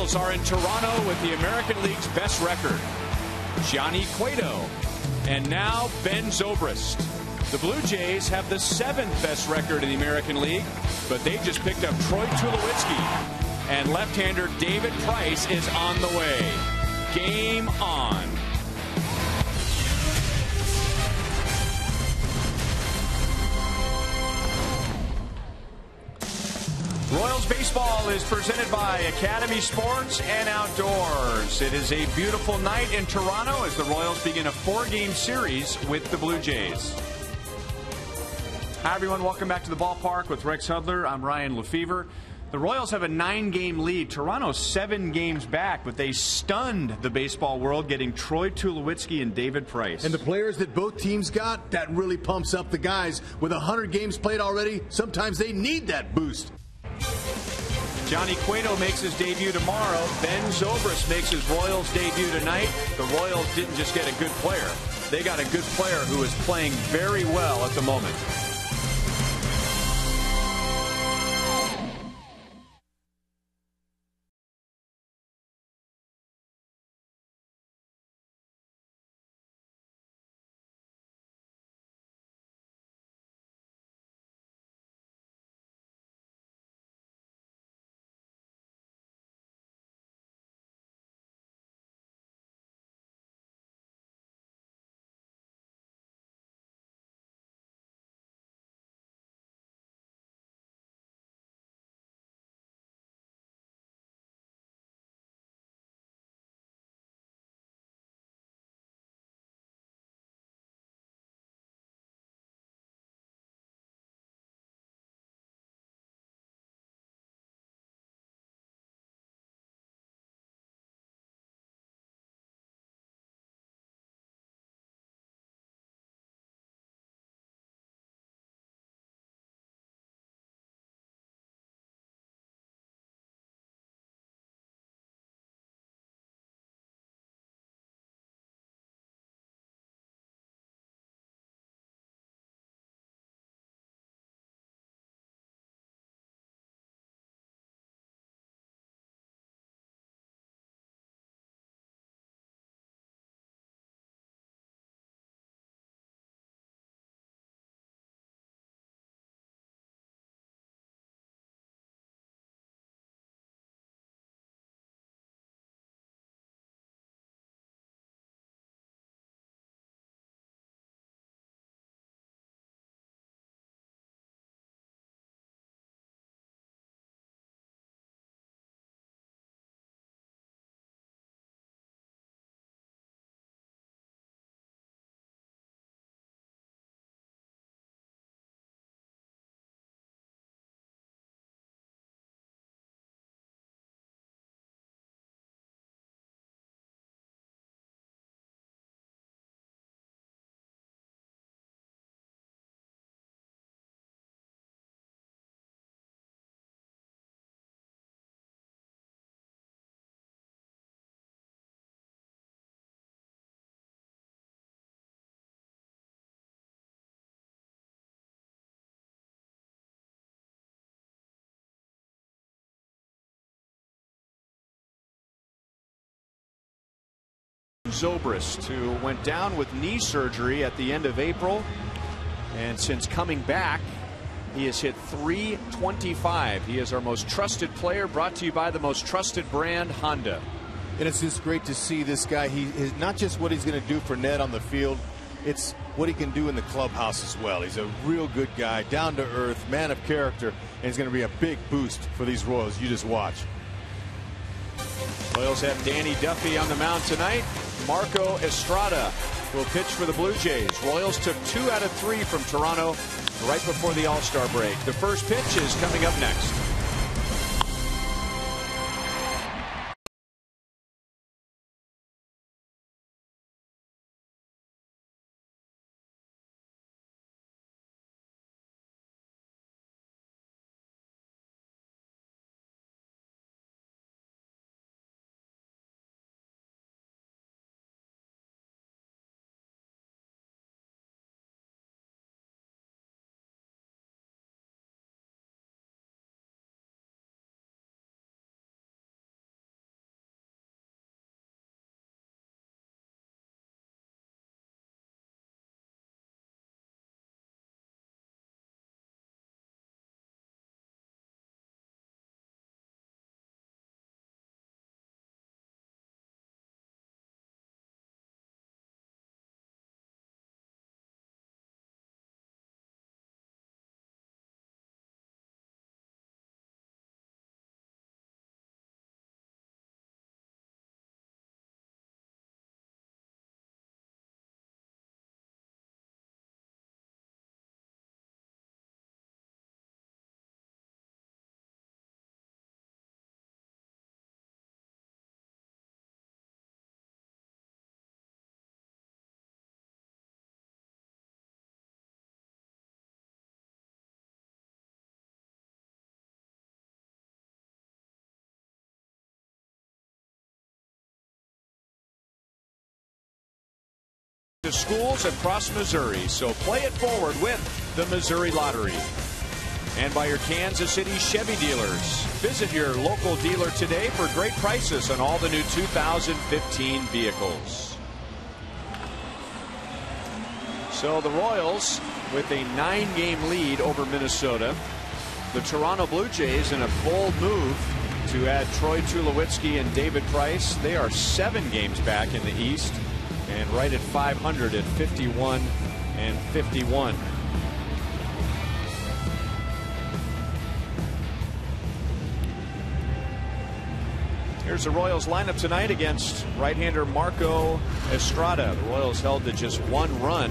Royals are in Toronto with the American League's best record, Johnny Cueto, and now Ben Zobrist. The Blue Jays have the 7th best record in the American League, but they just picked up Troy Tulowitzki, and left-hander David Price is on the way. Game on. Royals baseball is presented by Academy Sports and Outdoors. It is a beautiful night in Toronto as the Royals begin a 4-game series with the Blue Jays. Hi, everyone. Welcome back to the ballpark with Rex Hudler. I'm Ryan Lefevre. The Royals have a 9-game lead. Toronto's 7 games back, but they stunned the baseball world, getting Troy Tulowitzki and David Price. And the players that both teams got, that really pumps up the guys. With 100 games played already, sometimes they need that boost. Johnny Cueto makes his debut tomorrow. Ben Zobrist makes his Royals debut tonight. The Royals didn't just get a good player. They got a good player who is playing very well at the moment. Zobrist, who went down with knee surgery at the end of April, and since coming back he has hit .325. He is our most trusted player, brought to you by the most trusted brand, Honda. And it's just great to see this guy. He is not just what he's going to do for Ned on the field, it's what he can do in the clubhouse as well. He's a real good guy, down to earth, man of character, and he's going to be a big boost for these Royals. You just watch. Royals have Danny Duffy on the mound tonight. Marco Estrada will pitch for the Blue Jays. Royals took 2 out of 3 from Toronto right before the All-Star break. The first pitch is coming up next. to schools across Missouri, so play it forward with the Missouri Lottery. And by your Kansas City Chevy dealers. Visit your local dealer today for great prices on all the new 2015 vehicles. So the Royals with a 9-game lead over Minnesota. The Toronto Blue Jays in a bold move to add Troy Tulowitzki and David Price. They are 7 games back in the East and right at 500 at 51-51. Here's the Royals lineup tonight against right-hander Marco Estrada. The Royals held to just 1 run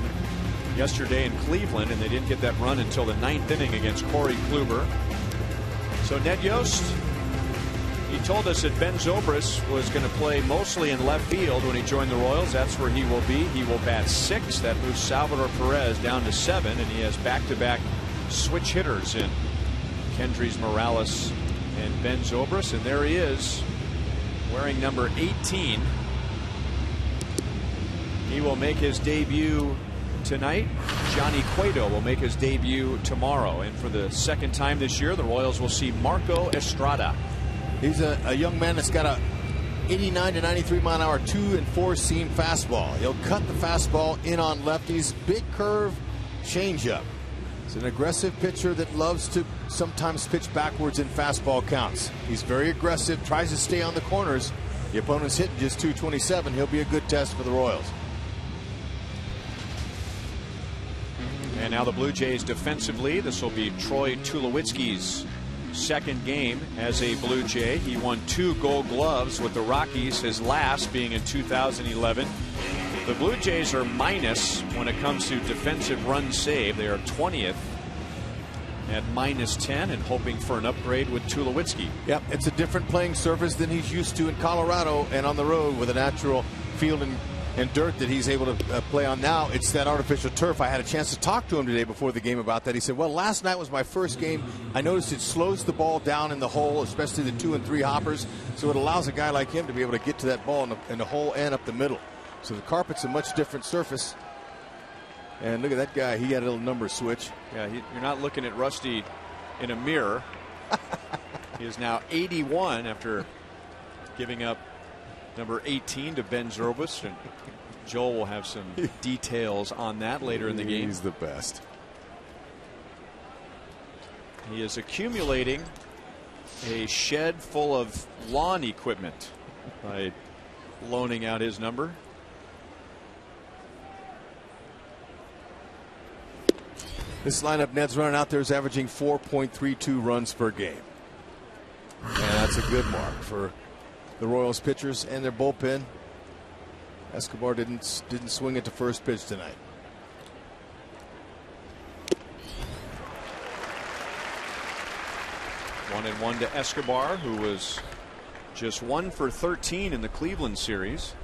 yesterday in Cleveland, and they didn't get that run until the 9th inning against Corey Kluber. So Ned Yost, he told us that Ben Zobrist was going to play mostly in left field when he joined the Royals. That's where he will be. He will bat 6. That moves Salvador Perez down to 7, and he has back-to-back switch hitters in Kendrys Morales and Ben Zobrist. And there he is, wearing number 18. He will make his debut tonight. Johnny Cueto will make his debut tomorrow. And for the second time this year, the Royals will see Marco Estrada. He's a young man that's got a 89 to 93 mile an hour 2 and 4 seam fastball. He'll cut the fastball in on lefties. Big curve, changeup. He's an aggressive pitcher that loves to sometimes pitch backwards in fastball counts. He's very aggressive, tries to stay on the corners. The opponent's hitting just 227. He'll be a good test for the Royals. And now the Blue Jays defensively. This will be Troy Tulowitzki's second game as a Blue Jay. He won 2 Gold Gloves with the Rockies, his last being in 2011. The Blue Jays are minus when it comes to defensive run save. They are 20th at -10 and hoping for an upgrade with Tulowitzki. Yep, it's a different playing surface than he's used to in Colorado and on the road with a natural field and dirt that he's able to play on. Now it's that artificial turf. I had a chance to talk to him today before the game about that. He said, well, last night was my first game. I noticed it slows the ball down in the hole, especially the 2 and 3 hoppers. So it allows a guy like him to be able to get to that ball in the hole and up the middle. So the carpet's a much different surface. And look at that guy. He got a little number switch. Yeah, you're not looking at Rusty in a mirror. He is now 81 after giving up number 18 to Ben Zobrist. And Joel will have some details on that later in the game. He's the best. He is accumulating a shed full of lawn equipment by loaning out his number. This lineup Ned's running out there is averaging 4.32 runs per game. And that's a good mark for the Royals pitchers and their bullpen. Escobar didn't swing at the first pitch tonight. One and one to Escobar, who was just 1 for 13 in the Cleveland series.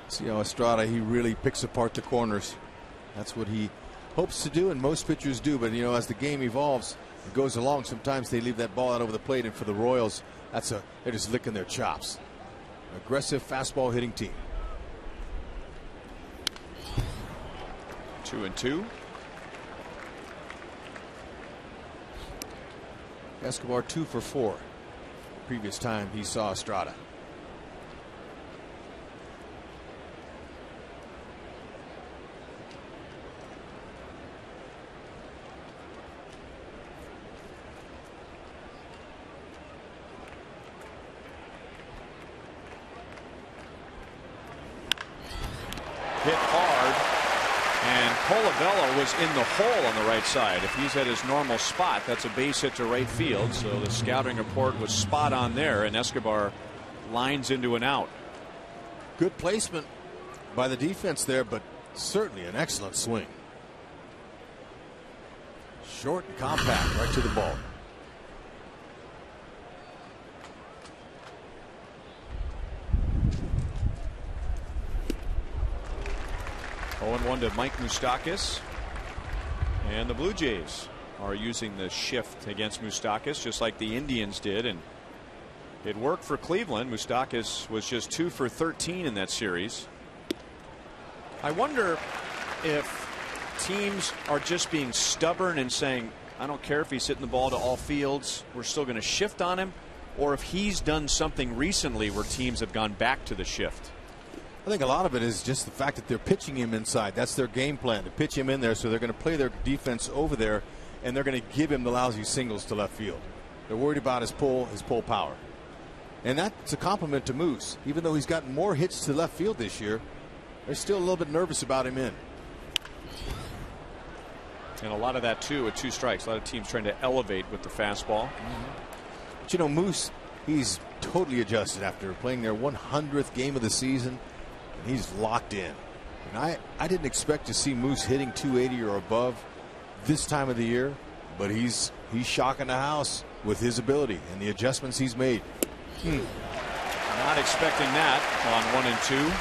See how Estrada, he really picks apart the corners. That's what he hopes to do, and most pitchers do. But you know, as the game evolves, it goes along, sometimes they leave that ball out over the plate, and for the Royals, they're just licking their chops. Aggressive fastball hitting team. 2-2. Escobar 2 for 4. Previous time he saw Estrada. Hit hard, and Colavella was in the hole on the right side. If he's at his normal spot, that's a base hit to right field. So the scouting report was spot on there, and Escobar lines into an out. Good placement by the defense there, but certainly an excellent swing. Short and compact right to the ball. 0-1 to Mike Moustakas. And the Blue Jays are using the shift against Moustakas just like the Indians did, and it worked for Cleveland. Moustakas was just 2 for 13 in that series. I wonder if teams are just being stubborn and saying, I don't care if he's hitting the ball to all fields, we're still going to shift on him, or if he's done something recently where teams have gone back to the shift. I think a lot of it is just the fact that they're pitching him inside. That's their game plan, to pitch him in there, so they're going to play their defense over there, and they're going to give him the lousy singles to left field. They're worried about his pull power. And that's a compliment to Moose. Even though he's gotten more hits to left field this year, they're still a little bit nervous about him in. And a lot of that too with 2 strikes. A lot of teams trying to elevate with the fastball. But you know, Moose, he's totally adjusted after playing their 100th game of the season. And he's locked in. And I didn't expect to see Moose hitting 280 or above this time of the year, but he's shocking the house with his ability and the adjustments he's made. Not expecting that on 1 and 2.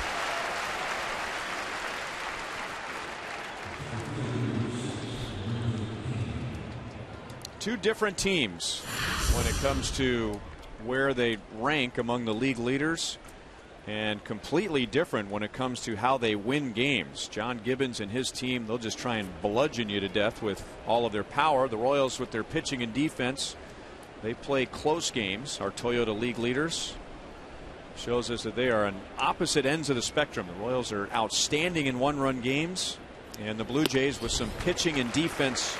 Two different teams when it comes to where they rank among the league leaders, and completely different when it comes to how they win games. John Gibbons and his team, they'll just try and bludgeon you to death with all of their power. The Royals, with their pitching and defense, they play close games. Our Toyota league leaders shows us that they are on opposite ends of the spectrum. The Royals are outstanding in 1-run games, and the Blue Jays, with some pitching and defense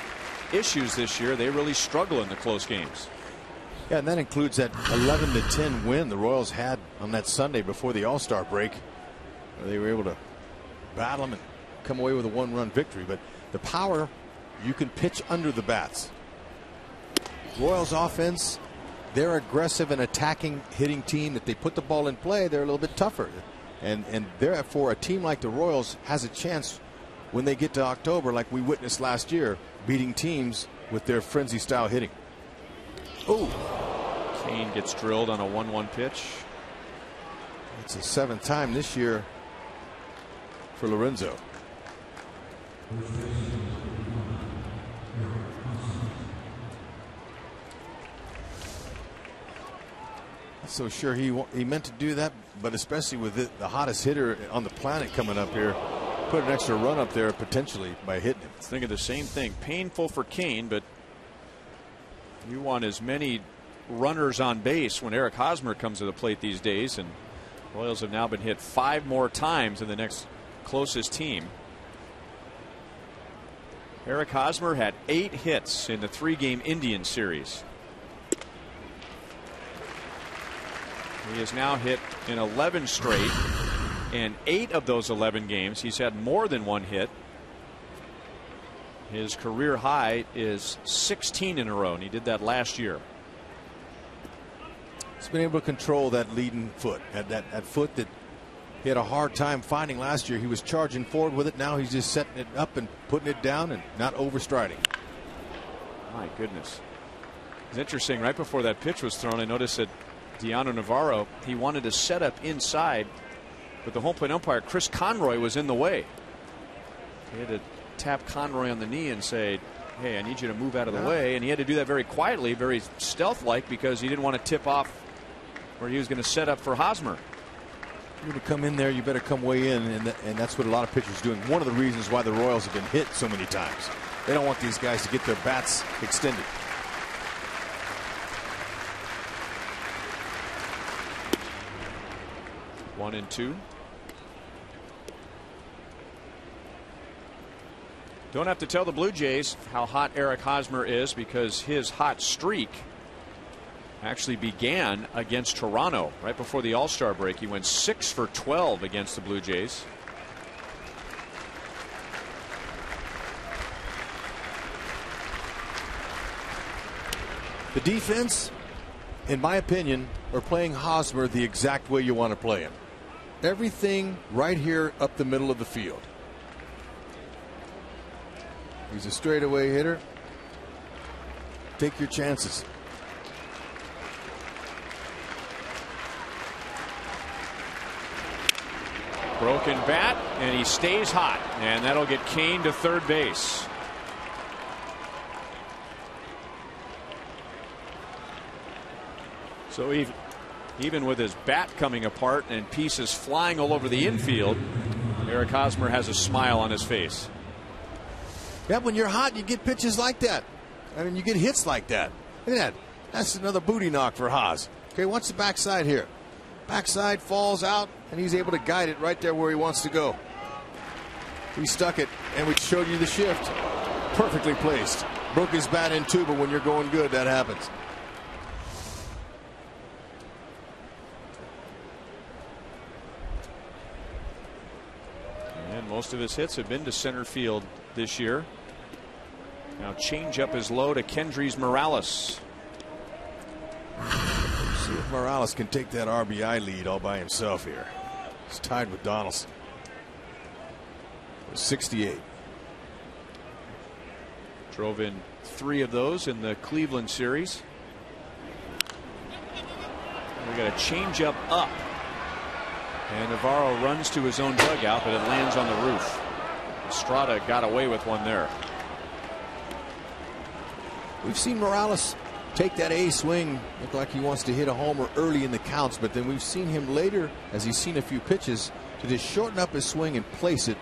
issues this year, they really struggle in the close games. Yeah, and that includes that 11-10 win the Royals had on that Sunday before the All-Star break, where they were able to battle them and come away with a 1-run victory. But the power, you can pitch under the bats. Royals offense, they're aggressive and attacking hitting team. If they put the ball in play, they're a little bit tougher, and therefore a team like the Royals has a chance when they get to October, like we witnessed last year, beating teams with their frenzy style hitting. Kane gets drilled on a 1-1 pitch. It's the 7th time this year for Lorenzo. Not so sure he meant to do that, but especially with the hottest hitter on the planet coming up here, put an extra run up there potentially by hitting him. I was thinking the same thing. Painful for Kane, but you want as many runners on base when Eric Hosmer comes to the plate these days, and Royals have now been hit 5 more times than the next closest team. Eric Hosmer had 8 hits in the 3-game Indian series. He has now hit in 11 straight, and 8 of those 11 games he's had more than 1 hit. His career high is 16 in a row, and he did that last year. He's been able to control that leading foot, that foot that he had a hard time finding last year. He was charging forward with it. Now he's just setting it up and putting it down and not overstriding. My goodness. It's interesting. Right before that pitch was thrown, I noticed that Deano Navarro, he wanted to set up inside, but the home plate umpire, Chris Conroy, was in the way. He had to tap Conroy on the knee and say, hey, I need you to move out of the way. And he had to do that very quietly, very stealth-like, because he didn't want to tip off where he was going to set up for Hosmer. You're going to come in there, you better come way in, and that's what a lot of pitchers are doing. One of the reasons why the Royals have been hit so many times. They don't want these guys to get their bats extended. One and 2. Don't have to tell the Blue Jays how hot Eric Hosmer is, because his hot streak actually began against Toronto right before the All-Star break. He went 6 for 12 against the Blue Jays. The defense, in my opinion, are playing Hosmer the exact way you want to play him. Everything right here up the middle of the field. He's a straightaway hitter. Take your chances. Broken bat, and he stays hot, and that'll get Kane to third base. So even with his bat coming apart and pieces flying all over the infield, Eric Hosmer has a smile on his face. Yeah, when you're hot, you get pitches like that. I mean, you get hits like that. Look at that. That's another booty knock for Haas. Okay, watch the backside here. Backside falls out, and he's able to guide it right there where he wants to go. We stuck it, and we showed you the shift. Perfectly placed. Broke his bat in two, but when you're going good, that happens. And most of his hits have been to center field this year. Now change up is low to Kendrys Morales. See if Morales can take that RBI lead all by himself here. He's tied with Donaldson. 68. Drove in 3 of those in the Cleveland series. We got a change up. And Navarro runs to his own dugout, but it lands on the roof. Estrada got away with one there. We've seen Morales take that A swing, look like he wants to hit a homer early in the counts, but then we've seen him later, as he's seen a few pitches, to just shorten up his swing and place it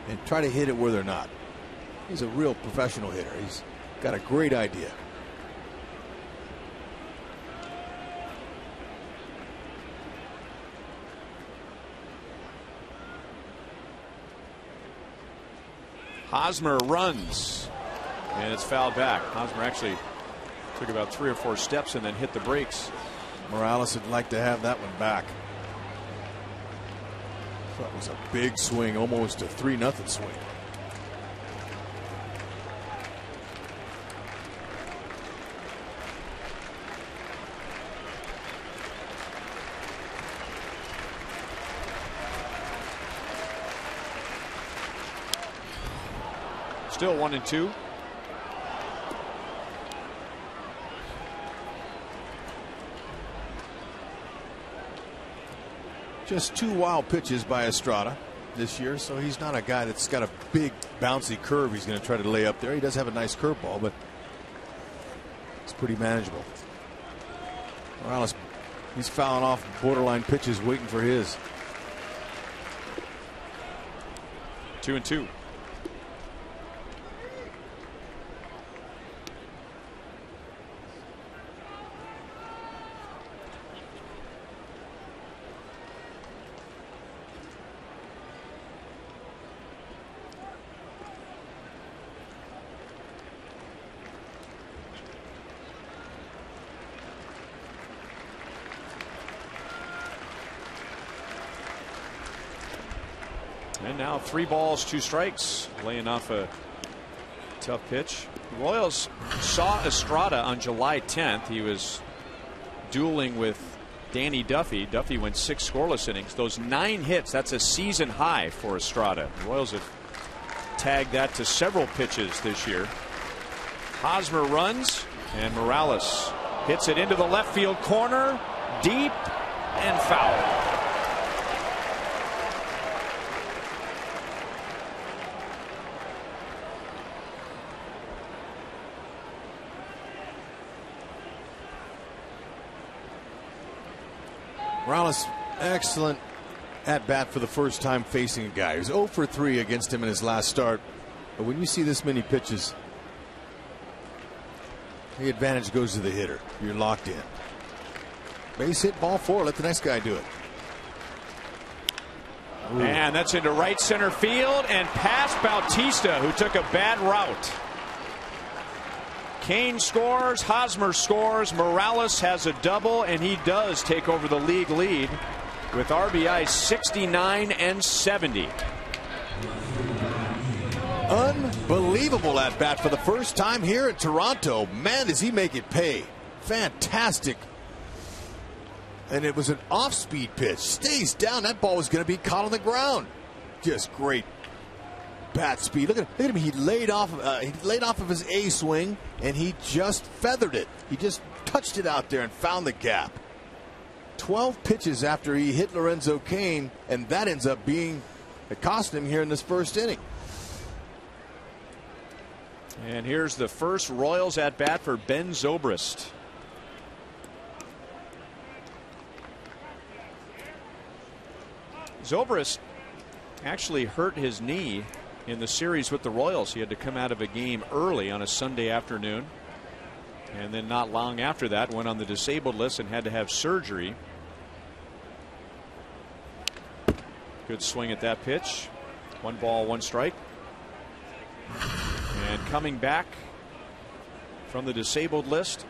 and try to hit it where they're not. He's a real professional hitter. He's got a great idea. Hosmer runs, and it's fouled back. Hosmer actually took about 3 or 4 steps and then hit the brakes. Morales would like to have that one back. That was a big swing, almost a 3-0 swing. Still 1-2. Just 2 wild pitches by Estrada this year, so he's not a guy that's got a big bouncy curve he's going to try to lay up there. He does have a nice curveball, but it's pretty manageable. Morales, he's fouling off borderline pitches, waiting for his. 2-2. And now 3 balls, 2 strikes, laying off a tough pitch. The Royals saw Estrada on July 10th. He was dueling with Danny Duffy. Duffy went 6 scoreless innings. Those 9 hits, that's a season high for Estrada. The Royals have tagged that to several pitches this year. Hosmer runs, and Morales hits it into the left field corner, deep and foul. Morales, excellent at bat for the first time facing a guy. He was 0 for 3 against him in his last start. But when you see this many pitches, the advantage goes to the hitter. You're locked in. Base hit, ball 4. Let the next guy do it. Ooh. And that's into right center field and past Bautista, who took a bad route. Kane scores, Hosmer scores, Morales has a double, and he does take over the league lead with RBI 69 and 70. Unbelievable at bat for the first time here in Toronto. Man, does he make it pay. Fantastic. And it was an off-speed pitch. Stays down. That ball was going to be caught on the ground. Just great bat speed. Look at him. He laid off of his A swing, and he just feathered it. He just touched it out there and found the gap. 12 pitches after he hit Lorenzo Cain, and that ends up being a cost him here in this first inning. And here's the first Royals at bat for Ben Zobrist. Zobrist actually hurt his knee in the series with the Royals. He had to come out of a game early on a Sunday afternoon, and then not long after that went on the disabled list and had to have surgery. Good swing at that pitch. 1 ball, 1 strike. And coming back from the disabled list,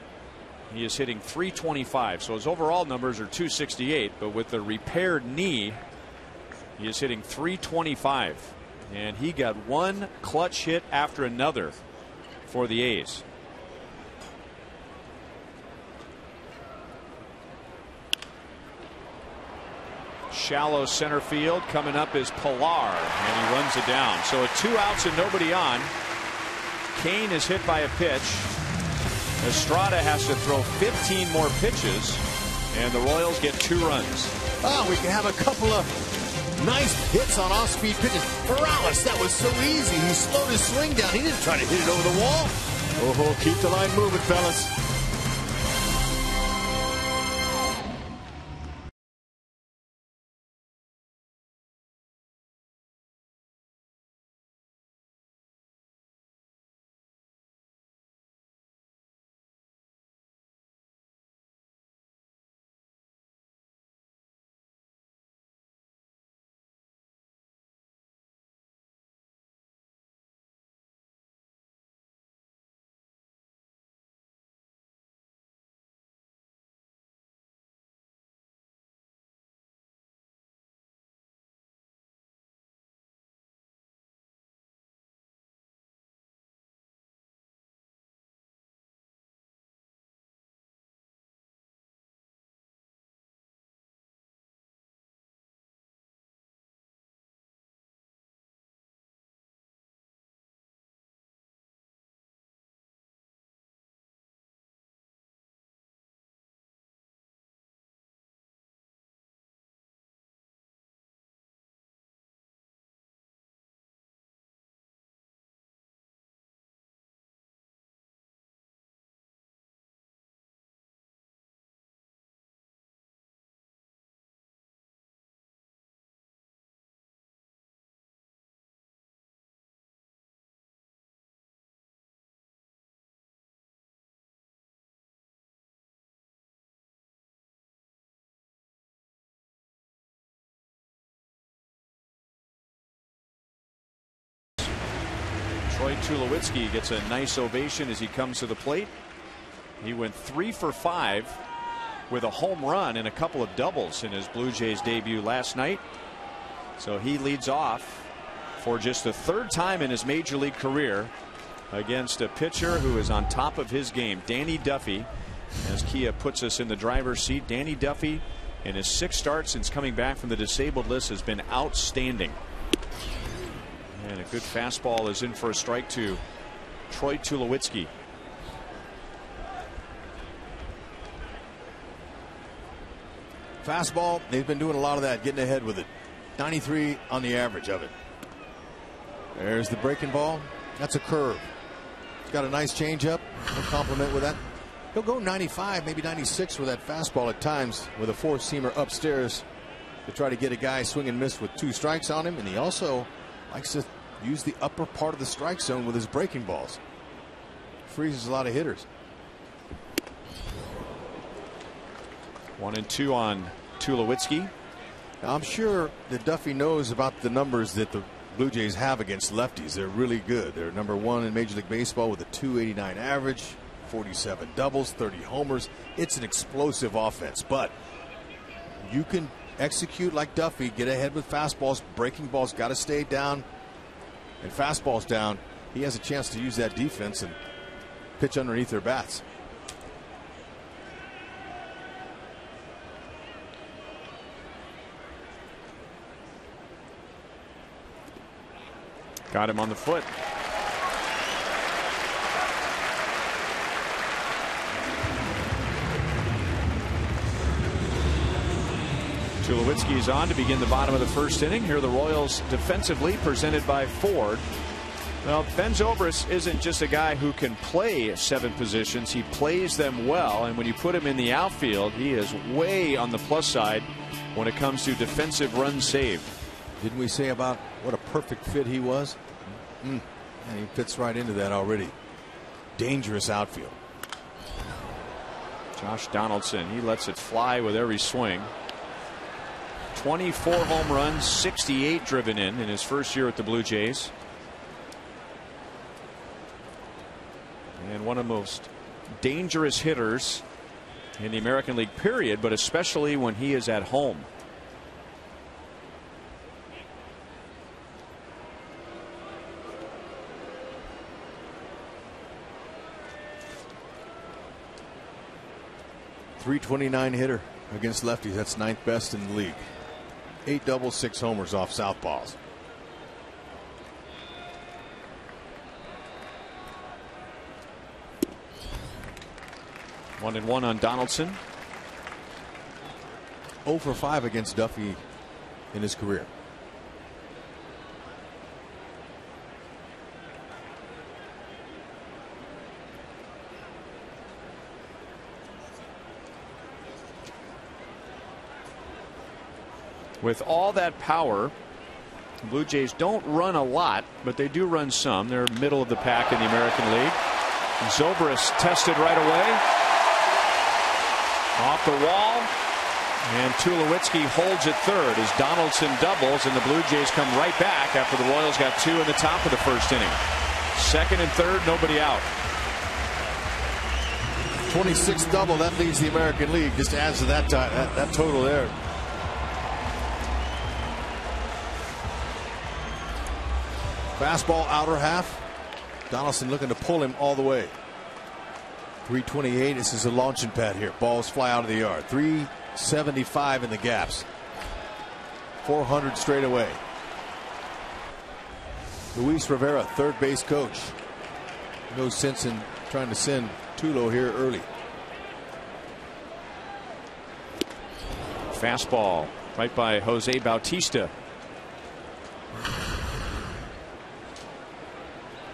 he is hitting .325. So his overall numbers are .268, but with the repaired knee, he is hitting .325. And he got one clutch hit after another for the A's. Shallow center field. Coming up is Pilar, and he runs it down. So with 2 outs and nobody on, Cain is hit by a pitch. Estrada has to throw 15 more pitches, and the Royals get 2 runs. Oh, we can have a couple of nice hits on off-speed pitches. Morales, that was so easy. He slowed his swing down. He didn't try to hit it over the wall. Oh, keep the line moving, fellas. Troy Tulowitzki gets a nice ovation as he comes to the plate. He went 3 for 5 with a home run and a couple of doubles in his Blue Jays debut last night. So he leads off for just the 3rd time in his major league career against a pitcher who is on top of his game, Danny Duffy. As Kia puts us in the driver's seat, Danny Duffy in his 6th start since coming back from the disabled list has been outstanding. And a good fastball is in for a strike to Troy Tulowitzki. Fastball, they've been doing a lot of that, getting ahead with it. 93 on the average of it. There's the breaking ball. That's a curve. He's got a nice changeup. No compliment with that. He'll go 95, maybe 96 with that fastball at times with a 4-seamer upstairs to try to get a guy swing and miss with 2 strikes on him. And he also likes to use the upper part of the strike zone with his breaking balls. Freezes a lot of hitters. 1-2 on Tulowitzki. I'm sure that Duffy knows about the numbers that the Blue Jays have against lefties. They're really good. They're number 1 in Major League Baseball with a .289 average, 47 doubles, 30 homers. It's an explosive offense, but you can execute like Duffy, get ahead with fastballs. Breaking balls got to stay down, and fastballs down. He has a chance to use that defense and pitch underneath their bats. Got him on the foot. Tulowitzki's on to begin the bottom of the first inning. Here are the Royals defensively, presented by Ford. Well, Ben Zobrist isn't just a guy who can play 7 positions. He plays them well, and when you put him in the outfield, he is way on the plus side when it comes to defensive runs saved. Didn't we say about what a perfect fit he was? And he fits right into that already. Dangerous outfield. Josh Donaldson, he lets it fly with every swing. 24 home runs, 68 driven in his first year at the Blue Jays. And one of the most dangerous hitters in the American League period, but especially when he is at home. .329 hitter against lefties. That's 9th best in the league. 8 doubles, 6 homers off southpaws. One and one on Donaldson. 0 for 5 against Duffy in his career. With all that power, the Blue Jays don't run a lot, but they do run some. They're middle of the pack in the American League. Zobrist tested right away. Off the wall. And Tulowitzki holds at third as Donaldson doubles, and the Blue Jays come right back after the Royals got 2 in the top of the first inning. Second and third, nobody out. 26th double, that leads the American League. Just adds to that total there. Fastball outer half. Donaldson looking to pull him all the way. 328. This is a launching pad here. Balls fly out of the yard. 375 in the gaps. 400 straight away. Luis Rivera, third base coach. No sense in trying to send Tulo here early. Fastball right by Jose Bautista.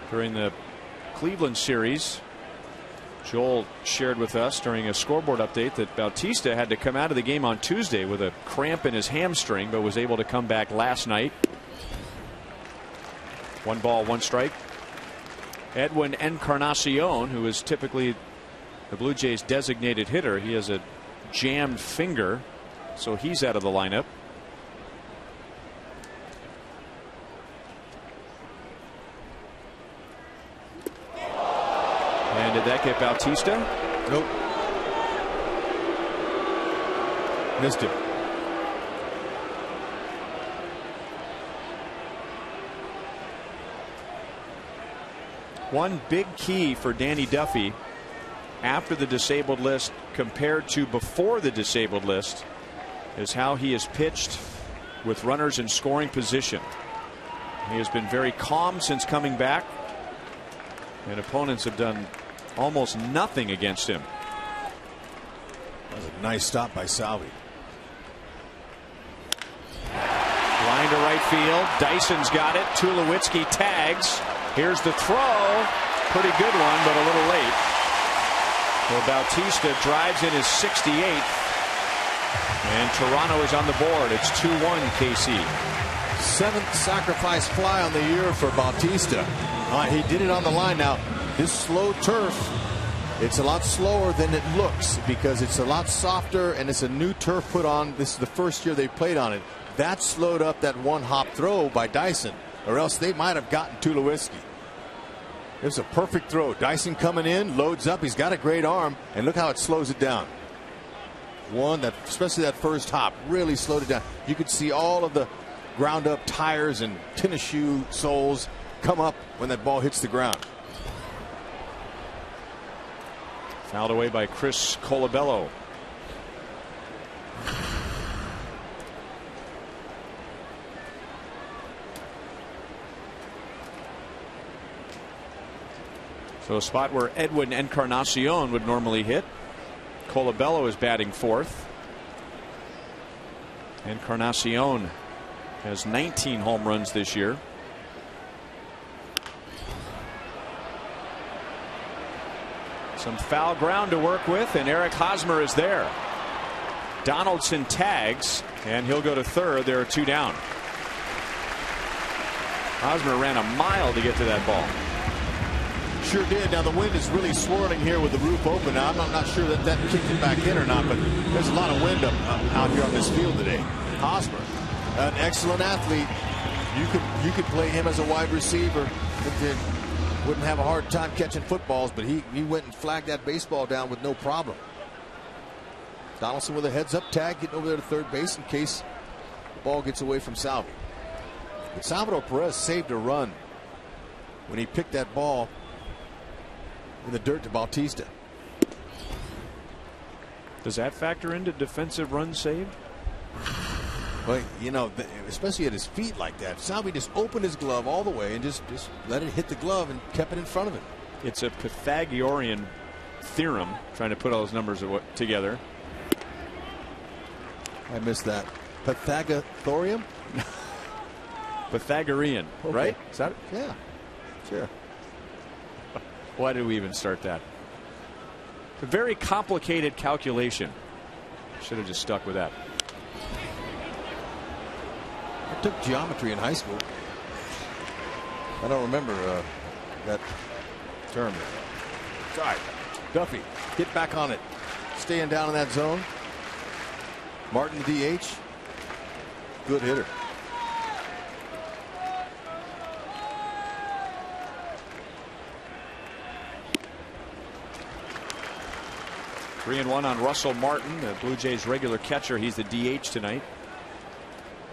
During the Cleveland series, Joel shared with us during a scoreboard update that Bautista had to come out of the game on Tuesday with a cramp in his hamstring, but was able to come back last night. 1 ball, 1 strike. Edwin Encarnacion, who is typically the Blue Jays' designated hitter, he has a jammed finger, so he's out of the lineup. And did that get Bautista? Nope. Missed him. One big key for Danny Duffy after the disabled list compared to before the disabled list is how he has pitched with runners in scoring position. He has been very calm since coming back, and opponents have done almost nothing against him. That was a nice stop by Salvi. Line to right field. Dyson's got it. Tulowitzki tags. Here's the throw. Pretty good one, but a little late. Well, Bautista drives in his 68th. And Toronto is on the board. It's 2-1 KC. 7th sacrifice fly on the year for Bautista. He did it on the line. Now, this slow turf, it's a lot slower than it looks because it's a lot softer and it's a new turf put on. This is the first year they played on it. That slowed up that 1-hop throw by Dyson, or else they might have gotten Tulowitzki. It was a perfect throw. Dyson coming in, loads up. He's got a great arm, and look how it slows it down. Especially that first hop, really slowed it down. You could see all of the ground up tires and tennis shoe soles come up when that ball hits the ground. Fouled away by Chris Colabello. So a spot where Edwin Encarnacion would normally hit. Colabello is batting 4th. Encarnacion has 19 home runs this year. Some foul ground to work with, and Eric Hosmer is there. Donaldson tags, and he'll go to third. There are 2 down. Hosmer ran a mile to get to that ball. Sure did. Now the wind is really swirling here with the roof open. Now, I'm not sure that kicked it back in or not, but there's a lot of wind out here on this field today. Hosmer, an excellent athlete. You could play him as a wide receiver. Wouldn't have a hard time catching footballs, but he went and flagged that baseball down with no problem. Donaldson with a heads-up tag, getting over there to third base in case the ball gets away from Salvi. But Salvador Perez saved a run when he picked that ball in the dirt to Bautista. Does that factor into defensive runs saved? Well, you know, especially at his feet like that. Salvi just opened his glove all the way and just let it hit the glove and kept it in front of him. It's a Pythagorean theorem, trying to put all those numbers together. I missed that. Pythagorean? Pythagorean, okay. Right? Is that it? Yeah, sure. Why did we even start that? It's a very complicated calculation. Should have just stuck with that. I took geometry in high school. I don't remember that term. All right, Duffy, get back on it. Staying down in that zone. Martin, the DH. Good hitter. Three and one on Russell Martin, the Blue Jays regular catcher. He's the DH tonight,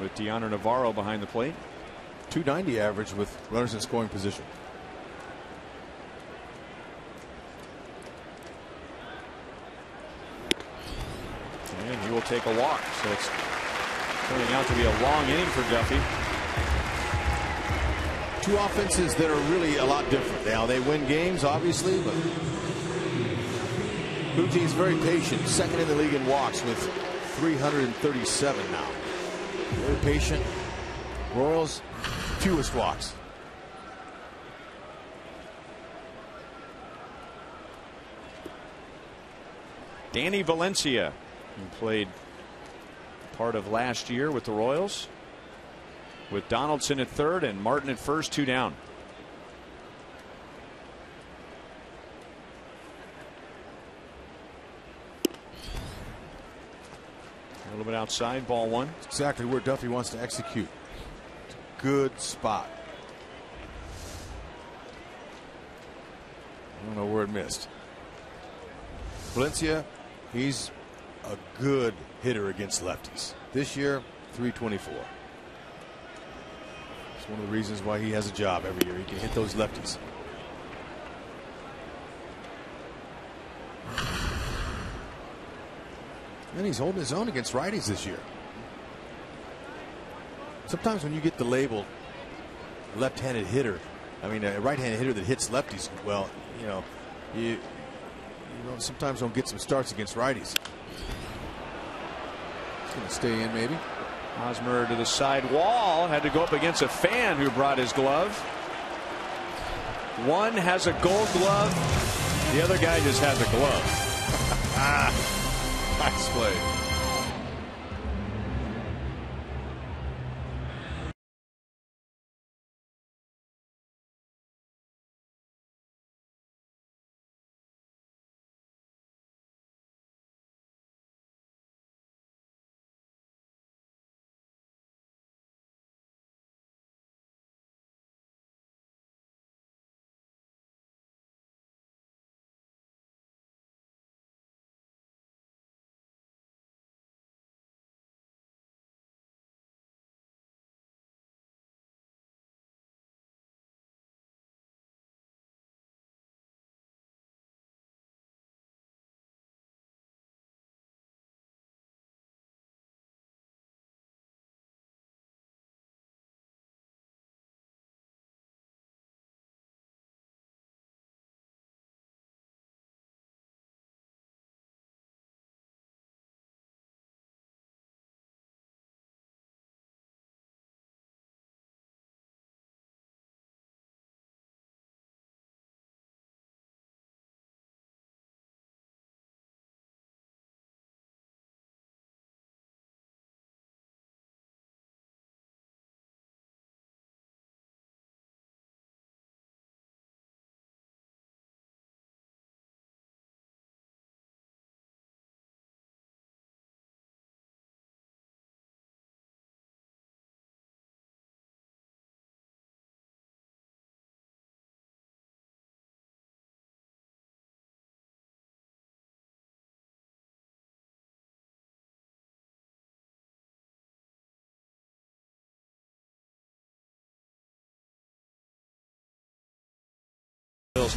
with Deanna Navarro behind the plate. .290 average with runners in scoring position. And he will take a walk. So it's turning out to be a long inning for Duffy. Two offenses that are really a lot different. Now they win games, obviously, but Blue Jays very patient. Second in the league in walks with 337 now. Very patient. Royals, fewest walks. Danny Valencia, who played part of last year with the Royals, with Donaldson at third and Martin at first, 2 down. A little bit outside, ball 1. It's exactly where Duffy wants to execute. Good spot. I don't know where it missed. Valencia, he's a good hitter against lefties. This year, 324. It's one of the reasons why he has a job every year. He can hit those lefties. And he's holding his own against righties this year. Sometimes when you get the label left-handed hitter, I mean a right-handed hitter that hits lefties well, you sometimes don't get some starts against righties. He's going to stay in maybe. Hosmer to the side wall, had to go up against a fan who brought his glove. One has a gold glove, the other guy just has a glove. Nice play.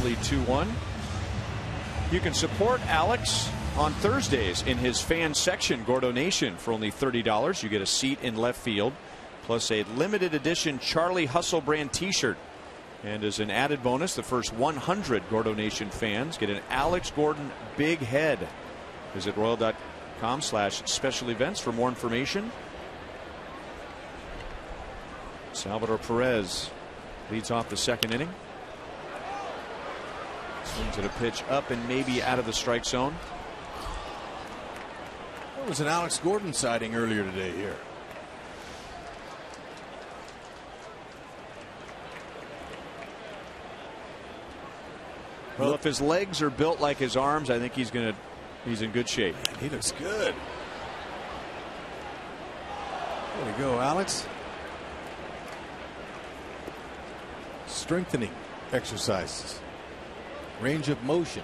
Royals lead 2-1. You can support Alex on Thursdays in his fan section, Gordo Nation, for only $30. You get a seat in left field, plus a limited edition Charlie Hustle brand T-shirt. And as an added bonus, the first 100 Gordo Nation fans get an Alex Gordon big head. Visit royal.com/special events for more information. Salvador Perez leads off the second inning. Swings at a pitch up and maybe out of the strike zone. There was an Alex Gordon sighting earlier today here. Well, if his legs are built like his arms, I think he's in good shape. Man, he looks good. There we go, Alex. Strengthening exercises. Range of motion.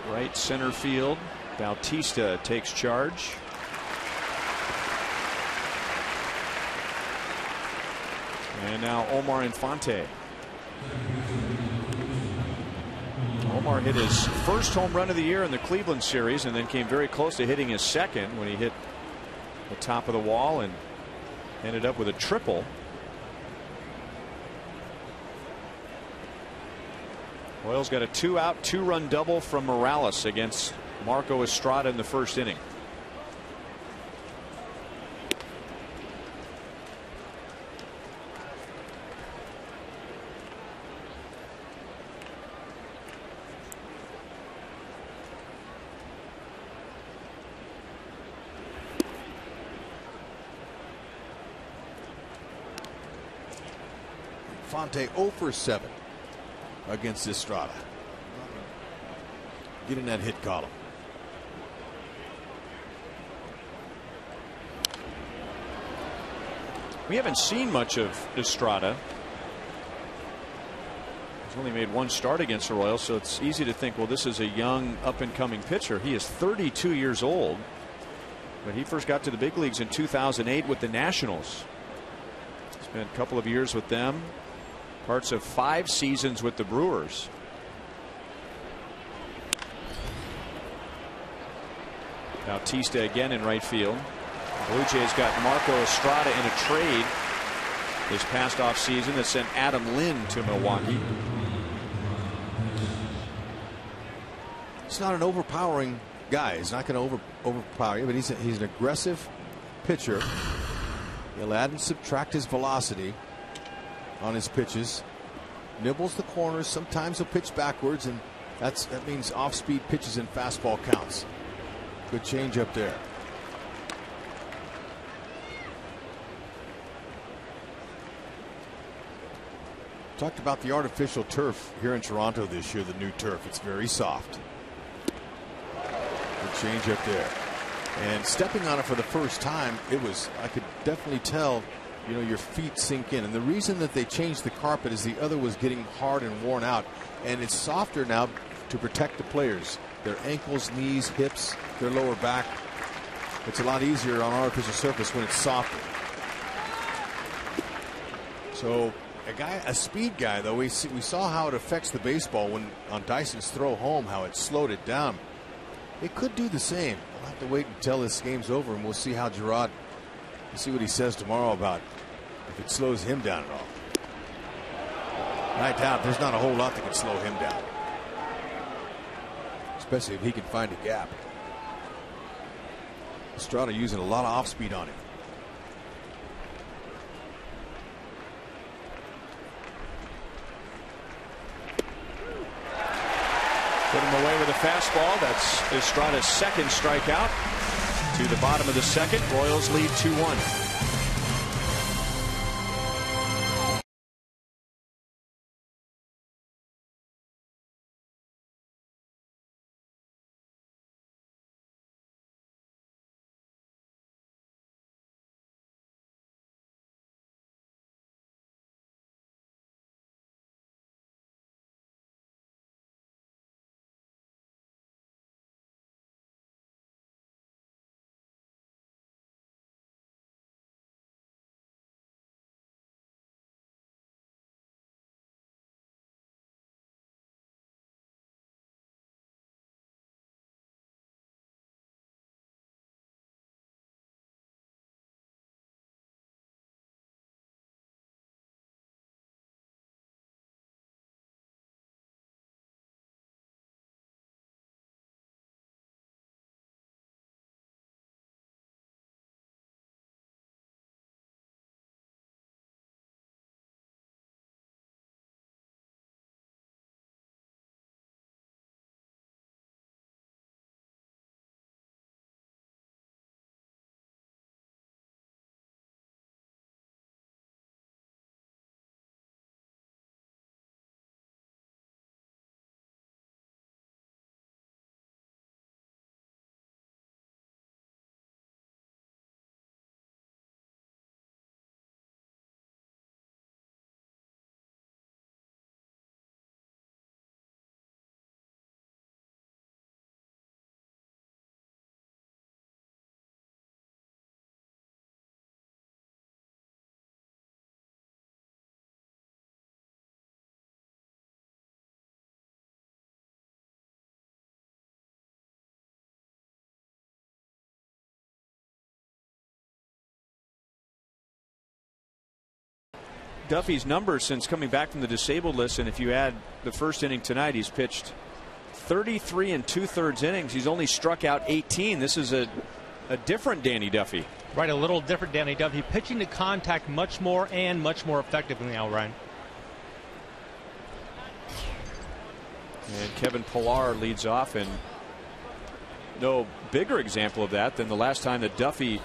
Right center field. Bautista takes charge. And now Omar Infante. Omar hit his first home run of the year in the Cleveland series and then came very close to hitting his second when he hit the top of the wall and ended up with a triple. Royals got a 2-out, 2-run double from Morales against Marco Estrada in the first inning. Infante 0 for 7 against Estrada. Get in that hit column. We haven't seen much of Estrada. He's only made one start against the Royals, so it's easy to think, well, this is a young up-and-coming pitcher. He is 32 years old, but he first got to the big leagues in 2008 with the Nationals. Spent a couple of years with them, parts of 5 seasons with the Brewers. Bautista again in right field. Blue Jays got Marco Estrada in a trade this past offseason that sent Adam Lynn to Milwaukee. He's not an overpowering guy. He's not going to overpower you, but he's an aggressive pitcher. He'll add and subtract his velocity on his pitches. Nibbles the corners. Sometimes he'll pitch backwards, and that means off-speed pitches and fastball counts. Good change up there. Talked about the artificial turf here in Toronto this year, the new turf. It's very soft. Good change up there. And stepping on it for the first time, I could definitely tell, your feet sink in. And the reason that they changed the carpet is the other was getting hard and worn out. And it's softer now to protect the players. Their ankles, knees, hips, their lower back. It's a lot easier on artificial surface when it's softer. So a speed guy, though, we saw how it affects the baseball when on Dyson's throw home, how it slowed it down. It could do the same. We'll have to wait until this game's over, and we'll see how Gerard, we'll see what he says tomorrow about if it slows him down at all. I doubt there's not a whole lot that can slow him down, especially if he can find a gap. Estrada using a lot of off speed on him. Put him away with a fastball. That's Estrada's second strikeout. To the bottom of the second, Royals lead 2-1. Duffy's numbers since coming back from the disabled list, and if you add the first inning tonight, he's pitched 33 2/3 innings. He's only struck out 18. This is a different Danny Duffy. Right, a little different Danny Duffy, pitching to contact much more and much more effectively now, Ryan. And Kevin Pillar leads off, and no bigger example of that than the last time that Duffy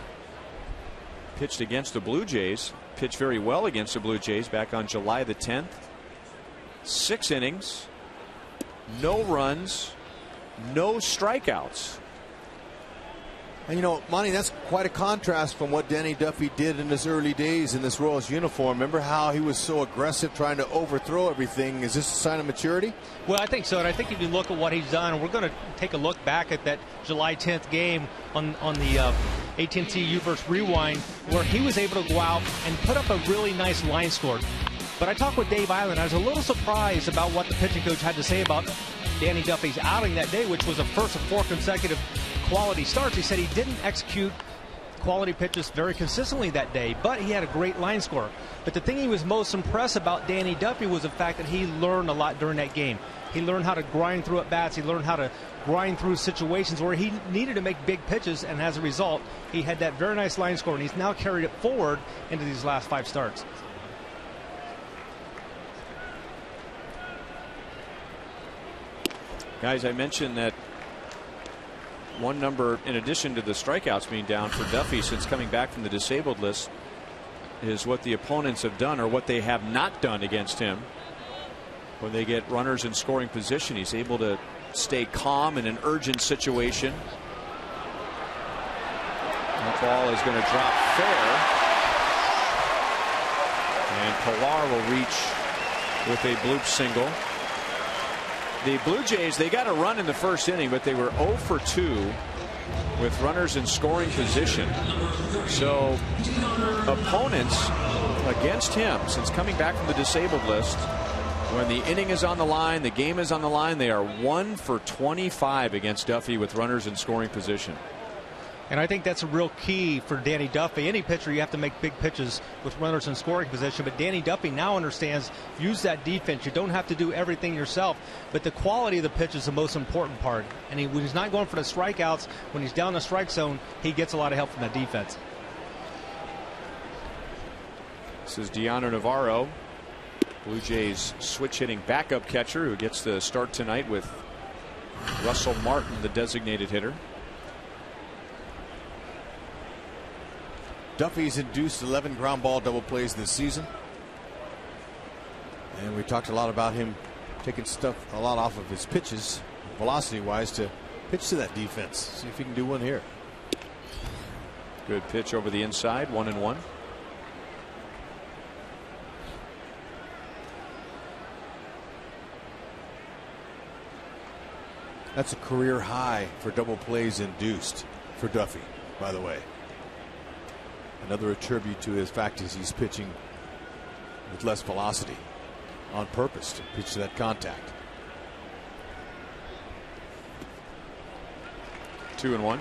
pitched against the Blue Jays. Pitched very well against the Blue Jays back on July the 10th. 6 innings, no runs, no strikeouts. And you know, Monty, that's quite a contrast from what Danny Duffy did in his early days in this Royals uniform. Remember how he was so aggressive trying to overthrow everything? Is this a sign of maturity? Well, I think so. And I think if you look at what he's done, and we're going to take a look back at that July 10th game on the AT&T U-verse Rewind, where he was able to go out and put up a really nice line score. But I talked with Dave Island. I was a little surprised about what the pitching coach had to say about Danny Duffy's outing that day, which was the first of 4 consecutive quality starts. He said he didn't execute quality pitches very consistently that day, but he had a great line score. But the thing he was most impressed about Danny Duffy was the fact that he learned a lot during that game. He learned how to grind through at bats. He learned how to grind through situations where he needed to make big pitches, and as a result, he had that very nice line score, and he's now carried it forward into these last 5 starts. Guys, I mentioned that one number, in addition to the strikeouts being down for Duffy since coming back from the disabled list, is what the opponents have done or what they have not done against him. When they get runners in scoring position, he's able to stay calm in an urgent situation. That ball is going to drop fair, and Pillar will reach with a bloop single. The Blue Jays, they got a run in the first inning, but they were 0 for 2 with runners in scoring position. So opponents against him, since coming back from the disabled list, when the inning is on the line, the game is on the line, they are 1 for 25 against Duffy with runners in scoring position. And I think that's a real key for Danny Duffy. Any pitcher, you have to make big pitches with runners in scoring position. But Danny Duffy now understands, use that defense. You don't have to do everything yourself. But the quality of the pitch is the most important part. And when he's not going for the strikeouts, when he's down the strike zone, he gets a lot of help from that defense. This is Deano Navarro, Blue Jays switch hitting backup catcher, who gets the start tonight with Russell Martin, the designated hitter. Duffy's induced 11 ground ball double plays this season. And we talked a lot about him taking stuff a lot off of his pitches, velocity wise, to pitch to that defense. See if he can do one here. Good pitch over the inside, 1-1. That's a career high for double plays induced for Duffy, by the way. Another attribute to his fact is he's pitching with less velocity on purpose to pitch to that contact. 2-1.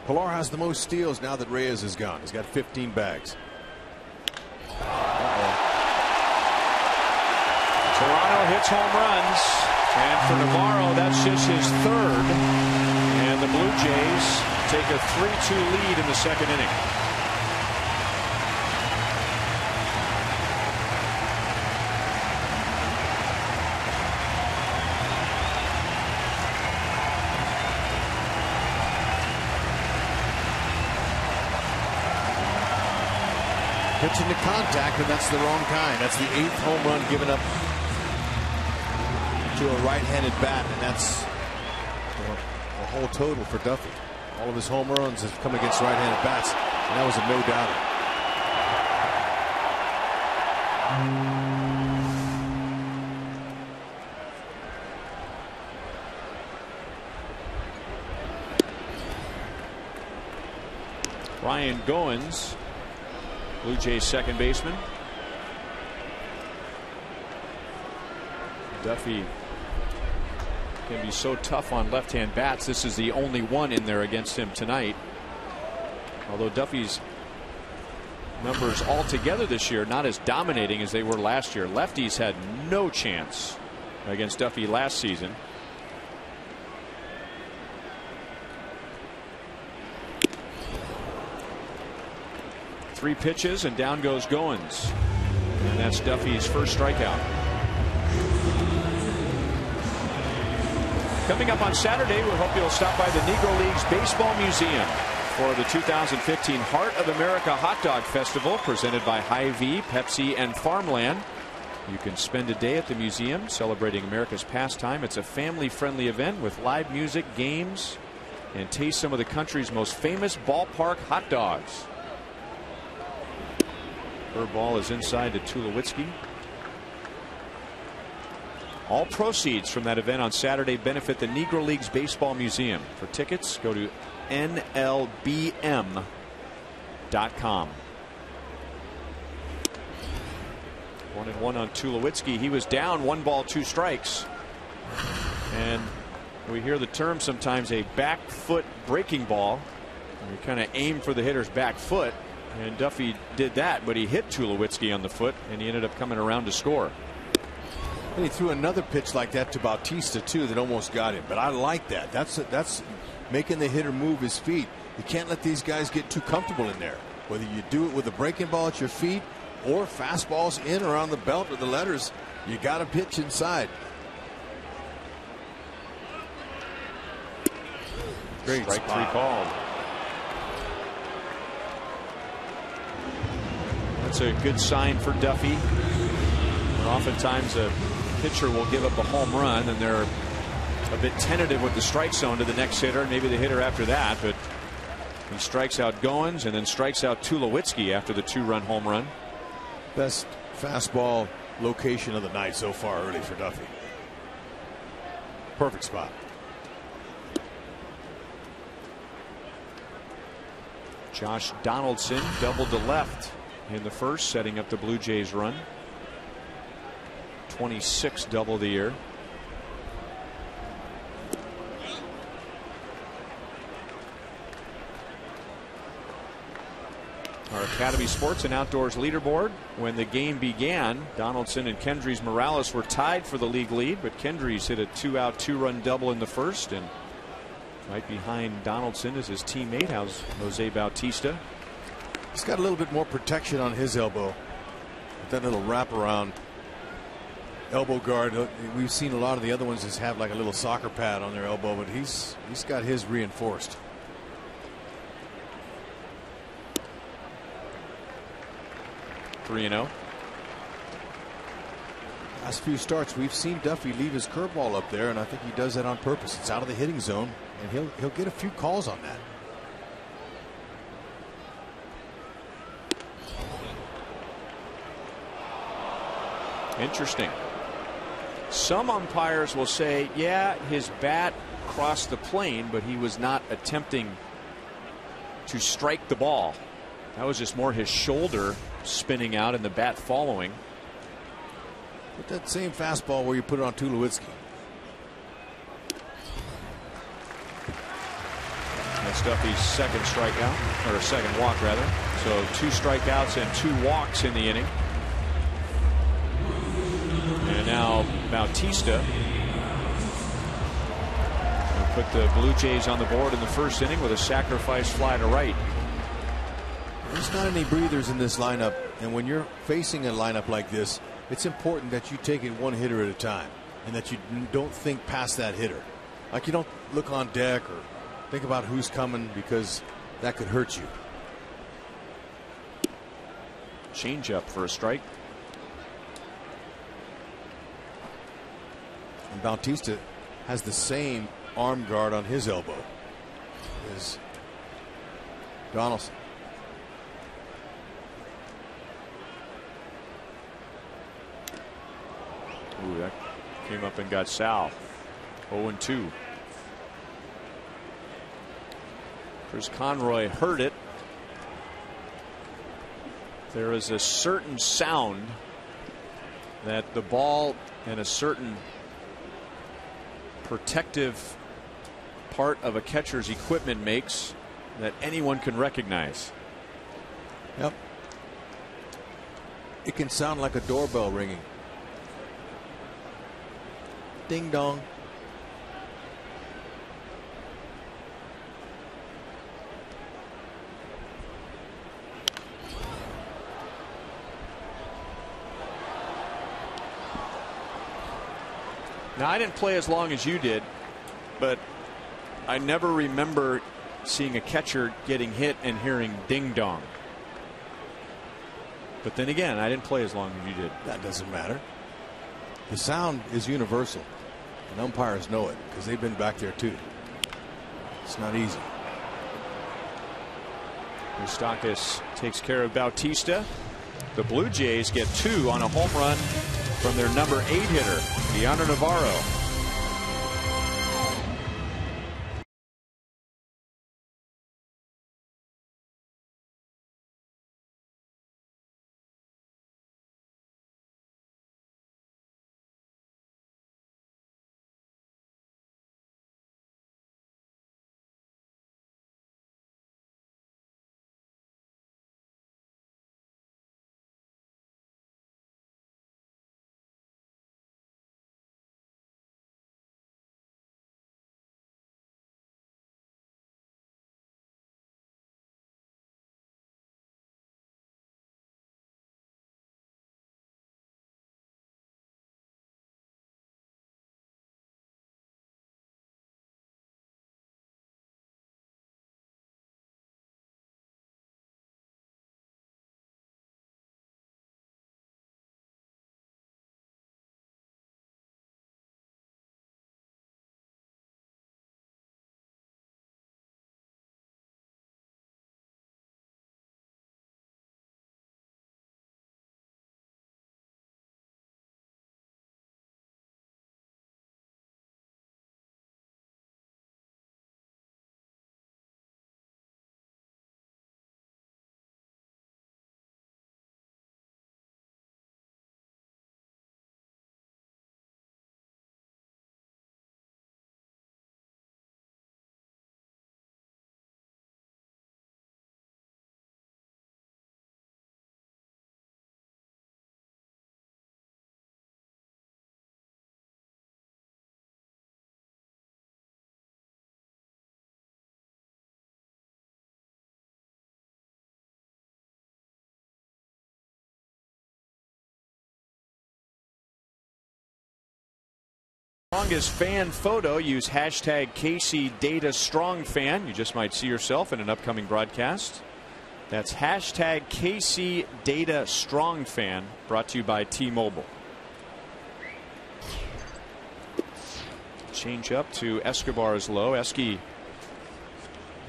Pillar has the most steals now that Reyes is gone. He's got 15 bags. Toronto hits home runs, and for Navarro, that's just his third. And the Blue Jays take a 3-2 lead in the second inning. Pitching to contact, and that's the wrong kind. That's the 8th home run given up to a right-handed bat, and that's the whole total for Duffy. All of his home runs have come against right-handed bats, and that was a no-doubter. Ryan Goins, Blue Jays second baseman. Duffy can be so tough on left-hand bats. This is the only one in there against him tonight. Although Duffy's numbers altogether this year not as dominating as they were last year. Lefties had no chance against Duffy last season. Three pitches and down goes Goins. And that's Duffy's first strikeout. Coming up on Saturday, we hope you'll stop by the Negro Leagues Baseball Museum for the 2015 Heart of America Hot Dog Festival, presented by Hy-Vee, Pepsi, and Farmland. You can spend a day at the museum celebrating America's pastime. It's a family-friendly event with live music, games, and taste some of the country's most famous ballpark hot dogs. Curveball is inside to Tulowitzki. All proceeds from that event on Saturday benefit the Negro Leagues Baseball Museum. For tickets, go to NLBM.com. 1-1 on Tulowitzki. He was down 1 ball 2 strikes. And we hear the term sometimes a back foot breaking ball. You kind of aim for the hitter's back foot. And Duffy did that, but he hit Tulowitzki on the foot, and he ended up coming around to score. And he threw another pitch like that to Bautista too that almost got him. But I like that. That's making the hitter move his feet. You can't let these guys get too comfortable in there. Whether you do it with a breaking ball at your feet or fastballs in around the belt or the letters, you got to pitch inside. Great strike 3 called. That's a good sign for Duffy. And oftentimes a pitcher will give up a home run and they're a bit tentative with the strike zone to the next hitter, maybe the hitter after that, but he strikes out Goins and then strikes out Tulowitzki after the 2-run home run. Best fastball location of the night so far early for Duffy. Perfect spot. Josh Donaldson doubled to left in the first, setting up the Blue Jays run. 26th double of the year. Our Academy Sports and Outdoors leaderboard. When the game began, Donaldson and Kendrys Morales were tied for the league lead, but Kendrys hit a 2-out 2-run double in the first, and right behind Donaldson is his teammate, Jose Bautista. He's got a little bit more protection on his elbow with that little wraparound elbow guard. We've seen a lot of the other ones just have like a little soccer pad on their elbow, but he's got his reinforced. 3-0. Last few starts we've seen Duffy leave his curveball up there, and I think he does that on purpose. It's out of the hitting zone, and he'll get a few calls on that. Interesting. Some umpires will say, yeah, his bat crossed the plane, but he was not attempting to strike the ball. That was just more his shoulder spinning out and the bat following. Put that same fastball where you put it on Tulowitzki. That's Duffy's second strikeout, or second walk rather. So 2 strikeouts and 2 walks in the inning. And now Bautista will put the Blue Jays on the board in the first inning with a sacrifice fly to right. There's not any breathers in this lineup, and when you're facing a lineup like this, it's important that you take it one hitter at a time and that you don't think past that hitter. Like you don't look on deck or think about who's coming, because that could hurt you. Change up for a strike. And Bautista has the same arm guard on his elbow as Donaldson. Ooh, that came up and got Sal. 0-2. Chris Conroy heard it. There is a certain sound that the ball and a certain protective part of a catcher's equipment makes that anyone can recognize. Yep. It can sound like a doorbell ringing. Ding dong. Now, I didn't play as long as you did, but I never remember seeing a catcher getting hit and hearing ding dong. But then again, I didn't play as long as you did. That doesn't matter. The sound is universal, and umpires know it because they've been back there too. It's not easy. Moustakas takes care of Bautista. The Blue Jays get 2 on a home run from their number 8 hitter, Deanna Navarro. Strongest fan photo. Use hashtag KC Data Strong Fan. You just might see yourself in an upcoming broadcast. That's hashtag KC Data Strong Fan, brought to you by T-Mobile. Change up to Escobar's low. Esky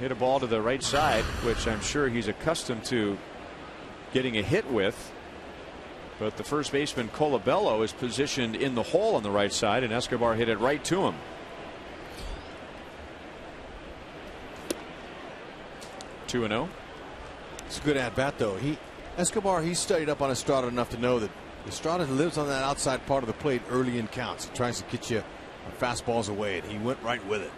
hit a ball to the right side, which I'm sure he's accustomed to getting a hit with. But the first baseman Colabello is positioned in the hole on the right side, and Escobar hit it right to him. 2-0. It's a good at bat though. Escobar, he studied up on Estrada enough to know that Estrada lives on that outside part of the plate early in counts. He tries to get you fastballs away, and he went right with it.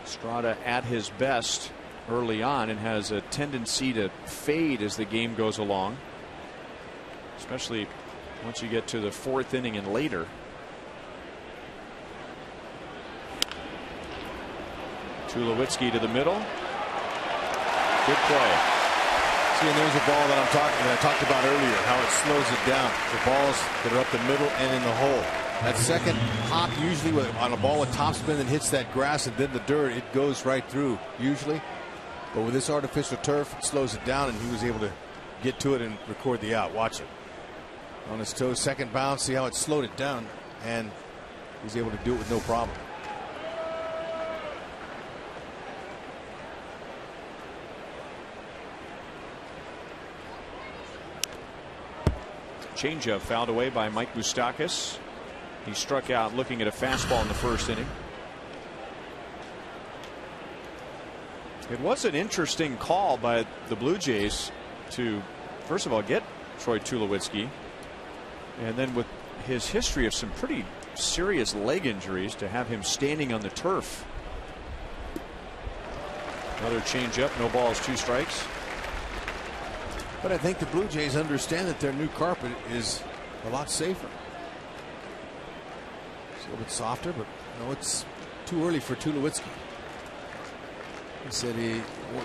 Estrada at his best early on and has a tendency to fade as the game goes along, especially once you get to the 4th inning and later. Tulowitzki to the middle. Good play. See, and there's a ball that I talked about earlier, how it slows it down. The balls that are up the middle and in the hole. That second hop, usually on a ball with topspin that hits that grass and then the dirt, it goes right through usually. But with this artificial turf, it slows it down, and he was able to get to it and record the out. Watch it. On his toes, second bounce, see how it slowed it down, and he's able to do it with no problem. Changeup fouled away by Mike Moustakas. He struck out looking at a fastball in the 1st inning. It was an interesting call by the Blue Jays to, first of all, get Troy Tulowitzki, and then with his history of some pretty serious leg injuries, to have him standing on the turf. Another changeup, no balls, 2 strikes. But I think the Blue Jays understand that their new carpet is a lot safer. It's a little bit softer, but no, it's too early for Tulowitzki. He said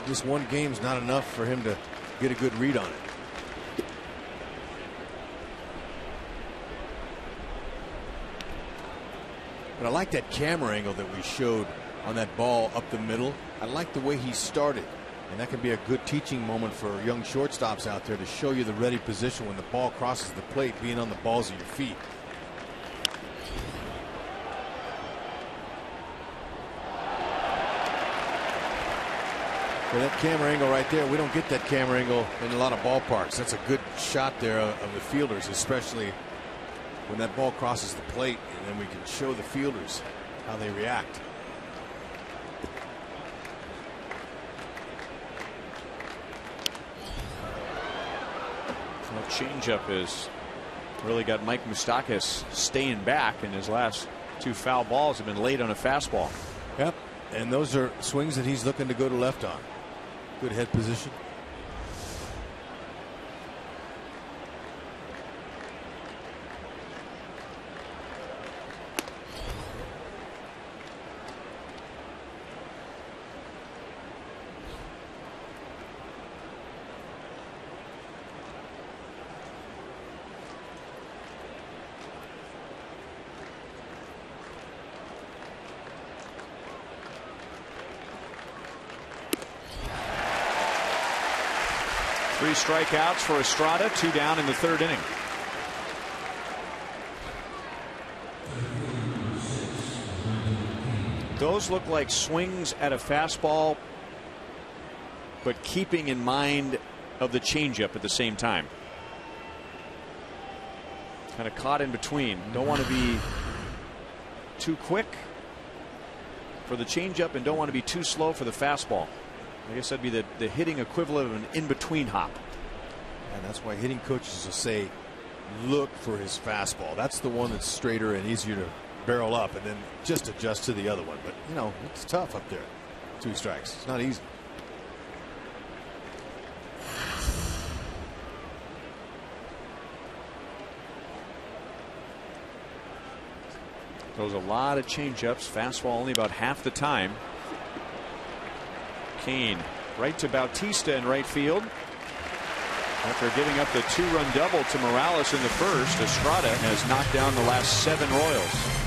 this one game's not enough for him to get a good read on it. But I like that camera angle that we showed on that ball up the middle. I like the way he started. And that can be a good teaching moment for young shortstops out there, to show you the ready position when the ball crosses the plate, being on the balls of your feet. That camera angle right there, we don't get that camera angle in a lot of ballparks. That's a good shot there of the fielders, especially when that ball crosses the plate, and then we can show the fielders how they react. That changeup has really got Mike Moustakas staying back, and his last 2 foul balls have been late on a fastball. Yep, and those are swings that he's looking to go to left on. Good head position. Three strikeouts for Estrada, 2 down in the 3rd inning. Those look like swings at a fastball, but keeping in mind of the changeup at the same time. Kind of caught in between. Don't want to be too quick for the changeup and don't want to be too slow for the fastball. I guess that'd be the hitting equivalent of an in-between hop. And that's why hitting coaches will say, look for his fastball. That's the one that's straighter and easier to barrel up, and then just adjust to the other one. But, you know, it's tough up there. 2 strikes. It's not easy. Throws a lot of changeups. Fastball only about half the time. Kane right to Bautista in right field. After giving up the 2-run double to Morales in the 1st, Estrada has knocked down the last 7 Royals.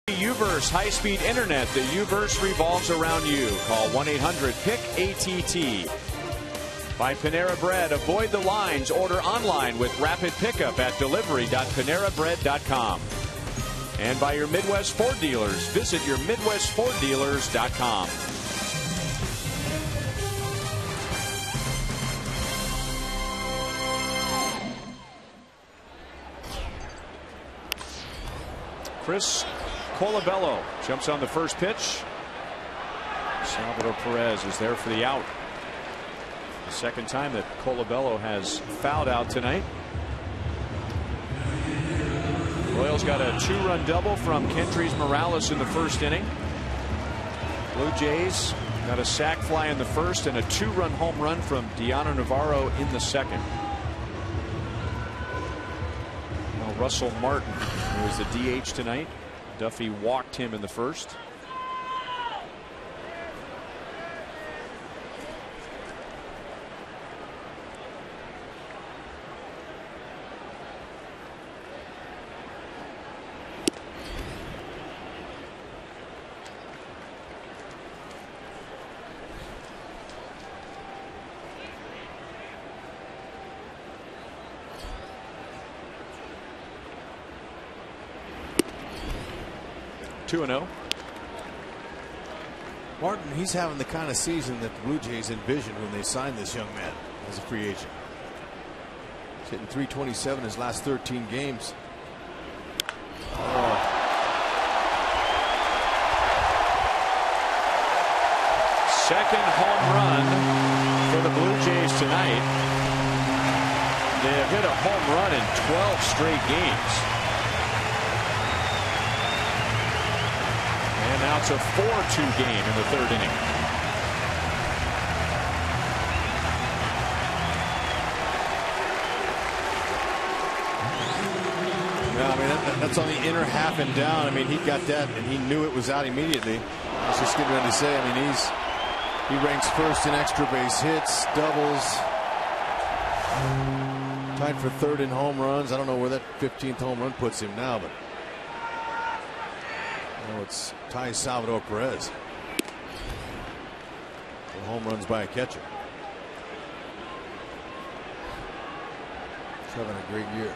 Uverse high-speed internet. The Uverse revolves around you. Call 1-800-PIC-ATT. By Panera Bread, avoid the lines. Order online with rapid pickup at delivery.panerabread.com. And by your Midwest Ford dealers, visit your MidwestFordDealers.com. Chris Colabello jumps on the first pitch. Salvador Perez is there for the out. The second time that Colabello has fouled out tonight. Royals got a 2-run double from Kendrys Morales in the first inning. Blue Jays got a sac fly in the first and a 2-run home run from Diano Navarro in the second. Well, Russell Martin, who was the DH tonight. Duffy walked him in the first. (2-0). Martin, he's having the kind of season that the Blue Jays envisioned when they signed this young man as a free agent. He's hitting .327 his last 13 games. Oh. Second home run for the Blue Jays tonight. They have hit a home run in 12 straight games. And now it's a 4-2 game in the third inning. Yeah, I mean that's on the inner half and down. I mean he got that and he knew it was out immediately. I was just getting ready to say. I mean he ranks first in extra base hits, doubles, tied for third in home runs. I don't know where that 15th home run puts him now, but. It's Ty Salvador Perez. The home runs by a catcher. He's having a great year.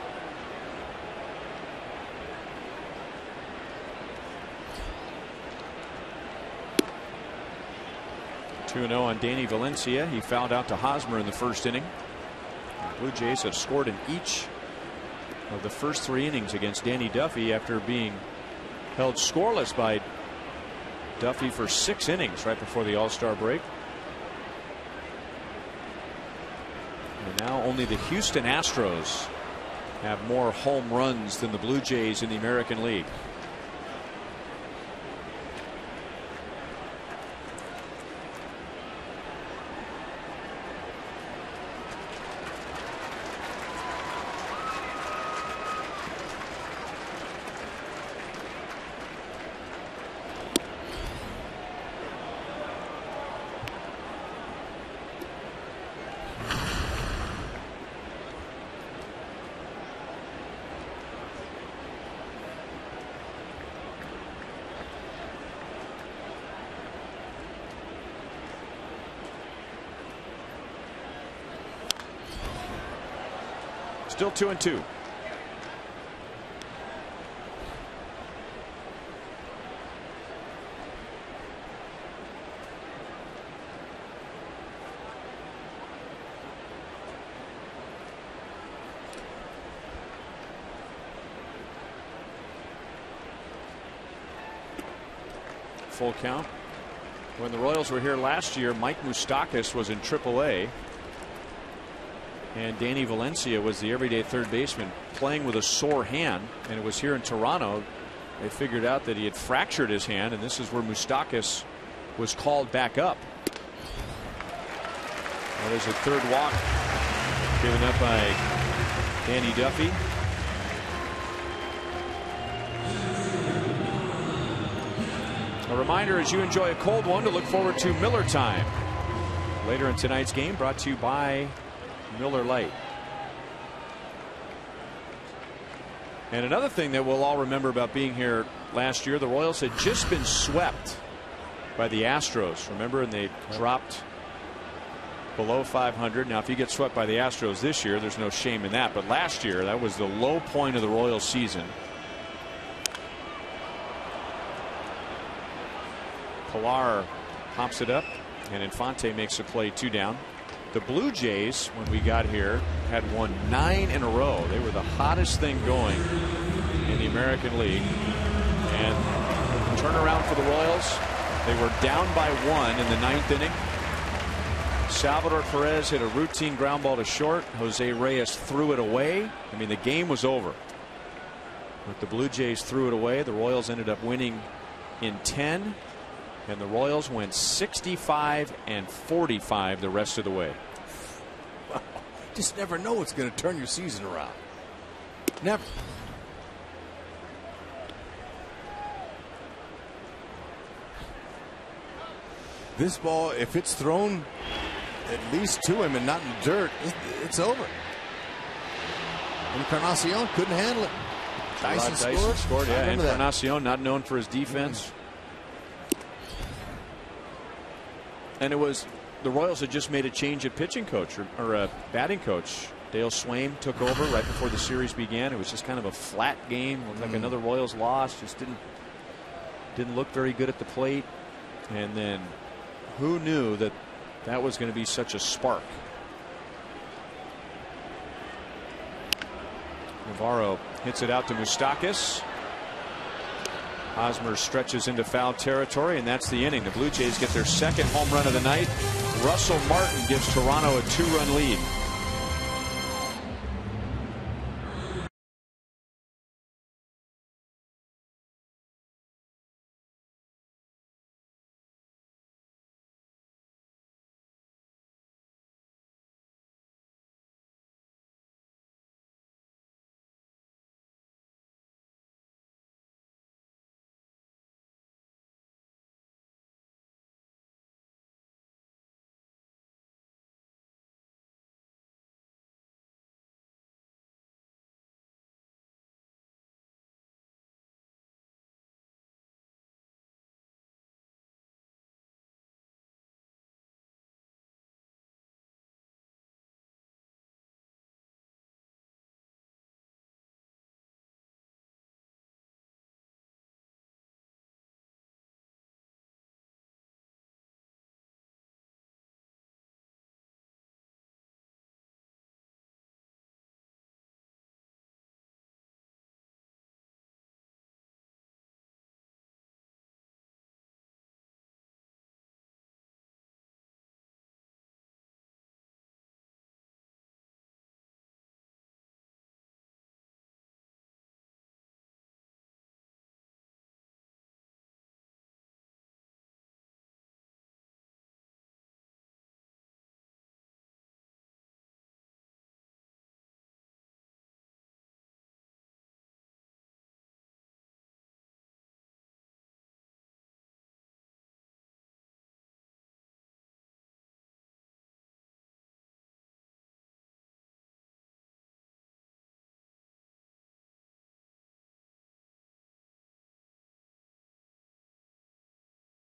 (2-0) on Danny Valencia. He fouled out to Hosmer in the first inning. The Blue Jays have scored in each of the first 3 innings against Danny Duffy after being held scoreless by Duffy for 6 innings right before the All-Star break. And now only the Houston Astros have more home runs than the Blue Jays in the American League. Still 2-2. Full count. When the Royals were here last year, Mike Moustakas was in AAA. And Danny Valencia was the everyday third baseman playing with a sore hand. And it was here in Toronto they figured out that he had fractured his hand, and this is where Moustakas was called back up. Well, there's a third walk given up by Danny Duffy. A reminder as you enjoy a cold one to look forward to Miller Time later in tonight's game, brought to you by Miller Lite. And another thing that we'll all remember about being here last year, the Royals had just been swept by the Astros, remember, and they dropped below 500. Now, if you get swept by the Astros this year, there's no shame in that. But last year, that was the low point of the Royals season. Pilar pops it up, and Infante makes a play 2 down. The Blue Jays, when we got here, had won 9 in a row. They were the hottest thing going in the American League. And turnaround for the Royals. They were down by 1 in the 9th inning. Salvador Perez hit a routine ground ball to short. Jose Reyes threw it away. I mean, the game was over. But the Blue Jays threw it away. The Royals ended up winning in 10. And the Royals went 65-45 the rest of the way. Wow. Just never know what's going to turn your season around. Never. This ball, if it's thrown at least to him and not in the dirt, it's over. Encarnacion couldn't handle it. Dyson scored. Yeah, Encarnacion, not known for his defense. And it was the Royals had just made a change at pitching coach or a batting coach. Dale Swaim took over right before the series began. It was just kind of a flat game. Looked like another Royals loss. Just didn't look very good at the plate. And then who knew that that was going to be such a spark? Navarro hits it out to Moustakas. Hosmer stretches into foul territory, and that's the inning. The Blue Jays get their second home run of the night. Russell Martin gives Toronto a 2-run lead.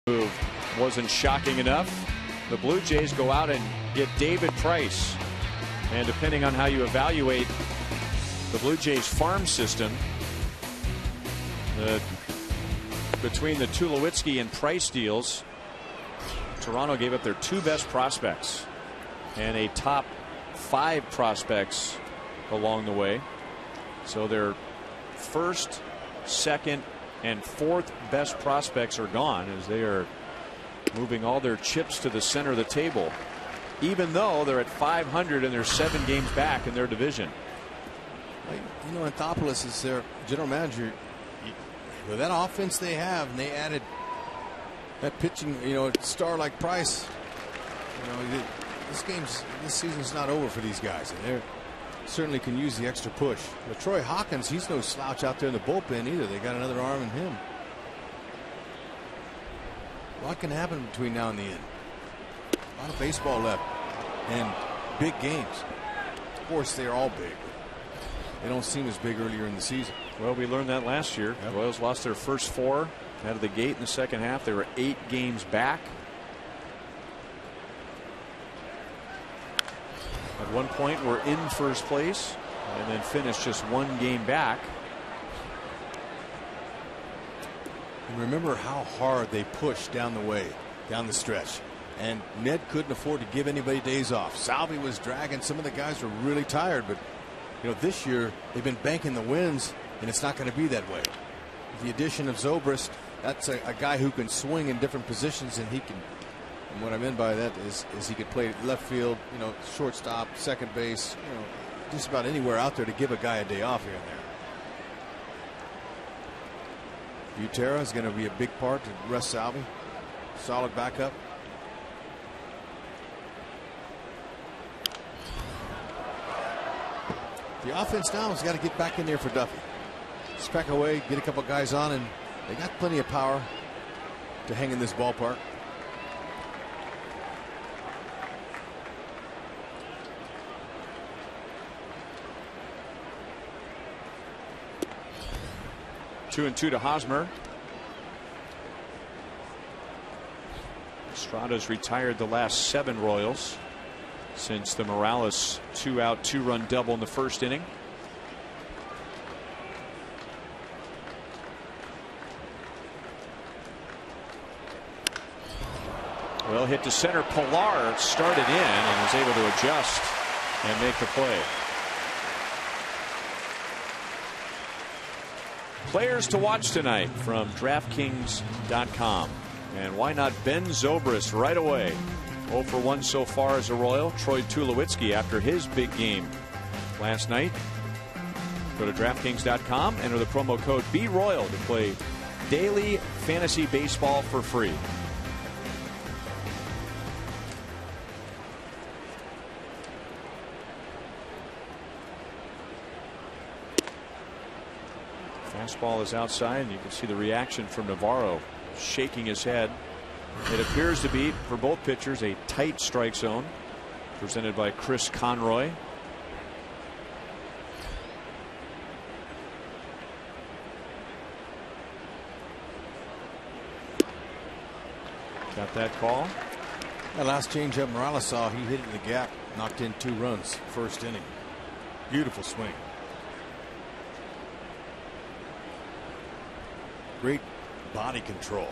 Move wasn't shocking enough. The Blue Jays go out and get David Price, and depending on how you evaluate the Blue Jays farm system, between the Tulowitzki and Price deals, Toronto gave up their 2 best prospects and a top 5 prospects along the way. So their first, second, and 4th best prospects are gone as they are moving all their chips to the center of the table, even though they're at 500 and they're 7 games back in their division. You know, Anthopoulos is their general manager. With that offense they have, and they added that pitching, star like Price. This season's not over for these guys, and they certainly can use the extra push. But Troy Hawkins, he's no slouch out there in the bullpen either. They got another arm in him. What can happen between now and the end? A lot of baseball left and big games. Of course, they're all big. They don't seem as big earlier in the season. Well, we learned that last year. Yep. The Royals lost their first 4 out of the gate in the second half. They were 8 games back. one point were in first place and then finished just one game back. And remember how hard they pushed down the stretch. And Ned couldn't afford to give anybody days off. Salvi was dragging. Some of the guys were really tired. But, you know, this year they've been banking the wins, and it's not going to be that way. With the addition of Zobrist, that's a guy who can swing in different positions, and he can. And what I meant by that is he could play left field, you know, shortstop, second base, you know, just about anywhere out there to give a guy a day off here and there. Butera is going to be a big part to rest Salvi. Solid backup. The offense now has got to get back in there for Duffy. Spec away, get a couple guys on, and they got plenty of power to hang in this ballpark. 2-2 to Hosmer. Estrada's retired the last 7 Royals since the Morales 2-out 2-run double in the first inning. Well hit to center. Pilar started in and was able to adjust and make the play. Players to watch tonight from DraftKings.com. And why not Ben Zobrist right away? 0 for 1 so far as a Royal. Troy Tulowitzki after his big game last night. Go to DraftKings.com, enter the promo code BRoyal to play daily fantasy baseball for free. Fastball is outside, and you can see the reaction from Navarro, shaking his head. It appears to be, for both pitchers, a tight strike zone, presented by Chris Conroy. Got that call. That last changeup Morales saw, he hit it in the gap, knocked in 2 runs, first inning. Beautiful swing. Great body control.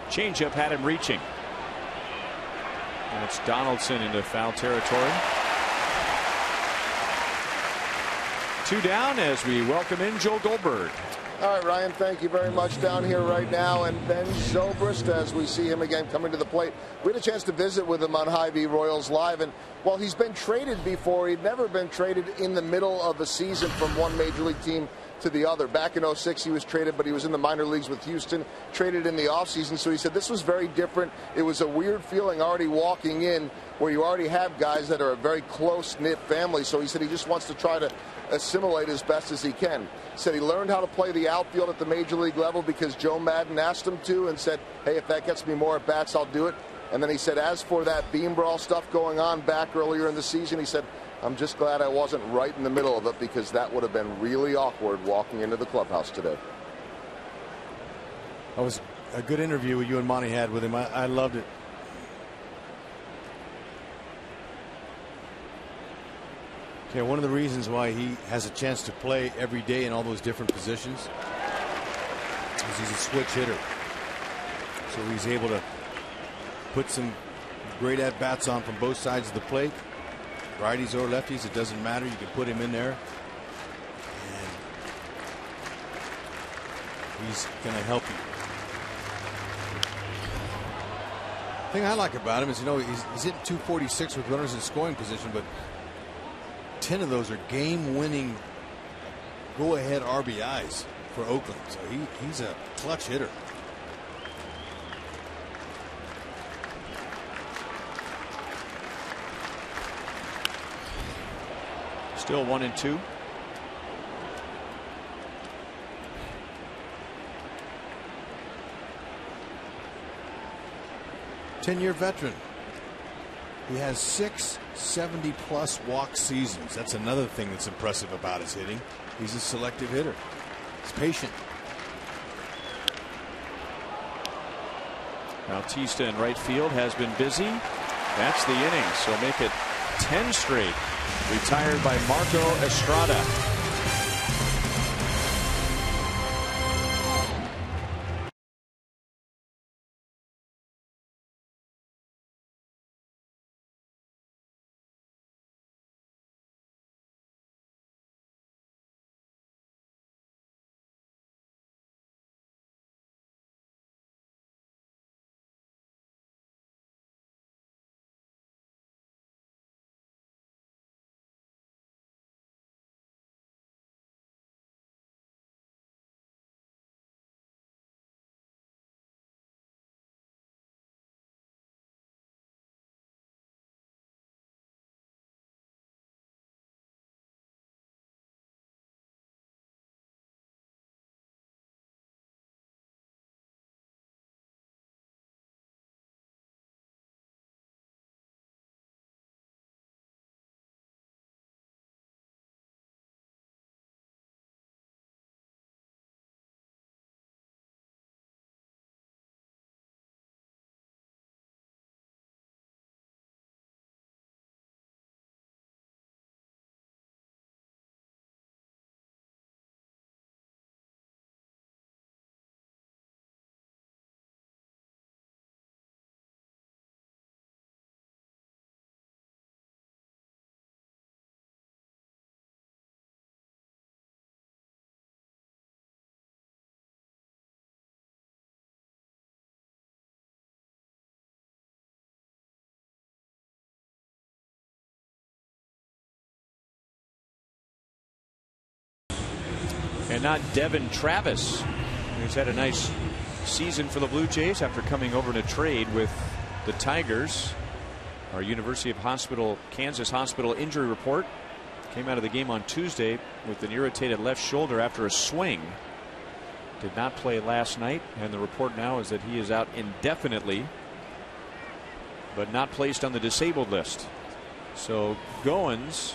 Changeup had him reaching. And it's Donaldson into foul territory. 2 down as we welcome in Joe Goldberg. All right, Ryan, thank you very much down here right now. And Ben Zobrist, as we see him again coming to the plate. We had a chance to visit with him on Hy-Vee Royals Live. And while he's been traded before, he'd never been traded in the middle of a season from one major league team to the other. Back in 06 he was traded, but he was in the minor leagues with Houston, traded in the offseason. So he said this was very different. It was a weird feeling already walking in where you already have guys that are a very close-knit family. So he said he just wants to try to assimilate as best as he can. He said he learned how to play the outfield at the major league level because Joe Madden asked him to and said, hey, if that gets me more at bats, I'll do it. And then he said, as for that beam brawl stuff going on back earlier in the season, he said, I'm just glad I wasn't right in the middle of it because that would have been really awkward walking into the clubhouse today. That was a good interview you and Monty had with him. I loved it. Okay, one of the reasons why he has a chance to play every day in all those different positions is he's a switch hitter. So he's able to put some great at-bats on from both sides of the plate. Righties or lefties, it doesn't matter. You can put him in there. And he's going to help you. thing I like about him is, he's hitting 246 with runners in scoring position, but 10 of those are game-winning, go-ahead RBIs for Oakland. So he's a clutch hitter. Still 1-2. Ten-year veteran. He has 6 70-plus walk seasons. That's another thing that's impressive about his hitting. He's a selective hitter. He's patient. Bautista in right field has been busy. That's the inning, so make it 10 straight. Retired by Marco Estrada. And not Devin Travis, who's had a nice season for the Blue Jays after coming over in a trade with the Tigers. Our University of Kansas Hospital injury report came out of the game on Tuesday with an irritated left shoulder after a swing. Did not play last night, and the report now is that he is out indefinitely, but not placed on the disabled list. So Goins,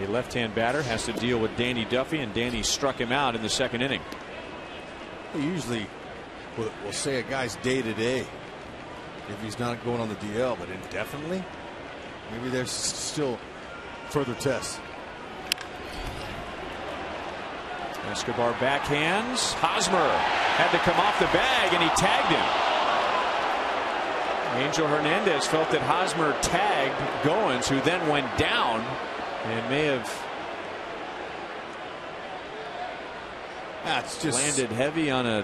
a left-hand batter, has to deal with Danny Duffy, and Danny struck him out in the second inning. He usually will say a guy's day-to-day if he's not going on the DL, but indefinitely, maybe there's still further tests. Escobar backhands. Hosmer had to come off the bag, and he tagged him. Angel Hernandez felt that Hosmer tagged Goins, who then went down and may have landed heavy on a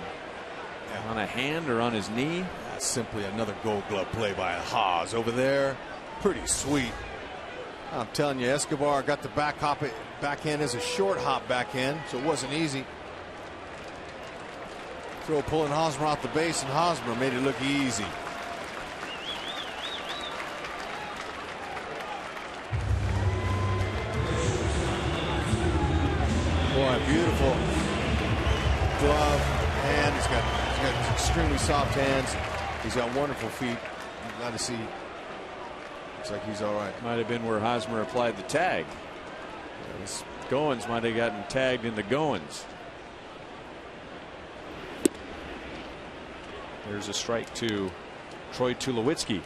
hand or on his knee. That's simply another Gold Glove play by Haas over there. Pretty sweet. I'm telling you, Escobar got the backhand as a short hop backhand, so it wasn't easy. Throw pulling Hosmer off the base, and Hosmer made it look easy. Boy, beautiful glove hand. He's got extremely soft hands. He's got wonderful feet. I'm glad to see. Looks like he's all right. Might have been where Hosmer applied the tag. Goins might have gotten tagged in the Goins. There's a strike to Troy Tulowitzki.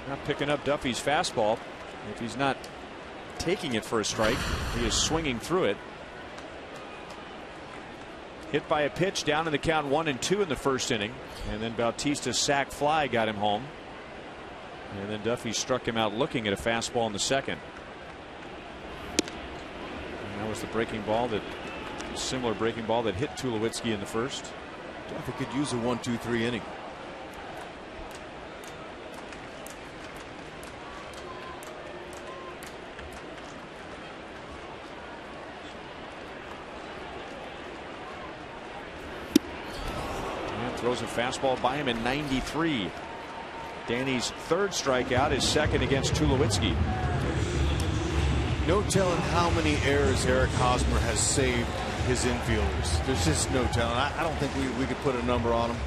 Not picking up Duffy's fastball. If he's not taking it for a strike, he is swinging through it. Hit by a pitch down in the count 1-2 in the first inning, and then Bautista's sac fly got him home. And then Duffy struck him out looking at a fastball in the second. And that was the breaking ball, that similar breaking ball that hit Tulowitzki in the first. Duffy could use a 1-2-3 inning. And throws a fastball by him in 93. Danny's third strikeout, his second against Tulowitzki. No telling how many errors Eric Hosmer has saved his infielders. There's just no telling. I don't think we could put a number on him.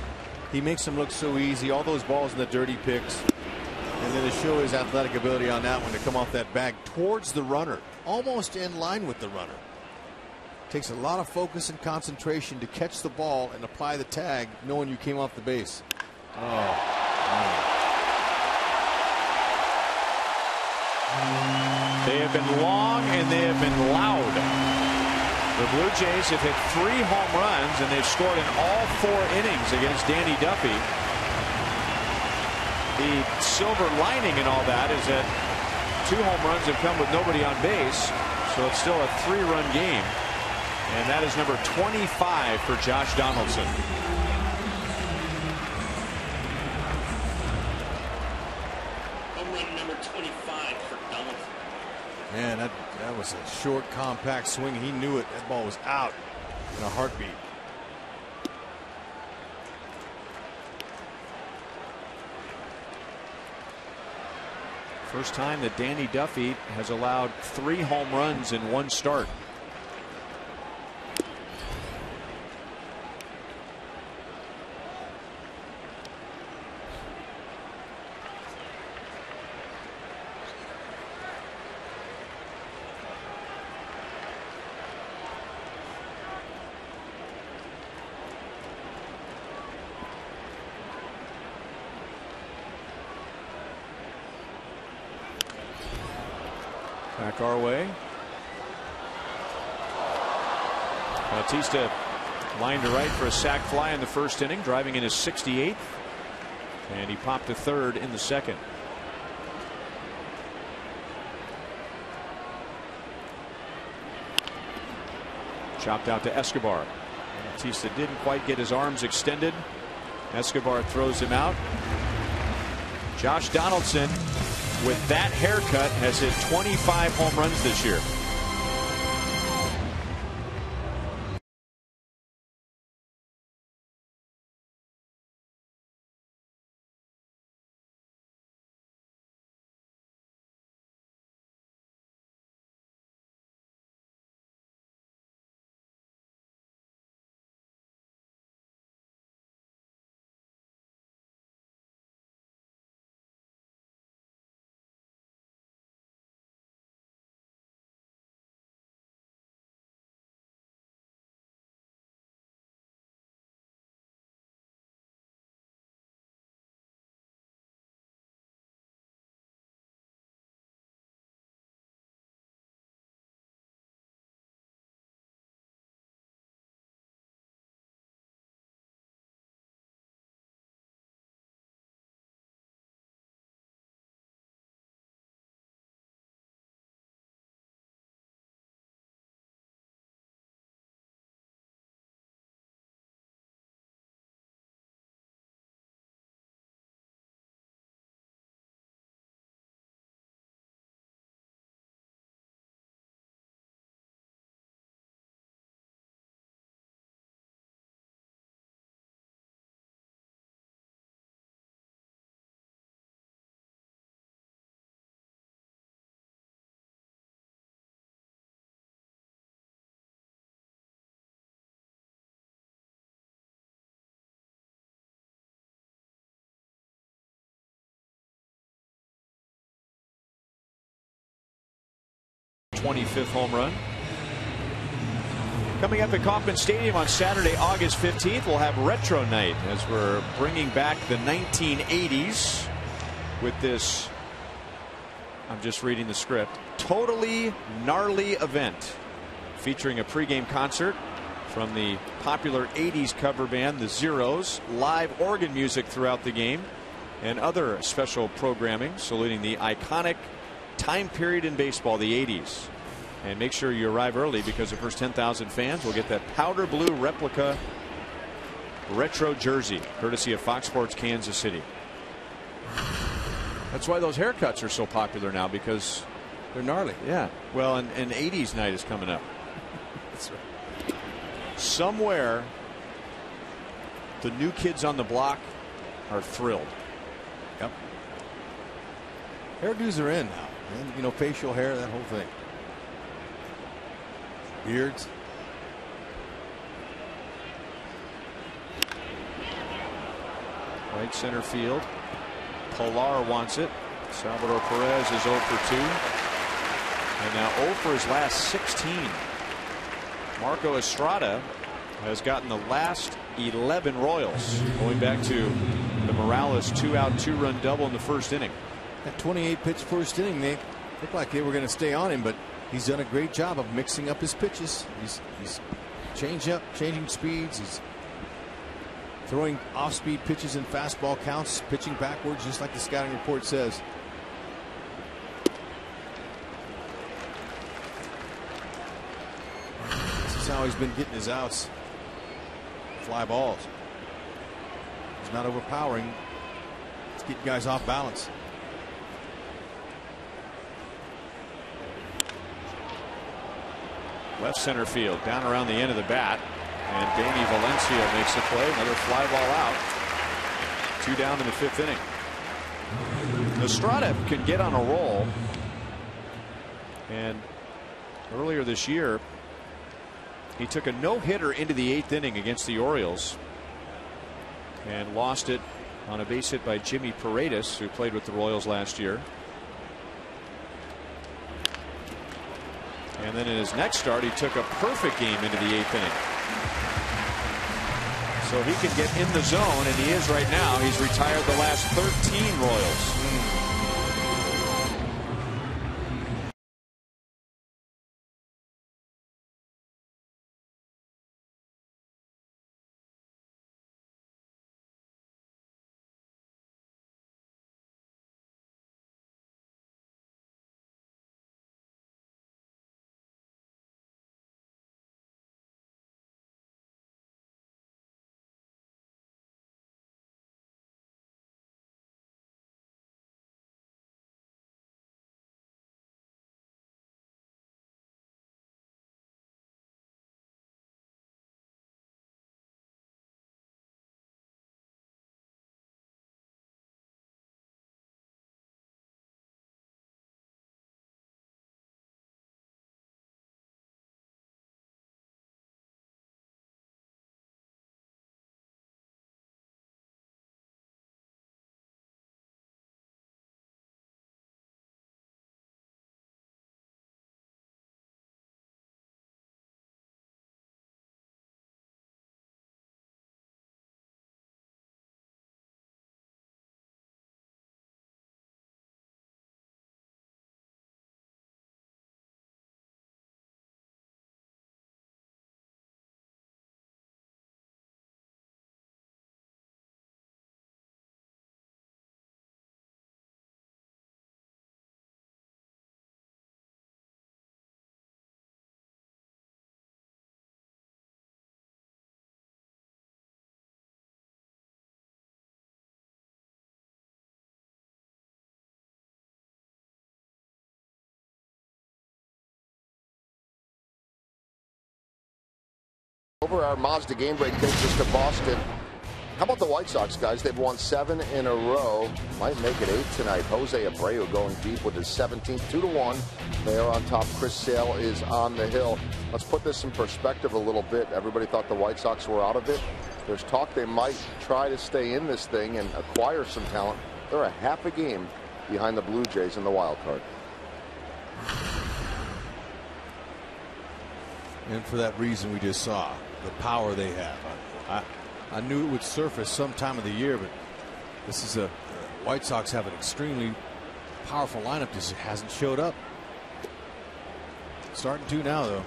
He makes them look so easy. All those balls in the dirty picks. And then to show his athletic ability on that one to come off that bag towards the runner. Almost in line with the runner. Takes a lot of focus and concentration to catch the ball and apply the tag knowing you came off the base. Oh, man. They have been long and they have been loud. The Blue Jays have hit 3 home runs and they've scored in all 4 innings against Danny Duffy. The silver lining in all that is that 2 home runs have come with nobody on base, so it's still a 3-run game. And that is number 25 for Josh Donaldson. Man, that was a short, compact swing. He knew it. That ball was out in a heartbeat. First time that Danny Duffy has allowed 3 home runs in 1 start. Back our way. Bautista lined to right for a sac fly in the first inning, driving in his 68th. And he popped to third in the second. Chopped out to Escobar. Bautista didn't quite get his arms extended. Escobar throws him out. Josh Donaldson, with that haircut, has hit 25 home runs this year. '25th home run. Coming up at Kauffman Stadium on Saturday, August 15th, we'll have Retro Night as we're bringing back the 1980s with this, I'm just reading the script, totally gnarly event featuring a pregame concert from the popular 80s cover band The Zeros, live organ music throughout the game, and other special programming saluting the iconic time period in baseball, the 80s. And make sure you arrive early because the first 10,000 fans will get that powder blue replica retro jersey courtesy of Fox Sports Kansas City. That's why those haircuts are so popular now, because they're gnarly. Yeah. Well, and 80s night is coming up. That's right. Somewhere the new kids on the block are thrilled. Yep. Hairdos are in now. And, you know, facial hair, that whole thing. Beards. Right center field. Pilar wants it. Salvador Perez is 0 for 2. And now 0 for his last 16. Marco Estrada has gotten the last 11 Royals, going back to the Morales 2-out 2-run double in the first inning. That 28 pitch first inning, they looked like they were going to stay on him, but he's done a great job of mixing up his pitches. He's changing speeds. He's throwing off-speed pitches and fastball counts, pitching backwards, just like the scouting report says. This is how he's been getting his outs. Fly balls. He's not overpowering. It's getting guys off balance. Left center field, down around the end of the bat. And Danny Valencia makes the play. Another fly ball out. 2 down in the 5th inning. Estrada can get on a roll. And earlier this year, he took a no-hitter into the 8th inning against the Orioles and lost it on a base hit by Jimmy Paredes, who played with the Royals last year. And then in his next start, he took a perfect game into the 8th inning. So he can get in the zone, and he is right now. He's retired the last 13 Royals. Over our Mazda game break takes us to Boston. How about the White Sox, guys? They've won 7 in a row. Might make it 8 tonight. Jose Abreu going deep with his 17th, 2-1. They are on top. Chris Sale is on the hill. Let's put this in perspective a little bit. Everybody thought the White Sox were out of it. There's talk they might try to stay in this thing and acquire some talent. They're a half a game behind the Blue Jays in the wild card. And for that reason we just saw, the power they have. I knew it would surface some time of the year, but this is a White Sox have an extremely powerful lineup. Just hasn't showed up. Starting to now, though.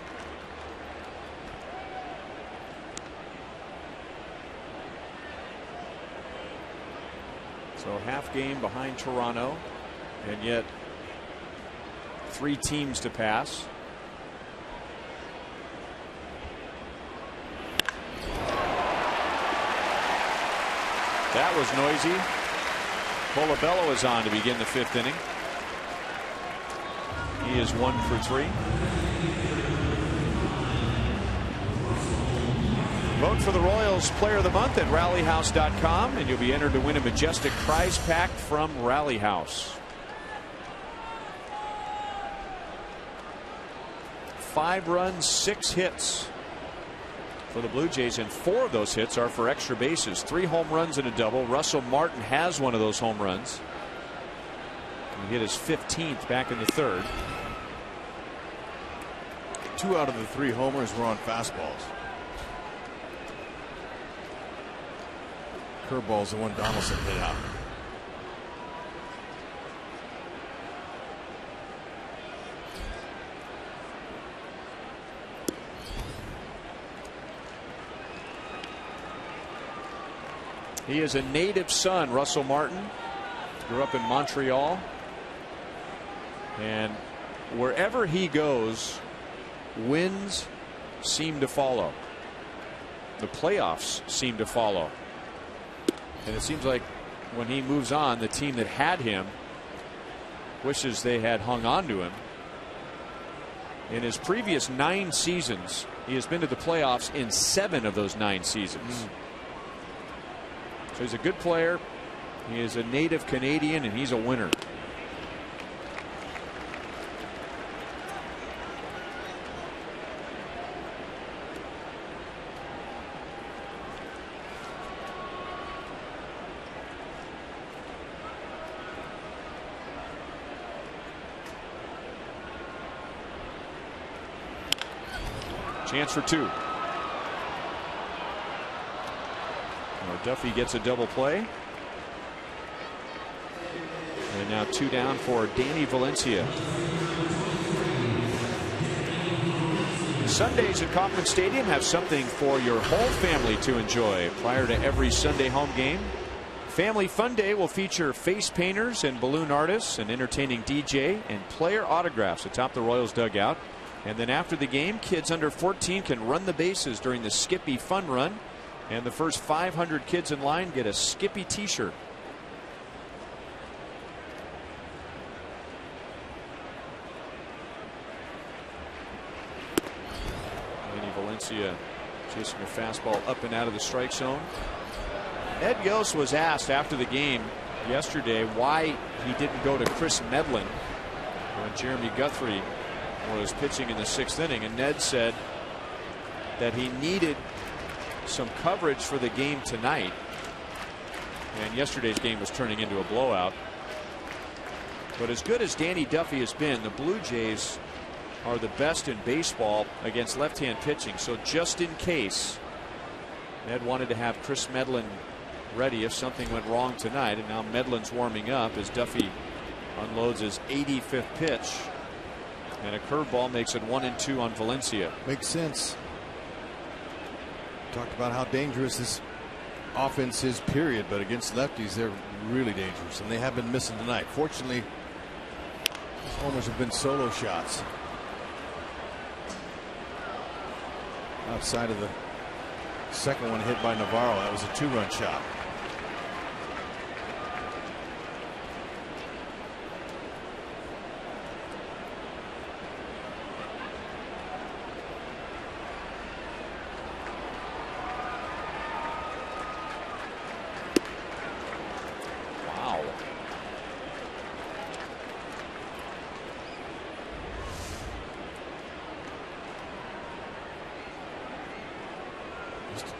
So half game behind Toronto, and yet 3 teams to pass. That was noisy. Colabello is on to begin the 5th inning. He is 1 for 3. Vote for the Royals Player of the Month at rallyhouse.com, and you'll be entered to win a majestic prize pack from Rally House. 5 runs, 6 hits for the Blue Jays, and 4 of those hits are for extra bases. 3 home runs and a double. Russell Martin has one of those home runs. He hit his 15th back in the 3rd. 2 out of the 3 homers were on fastballs. Curveball's the one Donaldson hit out. He is a native son, Russell Martin. Grew up in Montreal. And wherever he goes, wins seem to follow. The playoffs seem to follow. And it seems like when he moves on, the team that had him wishes they had hung on to him. In his previous 9 seasons, he has been to the playoffs in 7 of those 9 seasons. So he's a good player. He is a native Canadian, and he's a winner. Chance for 2. Duffy gets a double play. And now 2 down for Danny Valencia. Sundays at Kauffman Stadium have something for your whole family to enjoy prior to every Sunday home game. Family Fun Day will feature face painters and balloon artists, an entertaining DJ, and player autographs atop the Royals dugout. And then after the game, kids under 14 can run the bases during the Skippy Fun Run. And the first 500 kids in line get a Skippy t-shirt. Danny Valencia chasing a fastball up and out of the strike zone. Ed Yost was asked after the game yesterday why he didn't go to Chris Medlin when Jeremy Guthrie was pitching in the 6th inning, and Ned said that he needed some coverage for the game tonight, and yesterday's game was turning into a blowout. But as good as Danny Duffy has been, the Blue Jays are the best in baseball against left-hand pitching. So just in case, Ned wanted to have Chris Medlin ready if something went wrong tonight, and now Medlin's warming up as Duffy unloads his 85th pitch, and a curveball makes it 1-2 on Valencia. Makes sense. Talked about how dangerous this offense is, period, but against lefties they're really dangerous, and they have been missing tonight. Fortunately, these homers have been solo shots outside of the second one hit by Navarro. That was a 2-run shot.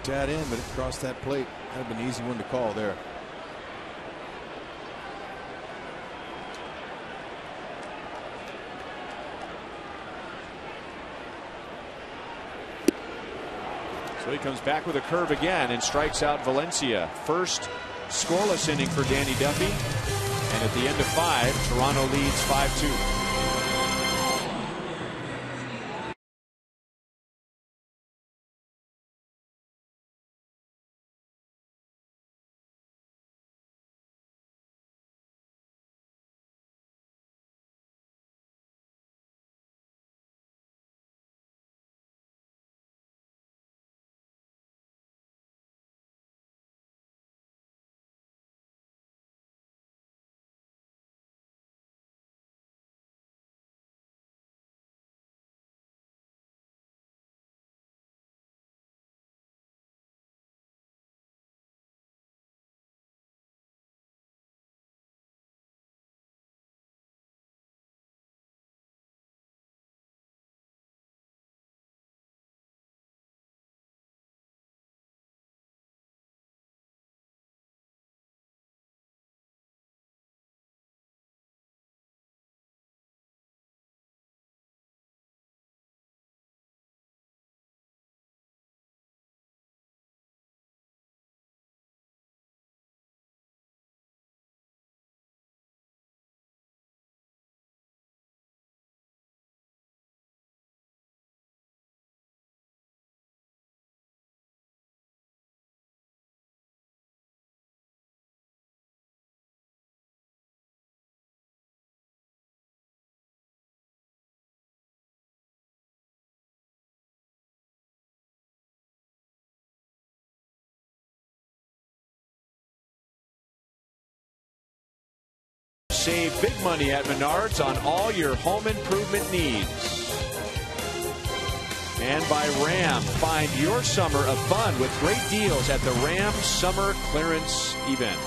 Tad in, but it crossed that plate. That'd have been an easy one to call there. So he comes back with a curve again and strikes out Valencia. First scoreless inning for Danny Duffy, and at the end of 5, Toronto leads 5-2. Save big money at Menards on all your home improvement needs. And by Ram, find your summer of fun with great deals at the Ram Summer Clearance Event.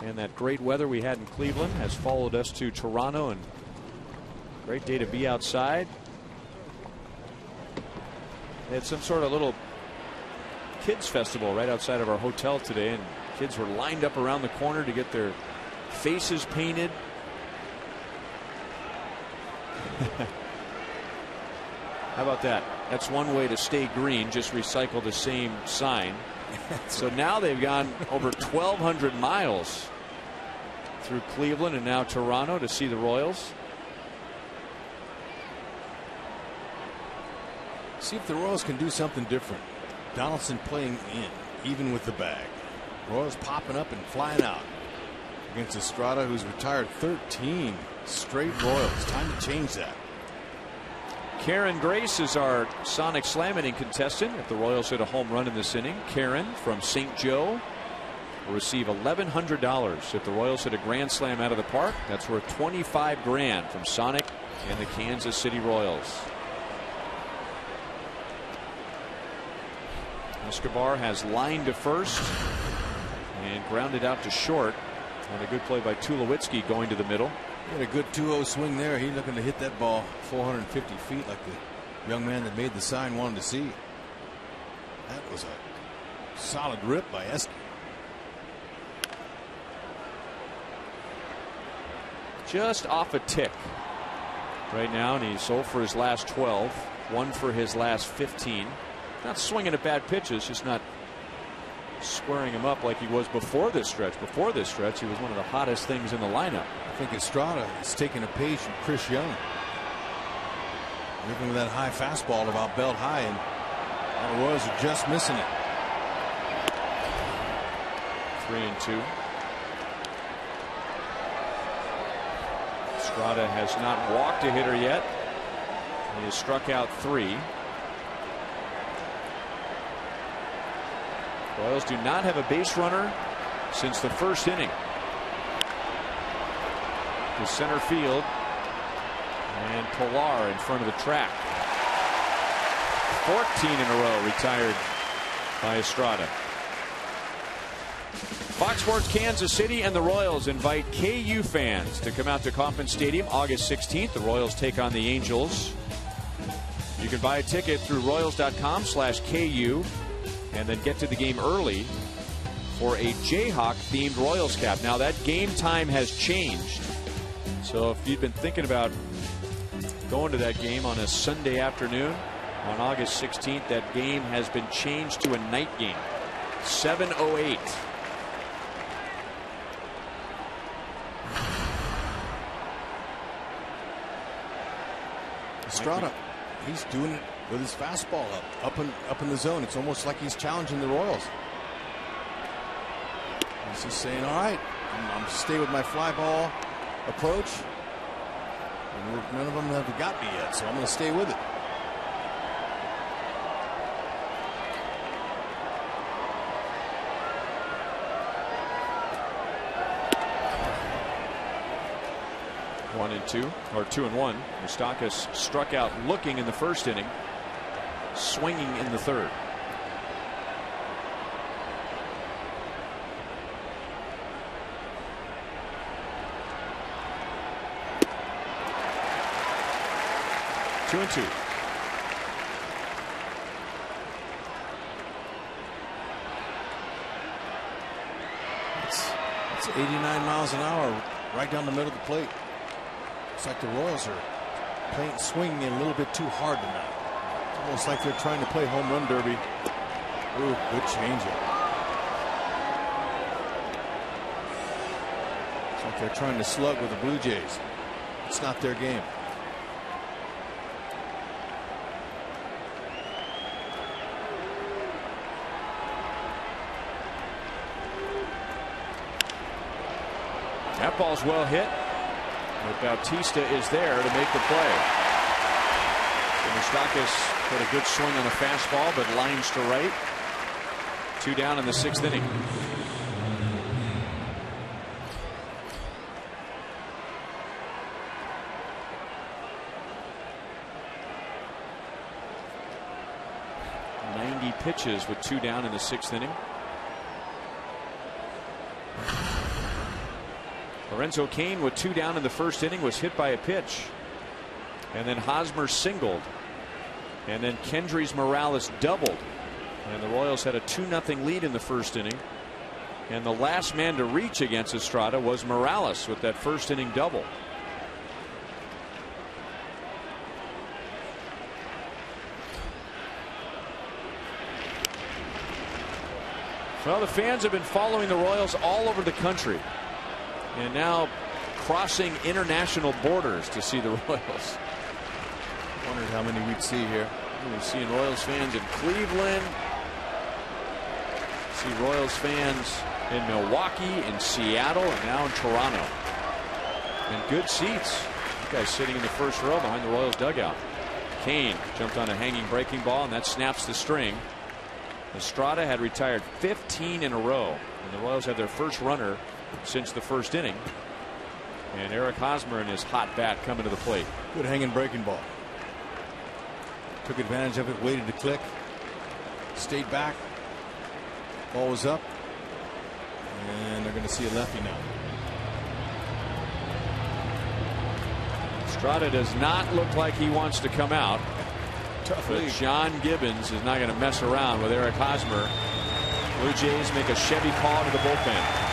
And that great weather we had in Cleveland has followed us to Toronto, and great day to be outside. They had some sort of little kids festival right outside of our hotel today, and kids were lined up around the corner to get their faces painted. How about that? That's one way to stay green, just recycle the same sign. So now they've gone over 1,200 miles through Cleveland and now Toronto to see the Royals. See if the Royals can do something different. Donaldson playing in, even with the bag. Royals popping up and flying out against Estrada, who's retired 13 straight Royals. Time to change that. Karen Grace is our Sonic Slam inning contestant. If the Royals hit a home run in this inning, Karen from St. Joe will receive $1,100. If the Royals hit a grand slam out of the park, that's worth $25 grand from Sonic and the Kansas City Royals. Escobar has lined to first and grounded out to short. And a good play by Tulowitzki going to the middle. He had a good 2-0 swing there. He's looking to hit that ball 450 feet like the young man that made the sign wanted to see. That was a solid rip by Esky. Just off a tick right now, and he's 0 for his last 12, 1 for his last 15. Not swinging at bad pitches, just not squaring him up like he was before this stretch. Before this stretch, he was one of the hottest things in the lineup. I think Estrada is taking a page from Chris Young. Looking with that high fastball about belt high, and the Royals are just missing it. 3-2. Estrada has not walked a hitter yet. He has struck out 3. Royals do not have a base runner since the first inning. To center field, and Pilar in front of the track. 14 in a row retired by Estrada. Fox Sports Kansas City and the Royals invite KU fans to come out to Kauffman Stadium August 16th. The Royals take on the Angels. You can buy a ticket through Royals.com/KU and then get to the game early for a Jayhawk themed Royals cap. Now that game time has changed. So if you've been thinking about going to that game on a Sunday afternoon on August 16th, that game has been changed to a night game. 7:08. Estrada, he's doing it with his fastball up in the zone. It's almost like he's challenging the Royals. He's just saying, all right, I'm going to stay with my fly ball approach. And none of them have got me yet, so I'm going to stay with it. One and two, or 2-1. Moustakas struck out looking in the first inning, swinging in the third. Two and two. It's 89 miles an hour right down the middle of the plate. It's like the Royals are swinging a little bit too hard tonight. It's almost like they're trying to play home run derby. Ooh, good changeup. It's like they're trying to slug with the Blue Jays. It's not their game. That ball's well hit. But Bautista is there to make the play. So Moustakas put a good swing on the fastball, but lines to right. 2 down in the 6th inning. 90 pitches with 2 down in the 6th inning. Lorenzo Cain with 2 down in the 1st inning was hit by a pitch. And then Hosmer singled. And then Kendrys Morales doubled. And the Royals had a 2-0 lead in the 1st inning. And the last man to reach against Estrada was Morales with that 1st inning double. Well, the fans have been following the Royals all over the country. And now crossing international borders to see the Royals. Wondered how many we'd see here. We're seeing Royals fans in Cleveland. See Royals fans in Milwaukee, in Seattle, and now in Toronto. And good seats. You guys sitting in the 1st row behind the Royals dugout. Cain jumped on a hanging breaking ball, and that snaps the string. Estrada had retired 15 in a row, and the Royals had their first runner since the 1st inning. And Eric Hosmer and his hot bat coming to the plate. Good hanging breaking ball. Took advantage of it, waited to click, stayed back. Ball was up, and they're going to see a lefty now. Estrada does not look like he wants to come out. Tough but league. John Gibbons is not going to mess around with Eric Hosmer. Blue Jays make a Chevy call to the bullpen.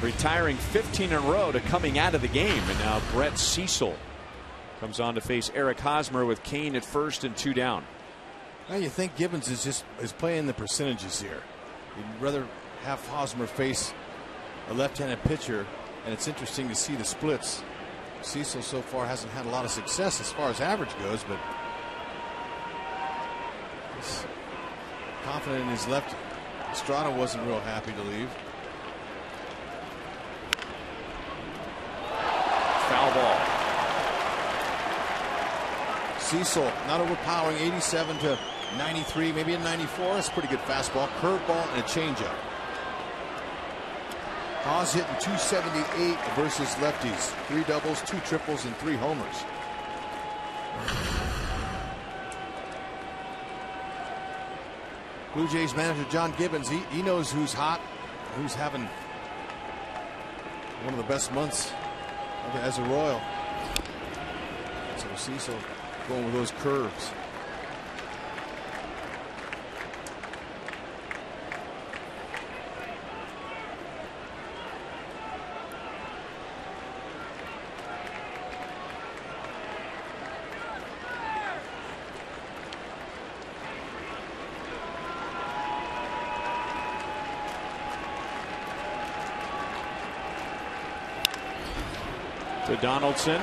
Retiring 15 in a row to coming out of the game. And now Brett Cecil comes on to face Eric Hosmer with Cain at 1st and 2 down. Now you think Gibbons is playing the percentages here. You'd rather have Hosmer face a left-handed pitcher, and it's interesting to see the splits. Cecil so far hasn't had a lot of success as far as average goes, but he's confident in his left. Estrada wasn't real happy to leave. Foul ball. Cecil not overpowering, 87 to 93, maybe a 94. That's a pretty good fastball, curveball, and a changeup. Haas hitting 278 versus lefties. 3 doubles, 2 triples, and 3 homers. Blue Jays manager John Gibbons, he knows who's hot, who's having one of the best months as a Royal. So Cecil going with those curves. To Donaldson.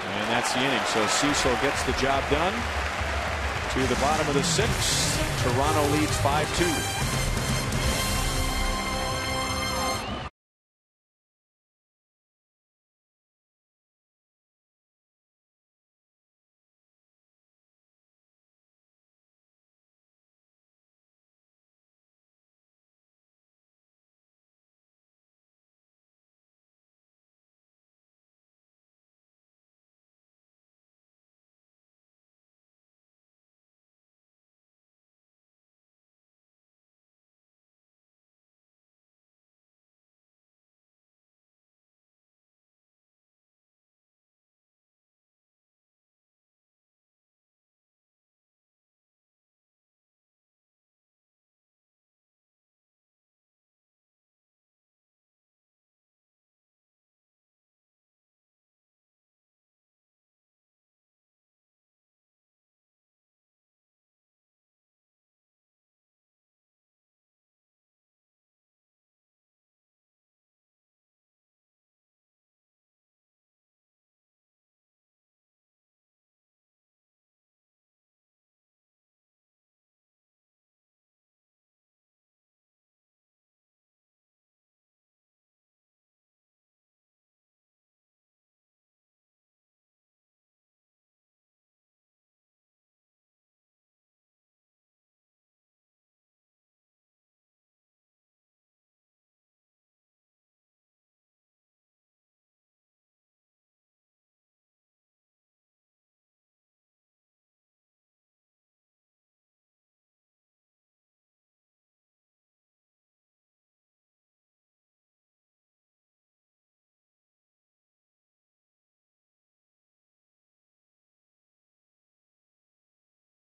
And that's the inning. So Cecil gets the job done. to the bottom of the 6th. Toronto leads 5-2.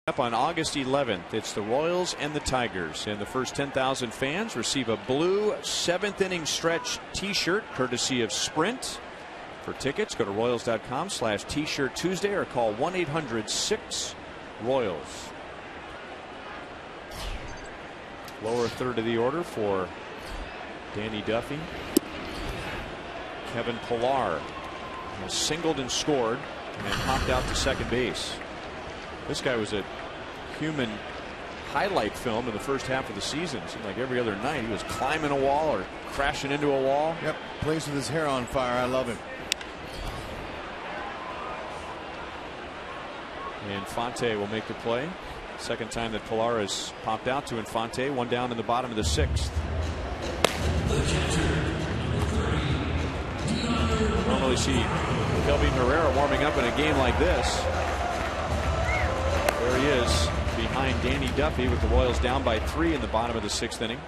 Up on August 11th, it's the Royals and the Tigers, and the first 10,000 fans receive a blue 7th inning stretch t-shirt courtesy of Sprint. For tickets, go to Royals.com/T-shirt Tuesday or call 1-800-6-ROYALS. Lower third of the order for Danny Duffy. Kevin Pillar has singled and scored and popped out to second base. This guy was a human highlight film in the first half of the season. It seemed like every other night he was climbing a wall or crashing into a wall. Yep, plays with his hair on fire. I love him. Infante will make the play. Second time that Pillar has popped out to Infante. One down in the bottom of the 6th. Normally see Kelvin Herrera warming up in a game like this. There he is behind Danny Duffy with the Royals down by 3 in the bottom of the 6th inning.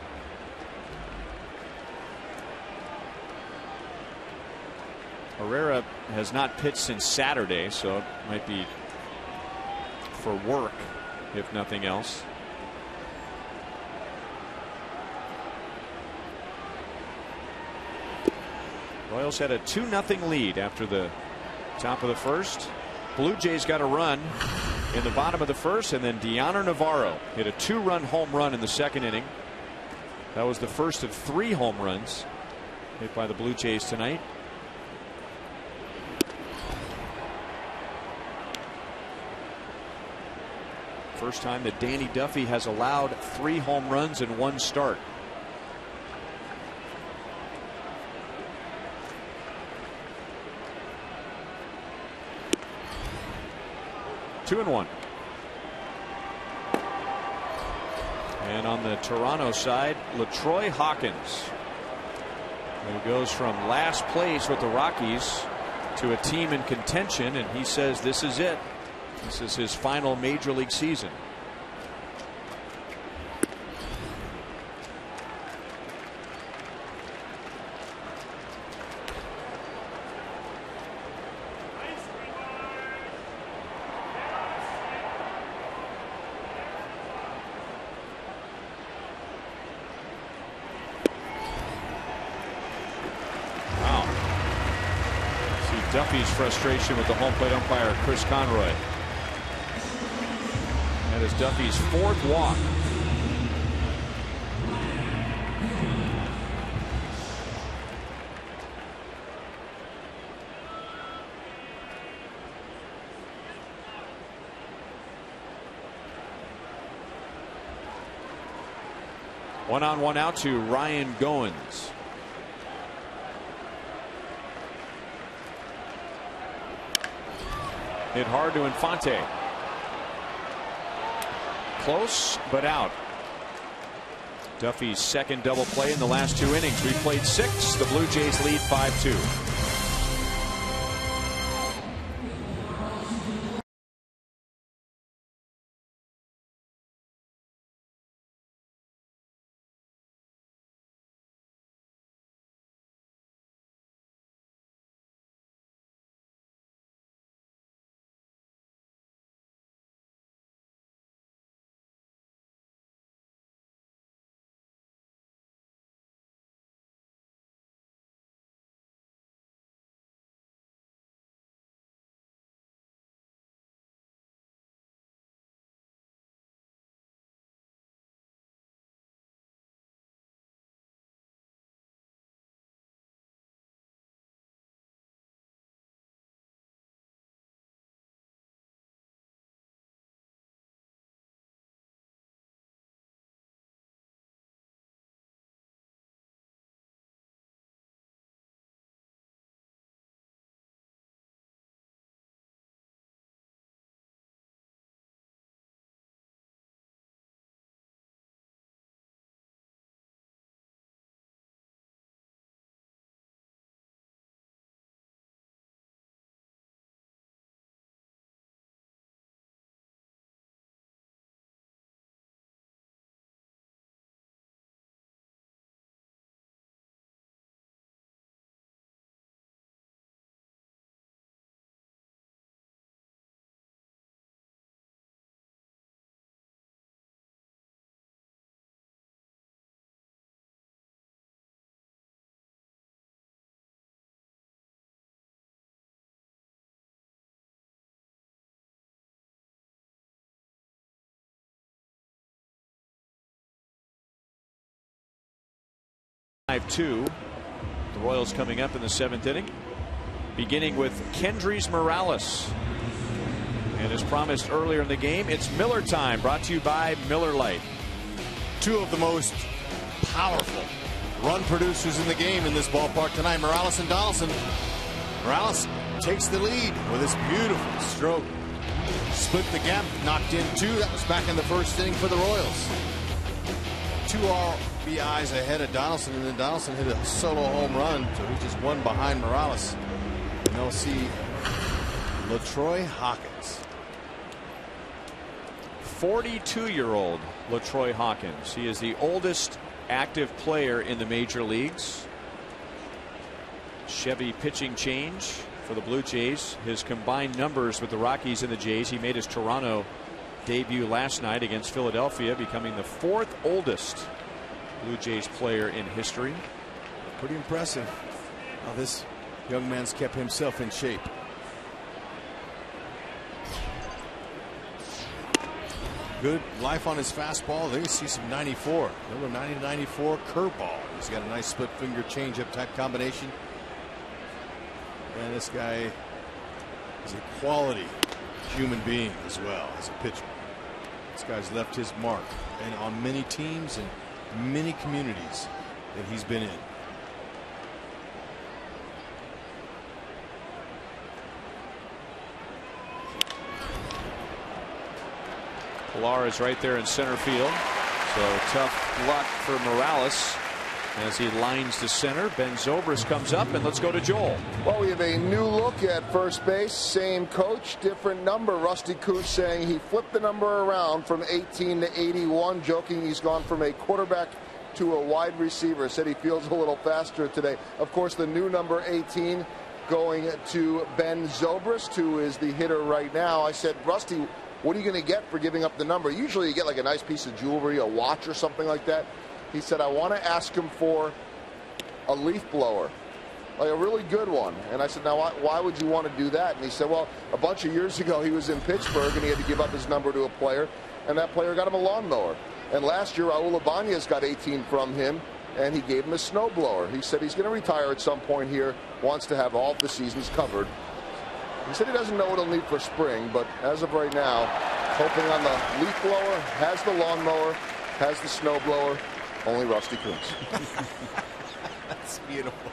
Herrera has not pitched since Saturday, so it might be for work, if nothing else. Royals had a 2-0 lead after the top of the first. Blue Jays got a run in the bottom of the first, and then Deoner Navarro hit a 2-run home run in the second inning. That was the first of 3 home runs hit by the Blue Jays tonight. First time that Danny Duffy has allowed 3 home runs in one start. Two and 1. And on the Toronto side, LaTroy Hawkins, who goes from last place with the Rockies to a team in contention, and he says this is it. This is his final major league season. Duffy's frustration with the home plate umpire Chris Conroy. That is Duffy's 4th walk. 1 on 1 out to Ryan Goins. Hit hard to Infante. Close, but out. Duffy's second double play in the last 2 innings. We've played 6. The Blue Jays lead 5-2. The Royals coming up in the 7th inning, beginning with Kendrys Morales. And as promised earlier in the game, it's Miller time, brought to you by Miller Lite. 2 of the most powerful run producers in the game in this ballpark tonight, Morales and Donaldson. Morales takes the lead with this beautiful stroke. Split the gap, knocked in 2. That was back in the 1st inning for the Royals. 2 RBIs ahead of Donaldson, and then Donaldson hit a solo home run, so he just 1 behind Morales. And they'll see LaTroy Hawkins. 42-year-old LaTroy Hawkins. He is the oldest active player in the major leagues. Chevy pitching change for the Blue Jays. His combined numbers with the Rockies and the Jays. He made his Toronto debut last night against Philadelphia, becoming the 4th oldest Blue Jays player in history. Pretty impressive how this young man's kept himself in shape. Good life on his fastball. There you see some 94. Number 90 to 94 curveball. He's got a nice split finger changeup type combination. And this guy is a quality human being as well as a pitcher. This guy's left his mark and on many teams and many communities that he's been in. Pilar is right there in center field, so tough luck for Morales as he lines to center. Ben Zobrist comes up, and let's go to Joel. Well, we have a new look at first base. Same coach, different number. Rusty Cooch saying he flipped the number around from 18 to 81, joking he's gone from a quarterback to a wide receiver. Said he feels a little faster today. Of course, the new number 18 going to Ben Zobrist, who is the hitter right now. I said, Rusty, what are you going to get for giving up the number? Usually you get like a nice piece of jewelry, a watch or something like that. He said, I want to ask him for a leaf blower, like a really good one. And I said, now why would you want to do that? And he said, well, a bunch of years ago he was in Pittsburgh and he had to give up his number to a player, and that player got him a lawnmower. And last year Raul Ibanez got 18 from him, and he gave him a snowblower. He said he's going to retire at some point here, wants to have all of the seasons covered. He said he doesn't know what he'll need for spring, but as of right now, hoping on the leaf blower, has the lawnmower, has the snowblower, Only Rusty Coons. That's beautiful.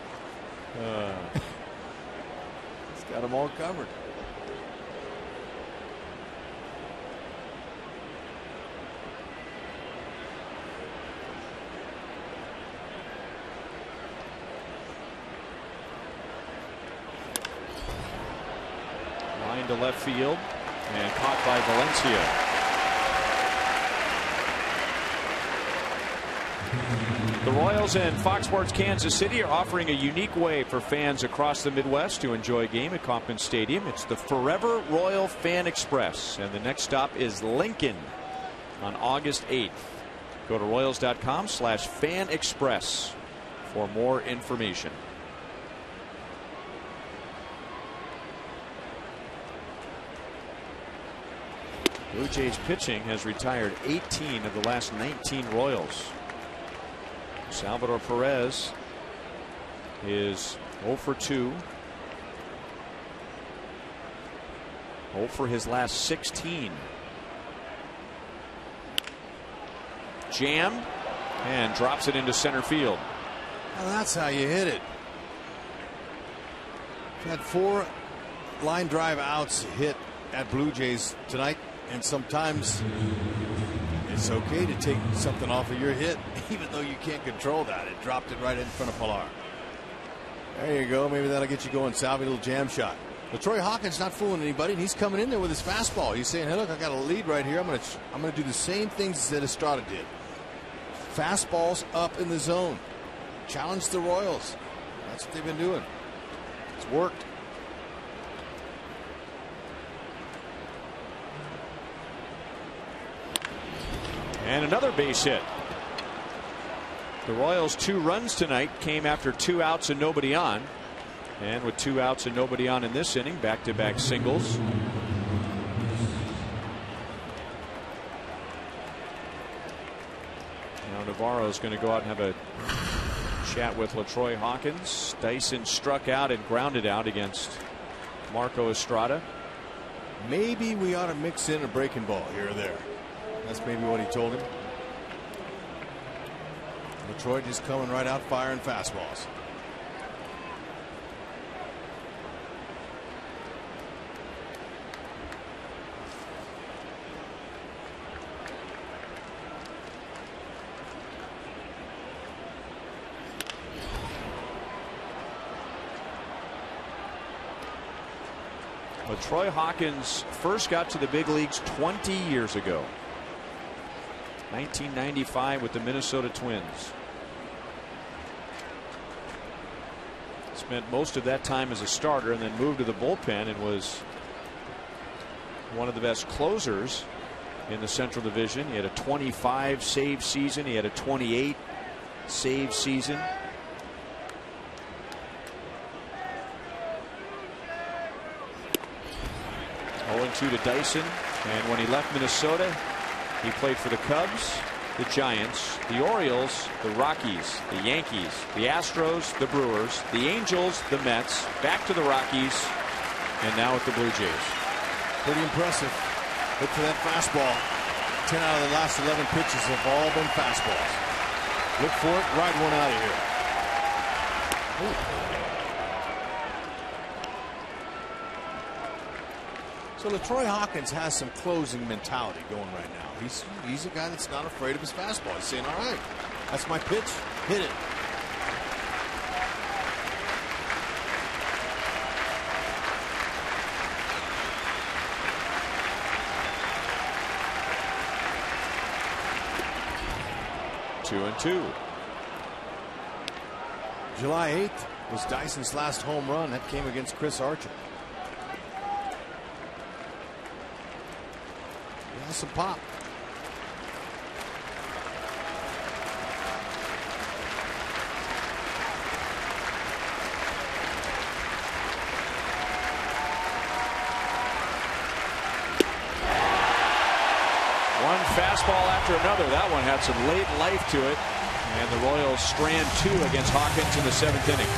He's got them all covered. Line to left field and caught by Valencia. The Royals and Fox Sports Kansas City are offering a unique way for fans across the Midwest to enjoy a game at Kauffman Stadium. It's the Forever Royal Fan Express, and the next stop is Lincoln on August 8th. Go to Royals.com/Fan Express for more information. Blue Jays pitching has retired 18 of the last 19 Royals. Salvador Perez is 0 for 2. 0 for his last 16. Jammed and drops it into center field. Well, that's how you hit it. We've had 4 line drive outs hit at Blue Jays tonight, and sometimes it's okay to take something off of your hit, even though you can't control that. It dropped it right in front of Pilar. There you go. Maybe that'll get you going, Salvi. A little jam shot. LaTroy Hawkins not fooling anybody, and he's coming in there with his fastball. He's saying, hey, look, I got a lead right here. I'm gonna do the same things that Estrada did. Fastballs up in the zone. Challenge the Royals. That's what they've been doing. It's worked. And another base hit. The Royals' 2 runs tonight came after 2 outs and nobody on. And with 2 outs and nobody on in this inning, back-to-back singles. Now Navarro's going to go out and have a chat with LaTroy Hawkins. Dyson struck out and grounded out against Marco Estrada. Maybe we ought to mix in a breaking ball here or there. That's maybe what he told him. Detroit just coming right out firing fastballs. LaTroy Hawkins first got to the big leagues 20 years ago. 1995 with the Minnesota Twins. Spent most of that time as a starter and then moved to the bullpen and was one of the best closers in the Central Division. He had a 25 save season. He had a 28 save season. To Dyson, and when he left Minnesota, he played for the Cubs, the Giants, the Orioles, the Rockies, the Yankees, the Astros, the Brewers, the Angels, the Mets, back to the Rockies, and now with the Blue Jays. Pretty impressive. Look for that fastball. 10 out of the last 11 pitches have all been fastballs. Look for it, ride one out of here. Ooh. So LaTroy Hawkins has some closing mentality going right now. He's a guy that's not afraid of his fastball. He's saying, all right, that's my pitch, hit it. Two and two. July 8th was Dyson's last home run. That came against Chris Archer. Some pop. One fastball after another. That one had some late life to it, and the Royals strand 2 against Hawkins in the 7th inning.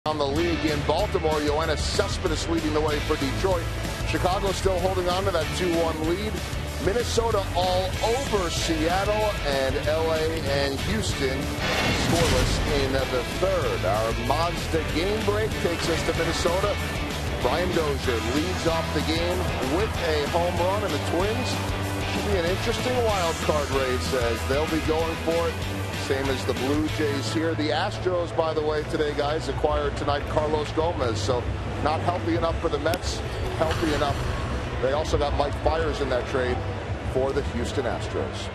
on the league in Baltimore. Yoenis Cespedes leading the way for Detroit. Chicago still holding on to that 2-1 lead. Minnesota all over Seattle, and LA and Houston scoreless in the third. Our Mazda game break takes us to Minnesota. Brian Dozier leads off the game with a home run, and the Twins should be an interesting wild card race as they'll be going for it. Same as the Blue Jays here. The Astros, by the way, today, guys, acquired tonight Carlos Gomez, so not healthy enough for the Mets, healthy enough. They also got Mike Fiers in that trade for the Houston Astros.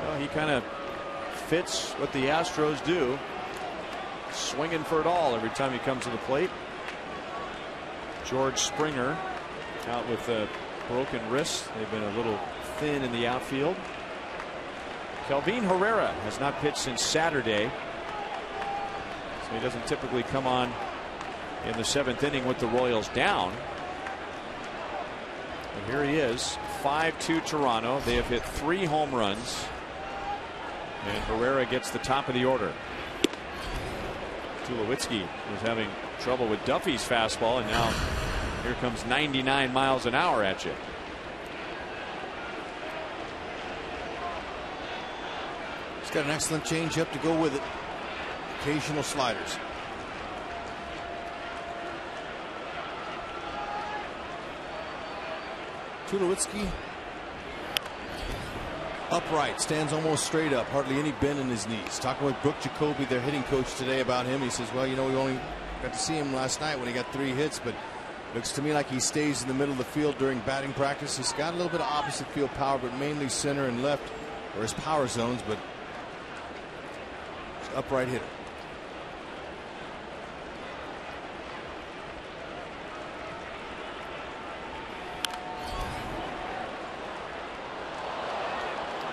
Well, he kind of fits what the Astros do, swinging for it all every time he comes to the plate. George Springer out with a broken wrist. They've been a little thin in the outfield. Kelvin Herrera has not pitched since Saturday, so he doesn't typically come on in the 7th inning with the Royals down. And here he is, 5-2 Toronto. They have hit 3 home runs, and Herrera gets the top of the order. Tulowitzki was having trouble with Duffy's fastball, and now here comes 99 miles an hour at you. He's got an excellent changeup to go with it. Occasional sliders. Tulowitzki upright, stands almost straight up, hardly any bend in his knees. Talking with Brooke Jacoby, their hitting coach, today about him. He says, well, you know, we only got to see him last night when he got 3 hits, but looks to me like he stays in the middle of the field during batting practice. He's got a little bit of opposite field power, but mainly center and left are his power zones, but he's an upright hitter.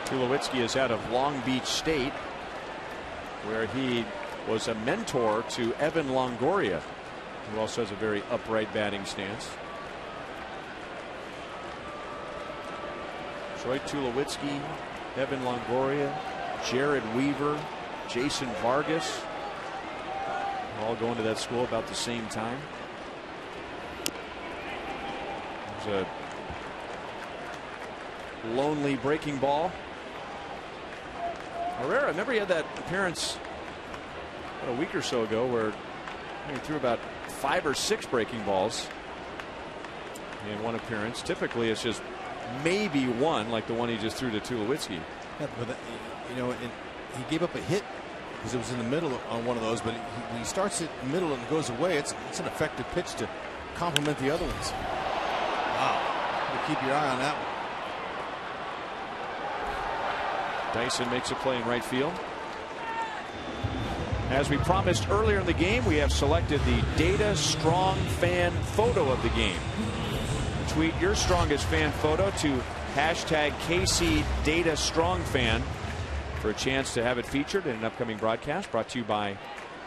Tulowitzki is out of Long Beach State, where he was a mentor to Evan Longoria, who also has a very upright batting stance. Troy Tulowitzki, Evan Longoria, Jared Weaver, Jason Vargas, all going to that school about the same time. There's a lonely breaking ball. Herrera, remember he had that appearance a week or so ago where he threw about 5 or 6 breaking balls in one appearance. Typically it's just maybe one, like the one he just threw to Tulowitzki. Yeah, but that, you know, he gave up a hit because it was in the middle on one of those, but when he starts it in the middle and it goes away, it's an effective pitch to complement the other ones. Wow, you keep your eye on that one. Dyson makes a play in right field. As we promised earlier in the game, we have selected the Data Strong Fan photo of the game. Tweet your strongest fan photo to hashtag KC Data Strong Fan for a chance to have it featured in an upcoming broadcast brought to you by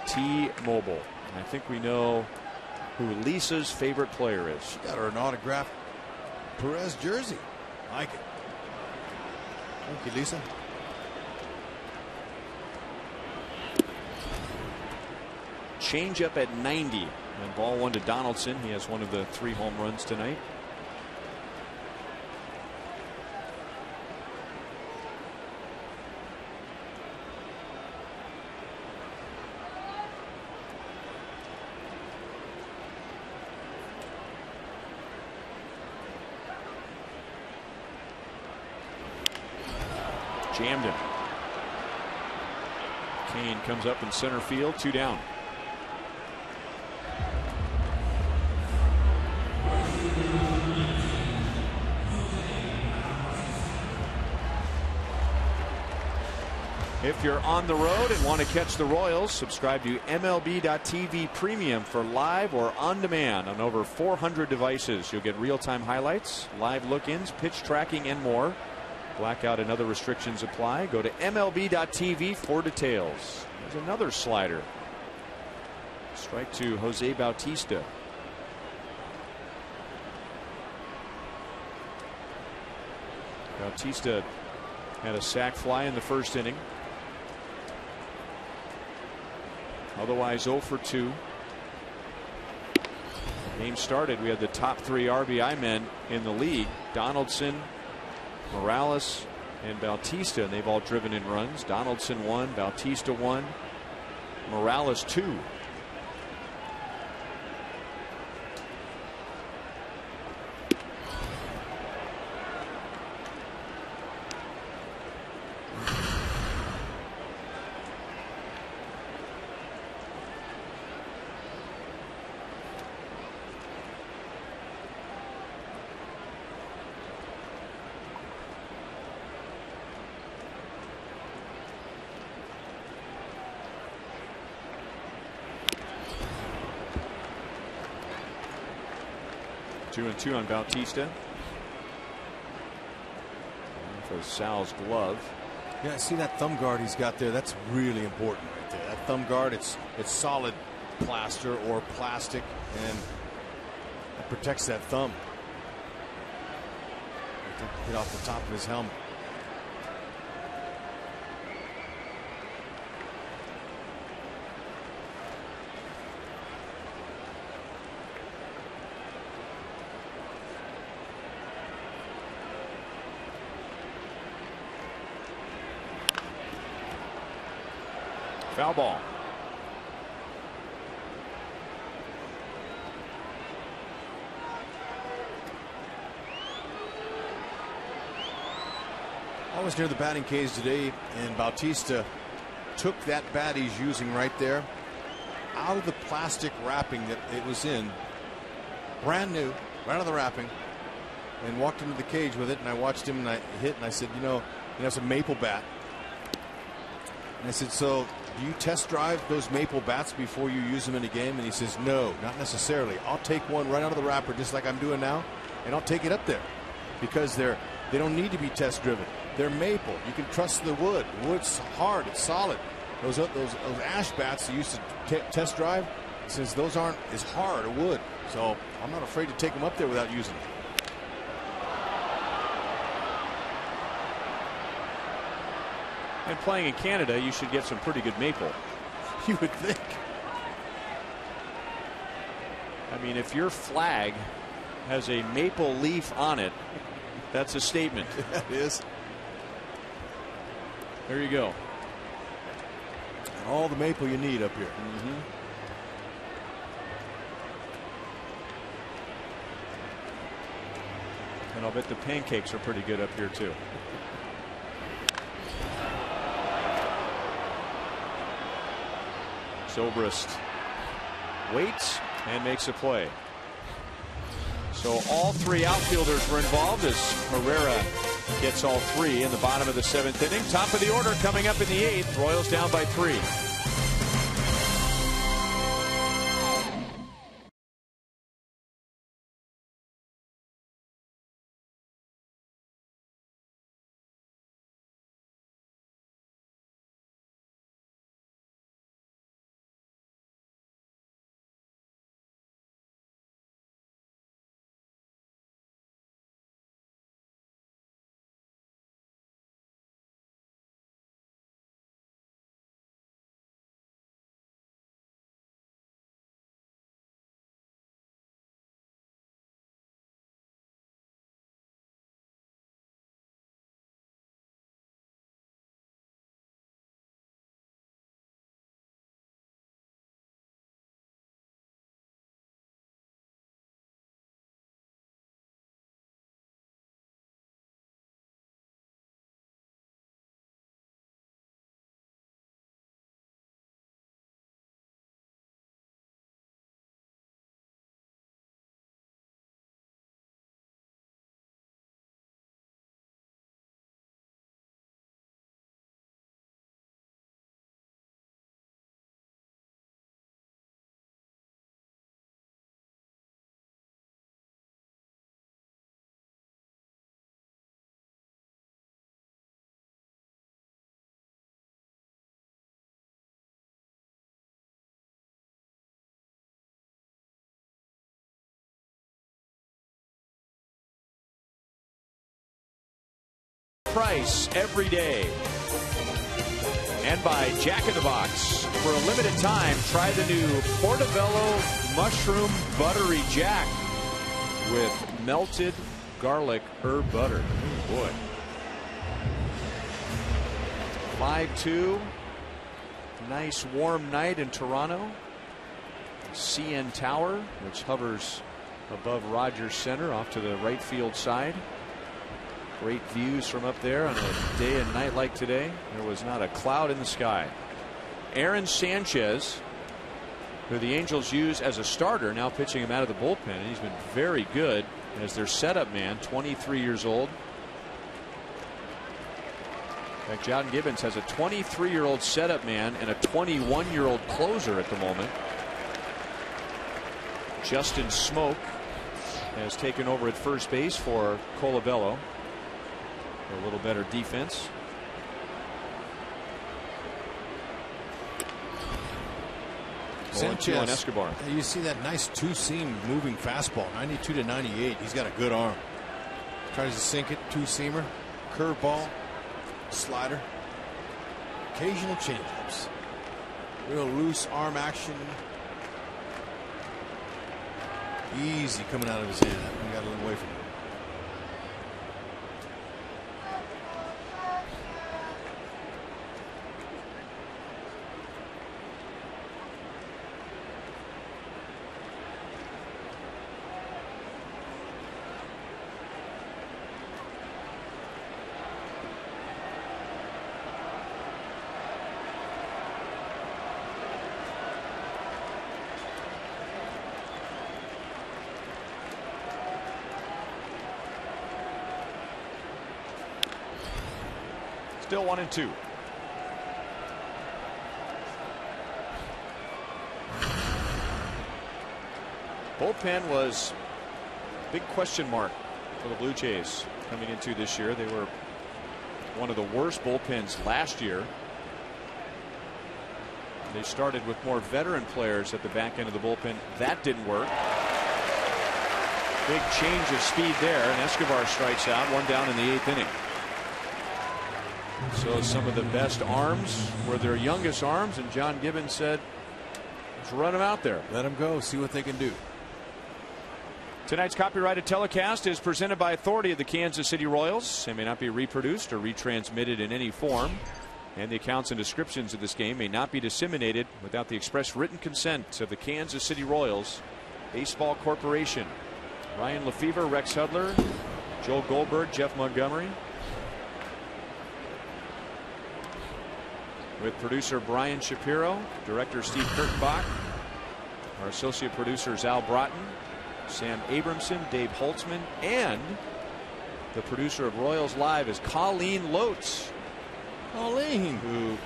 T-Mobile. I think we know who Lisa's favorite player is. She got her an autographed Perez jersey. I like it. Thank you, Lisa. Change up at 90, and ball 1 to Donaldson. He has one of the 3 home runs tonight. Jammed him. Kane comes up in center field, 2 down. If you're on the road and want to catch the Royals, subscribe to MLB.TV Premium for live or on demand on over 400 devices. You'll get real-time highlights, live look-ins, pitch tracking, and more. Blackout and other restrictions apply. Go to MLB.TV for details. There's another slider. Strike to Jose Bautista. Bautista had a sac fly in the first inning. Otherwise 0 for 2. Game started, we had the top 3 RBI men in the league: Donaldson, Morales, and Bautista, and they've all driven in runs. Donaldson 1, Bautista 1, Morales 2. Two and 2 on Bautista. For Sal's glove. Yeah, see that thumb guard he's got there? That's really important right there. That thumb guard, it's solid plaster or plastic, and it protects that thumb. Hit off the top of his helmet. Foul ball. I was near the batting cage today, and Bautista took that bat he's using right there out of the plastic wrapping that it was in, brand new, right out of the wrapping, and walked into the cage with it. And I watched him, and I hit, and I said, you know, it's a maple bat. And I said, so do you test drive those maple bats before you use them in a game? And he says, no, not necessarily. I'll take one right out of the wrapper, just like I'm doing now, and I'll take it up there, because they don't need to be test driven. They're maple. You can trust the wood. The wood's hard. It's solid. Those ash bats that used to test drive, since those aren't as hard a wood, so I'm not afraid to take them up there without using them. And playing in Canada, you should get some pretty good maple. You would think. I mean, if your flag has a maple leaf on it, that's a statement. It is. There you go. All the maple you need up here. Mm-hmm. And I'll bet the pancakes are pretty good up here too. Zobrist waits and makes a play. So all 3 outfielders were involved as Herrera gets all 3 in the bottom of the 7th inning. Top of the order coming up in the 8th. Royals down by 3. Price every day. And by Jack in the Box. For a limited time, try the new Portobello Mushroom Buttery Jack with melted garlic herb butter. Oh boy. 5-2. Nice warm night in Toronto. CN Tower, which hovers above Rogers Center off to the right field side. Great views from up there on a day and night like today. There was not a cloud in the sky. Aaron Sanchez, who the Angels use as a starter, now pitching him out of the bullpen, and he's been very good as their setup man, 23 years old. In fact, John Gibbons has a 23-year-old setup man and a 21-year-old closer at the moment. Justin Smoke has taken over at first base for Colabello. A little better defense. Sanchez on Escobar. You see that nice two-seam moving fastball, 92 to 98. He's got a good arm. Tries to sink it, two-seamer, curveball, slider, occasional changeups. Real loose arm action. Easy coming out of his hand. That one got a little away from him. Still 1-2. Bullpen was a big question mark for the Blue Jays coming into this year. They were one of the worst bullpens last year. They started with more veteran players at the back end of the bullpen. That didn't work. Big change of speed there, and Escobar strikes out, one down in the 8th inning. So some of the best arms were their youngest arms, and John Gibbons said, let's run them out there. Let them go, see what they can do. Tonight's copyrighted telecast is presented by authority of the Kansas City Royals and may not be reproduced or retransmitted in any form. And the accounts and descriptions of this game may not be disseminated without the express written consent of the Kansas City Royals Baseball Corporation. Ryan Lefevre, Rex Hudler, Joel Goldberg, Jeff Montgomery. With producer Brian Shapiro, director Steve Kurtenbach, our associate producers Al Broughton, Sam Abramson, Dave Holtzman, and the producer of Royals Live is Colleen Lotz. Colleen, who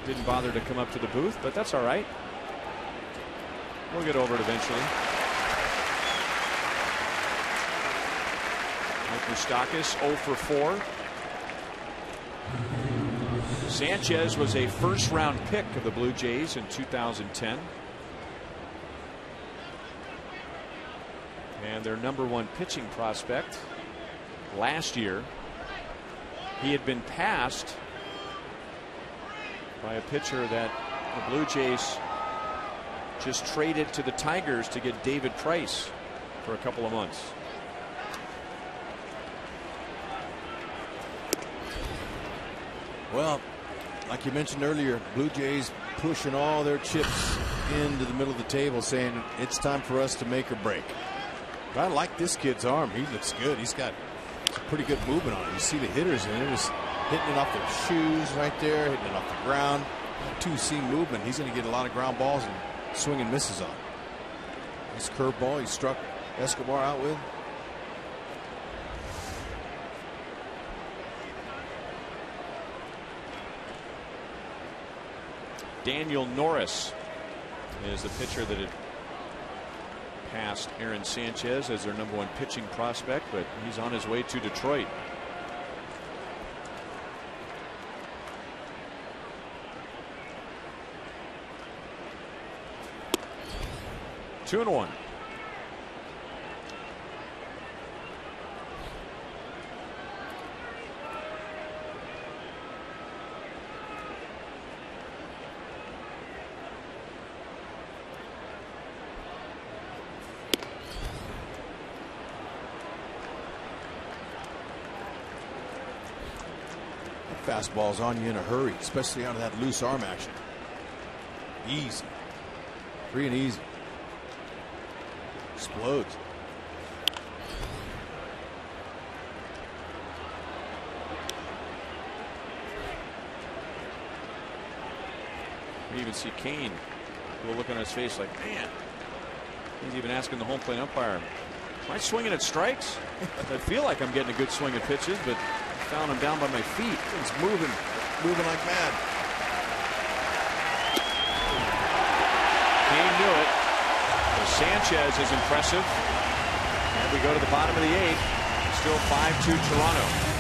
didn't bother to come up to the booth, but that's all right. We'll get over it eventually. Mike Moustakas 0 for 4. Sanchez was a first-round pick of the Blue Jays in 2010. And their #1 pitching prospect last year. He had been passed by a pitcher that the Blue Jays just traded to the Tigers to get David Price for a couple of months. Well, like you mentioned earlier, Blue Jays pushing all their chips into the middle of the table, saying it's time for us to make or break. But I like this kid's arm. He looks good. He's got some pretty good movement on him. You see the hitters, and they're just hitting it off their shoes right there, hitting it off the ground. Two-seam movement. He's going to get a lot of ground balls and swing and misses on. This curveball he struck Escobar out with. Daniel Norris is the pitcher that had passed Aaron Sanchez as their #1 pitching prospect, but he's on his way to Detroit. Two and one. fastballs on you in a hurry, especially out of that loose arm action. Easy. Free and easy. Explodes. You even see Kane with a look on his face like, man. He's even asking the home plate umpire, am I swinging at strikes? I feel like I'm getting a good swing at pitches, but I found him down by my feet. It's moving like mad. Kane knew it. Sanchez is impressive. And we go to the bottom of the 8th. Still 5-2 Toronto.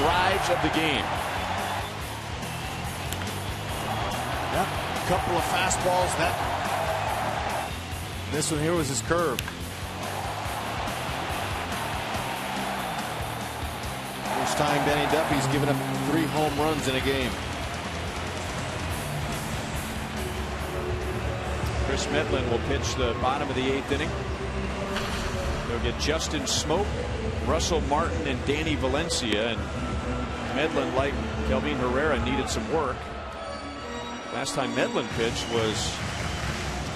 Drives of the game. Yep, a couple of fastballs. This one here was his curve. First time Benny Duffy's given up 3 home runs in a game. Chris Medlin will pitch the bottom of the 8th inning. They'll get Justin Smoke, Russell Martin, and Danny Valencia. And Medlin, like Kelvin Herrera, needed some work. Last time Medlin pitched was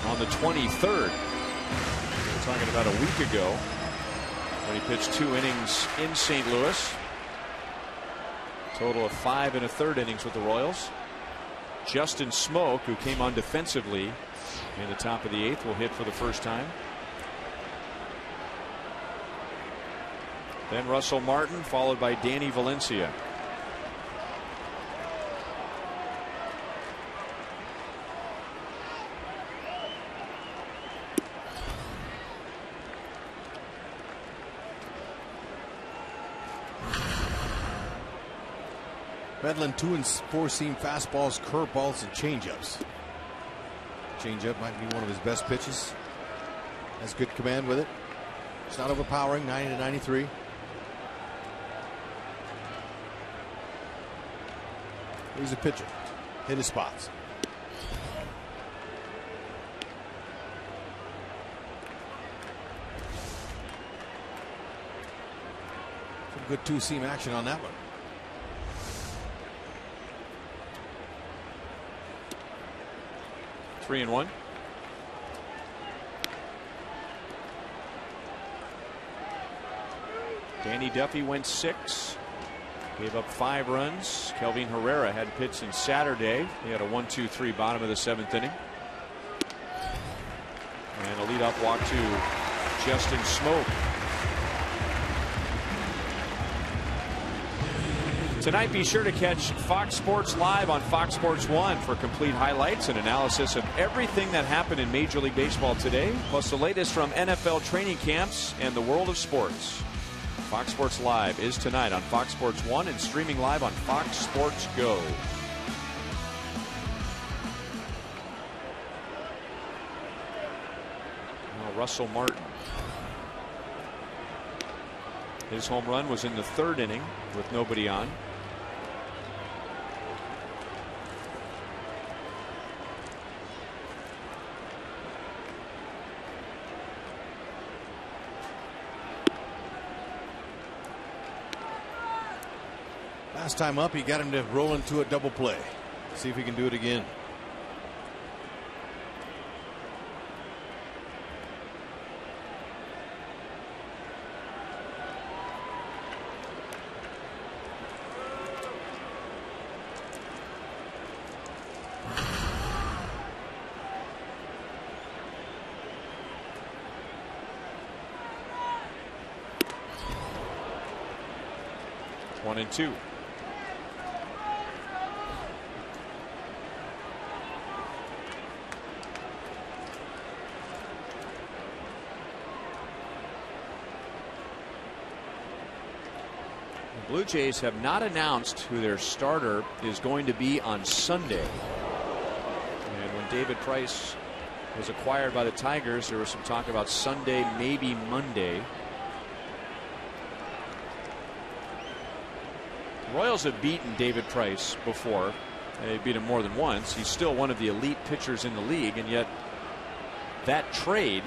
on the 23rd. We're talking about a week ago when he pitched 2 innings in St. Louis. Total of 5 1/3 innings with the Royals. Justin Smoke, who came on defensively in the top of the 8th, will hit for the first time. Then Russell Martin, followed by Danny Valencia. Medlin 2 and 4 seam fastballs, curveballs, and changeups. Changeup might be one of his best pitches. Has good command with it. It's not overpowering. 90-93. Here's a pitcher. Hit his spots. Some good 2-seam action on that one. 3-1. Danny Duffy went 6. Gave up 5 runs. Kelvin Herrera had pitched in Saturday. He had a 1-2-3 bottom of the 7th inning. And a leadoff walk to Justin Smoke. Tonight, be sure to catch Fox Sports Live on Fox Sports 1 for complete highlights and analysis of everything that happened in Major League Baseball today, plus the latest from NFL training camps and the world of sports. Fox Sports Live is tonight on Fox Sports 1 and streaming live on Fox Sports Go. Now Russell Martin. His home run was in the 3rd inning with nobody on. Last time up, he got him to roll into a double play. See if he can do it again. One and two. The Blue Jays have not announced who their starter is going to be on Sunday. And when David Price was acquired by the Tigers, there was some talk about Sunday, maybe Monday. The Royals have beaten David Price before. They beat him more than once. He's still one of the elite pitchers in the league, and yet that trade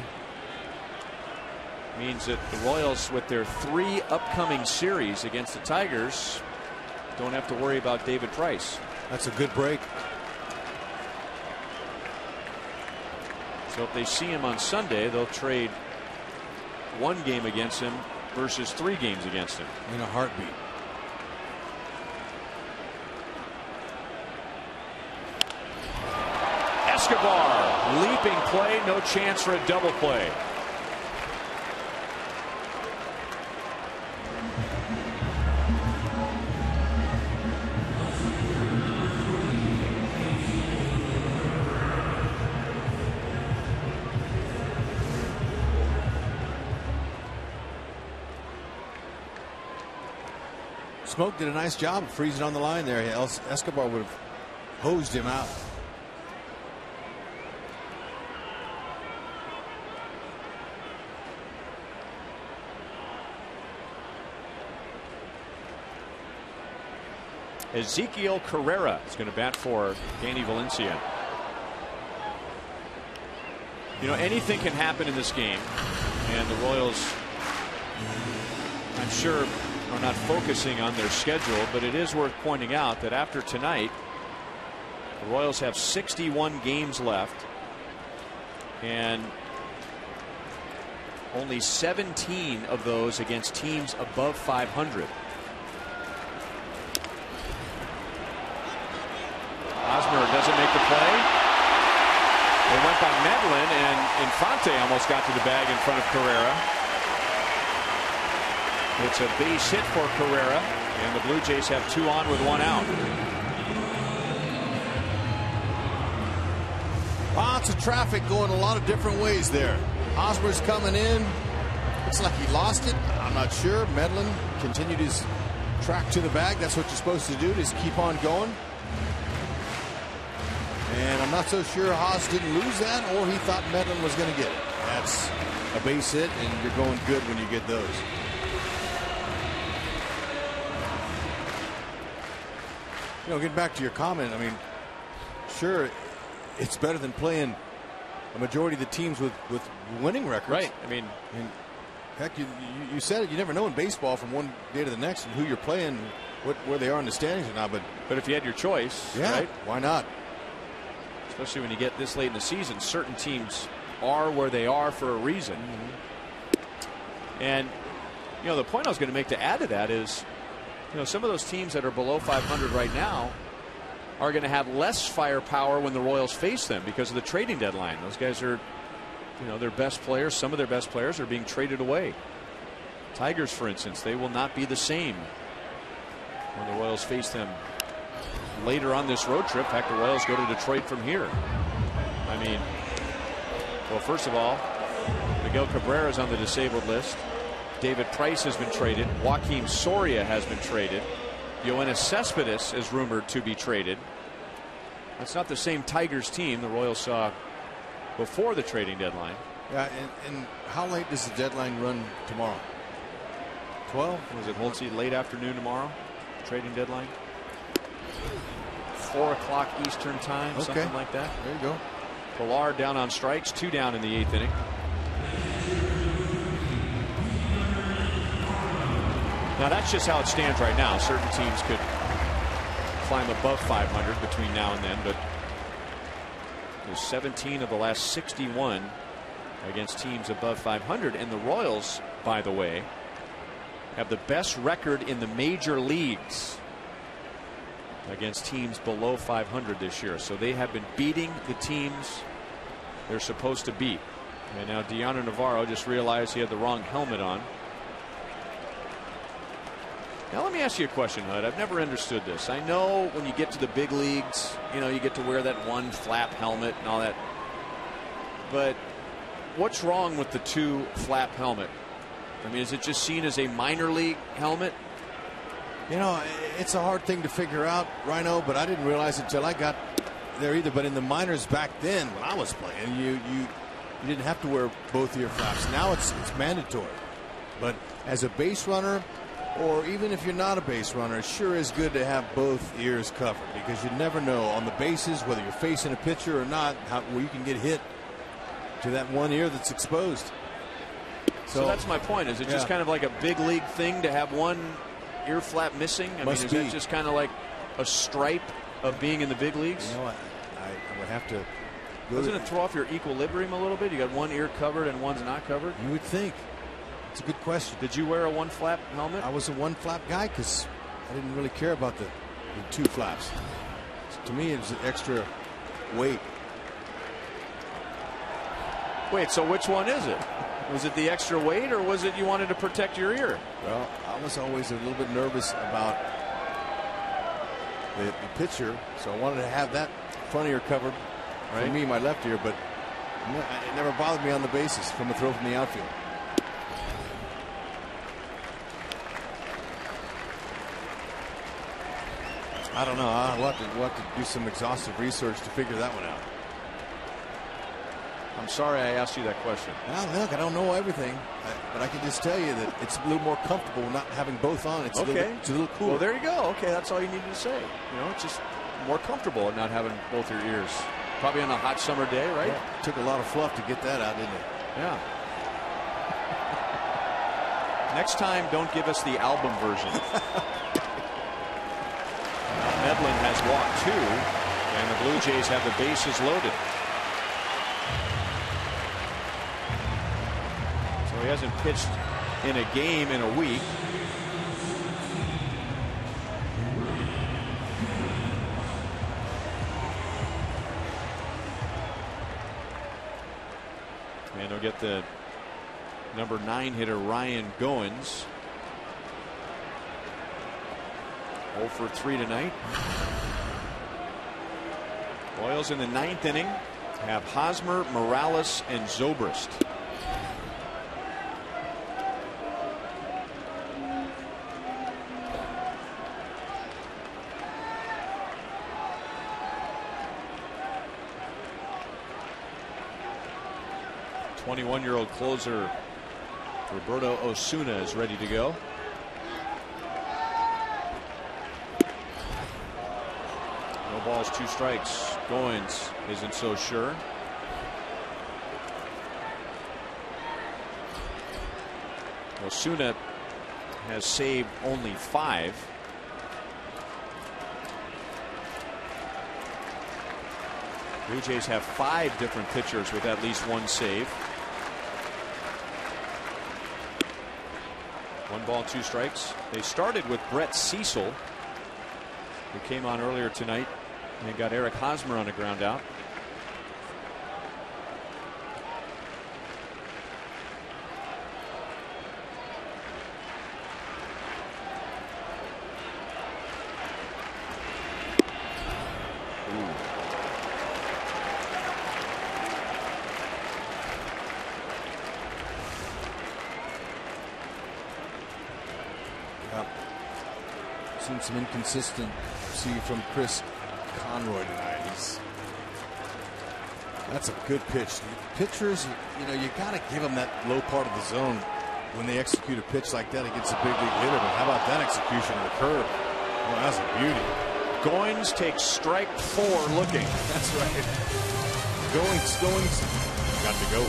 means that the Royals, with their 3 upcoming series against the Tigers, don't have to worry about David Price. That's a good break. So if they see him on Sunday, they'll trade 1 game against him versus 3 games against him. In a heartbeat. Escobar, leaping play, no chance for a double play. Smoke did a nice job of freezing on the line there. Escobar would have hosed him out. Ezequiel Carrera is going to bat for Danny Valencia. You know, anything can happen in this game, and the Royals, I'm sure, are not focusing on their schedule, but it is worth pointing out that after tonight, the Royals have 61 games left, and only 17 of those against teams above 500. Hosmer doesn't make the play. It went by Medlin, and Infante almost got to the bag in front of Carrera. It's a base hit for Carrera, and the Blue Jays have 2 on with 1 out. Lots of traffic going a lot of different ways there. Hosmer's coming in. Looks like he lost it. I'm not sure. Medlin continued his track to the bag. That's what you're supposed to do, just keep on going. And I'm not so sure Haas didn't lose that, or he thought Medlin was going to get it. That's a base hit, and you're going good when you get those. You know, getting back to your comment, I mean, sure, it's better than playing a majority of the teams with winning records. Right. I mean, heck, you said it. You never know in baseball from one day to the next and who you're playing, where they are in the standings or not. But if you had your choice, yeah, right? Why not? Especially when you get this late in the season, certain teams are where they are for a reason. And, you know, the point I was going to make to add to that is, you know, some of those teams that are below 500 right now are going to have less firepower when the Royals face them because of the trading deadline. Those guys are, you know, their best players, some of their best players are being traded away. Tigers, for instance, they will not be the same when the Royals face them later on this road trip. In fact, the Royals go to Detroit from here. I mean, well, first of all, Miguel Cabrera is on the disabled list. David Price has been traded. Joaquin Soria has been traded. Yoenis Cespedes is rumored to be traded. That's not the same Tigers team the Royals saw before the trading deadline. Yeah, and how late does the deadline run tomorrow? 12? Was it Holtzy late afternoon tomorrow? Trading deadline? 4 o'clock Eastern time, okay, something like that. There you go. Pilar down on strikes, 2 down in the 8th inning. Now that's just how it stands right now. Certain teams could climb above 500 between now and then, but there's 17 of the last 61 against teams above 500. And the Royals, by the way, have the best record in the major leagues against teams below 500 this year. So they have been beating the teams they're supposed to beat. And now Deanna Navarro just realized he had the wrong helmet on. Now let me ask you a question, Hud. I've never understood this. I know when you get to the big leagues, you know, you get to wear that one flap helmet and all that. But what's wrong with the 2 flap helmet? I mean, is it just seen as a minor league helmet? You know, it's a hard thing to figure out, Rhino, but I didn't realize it until I got there either. But in the minors back then, when I was playing, you didn't have to wear both ear flaps. Now it's mandatory. But as a base runner, or even if you're not a base runner, it sure is good to have both ears covered, because you never know on the bases whether you're facing a pitcher or not, where you can get hit to that one ear that's exposed. So that's my point. Is it just kind of like a big league thing to have one ear flap missing? I mean, is that just kind of like a stripe of being in the big leagues? You know, I would have to. Doesn't it throw off your equilibrium a little bit? You got one ear covered and one's not covered. You would think. It's a good question. Did you wear a 1 flap helmet? I was a 1 flap guy because I didn't really care about the 2 flaps. To me, it was an extra weight. Wait, so which one is it? Was it the extra weight, or was it you wanted to protect your ear? Well, I was always a little bit nervous about the pitcher, so I wanted to have that front ear covered for me, my left ear, but it never bothered me on the bases from a throw from the outfield. I don't know. We'll have to do some exhaustive research to figure that one out. I'm sorry I asked you that question. Well, look, I don't know everything, but I can just tell you that it's a little more comfortable not having both on. It's okay. It's a little cooler. Well, there you go. Okay, that's all you needed to say. You know, it's just more comfortable not having both your ears. Probably on a hot summer day, right? Yeah. Took a lot of fluff to get that out, didn't it? Yeah. Next time, don't give us the album version. Medlin has walked 2, and the Blue Jays have the bases loaded. So he hasn't pitched in a game in a week. And he'll get the number 9 hitter Ryan Goins. 0 for 3 tonight. Royals in the 9th inning have Hosmer, Morales, and Zobrist. '21-year-old closer Roberto Osuna is ready to go. No balls, 2 strikes. Goins isn't so sure. Osuna has saved only 5. Blue Jays have 5 different pitchers with at least 1 save. 1 ball, 2 strikes. They started with Brett Cecil, who came on earlier tonight, and got Eric Hosmer on a ground out. showing some inconsistency from Chris Conroy tonight. That's a good pitch. Pitchers, you got to give them that low part of the zone when they execute a pitch like that against a big league hitter. But how about that execution of the curve? Well, that's a beauty. Goins takes strike 4 looking. That's right. Goins got to go.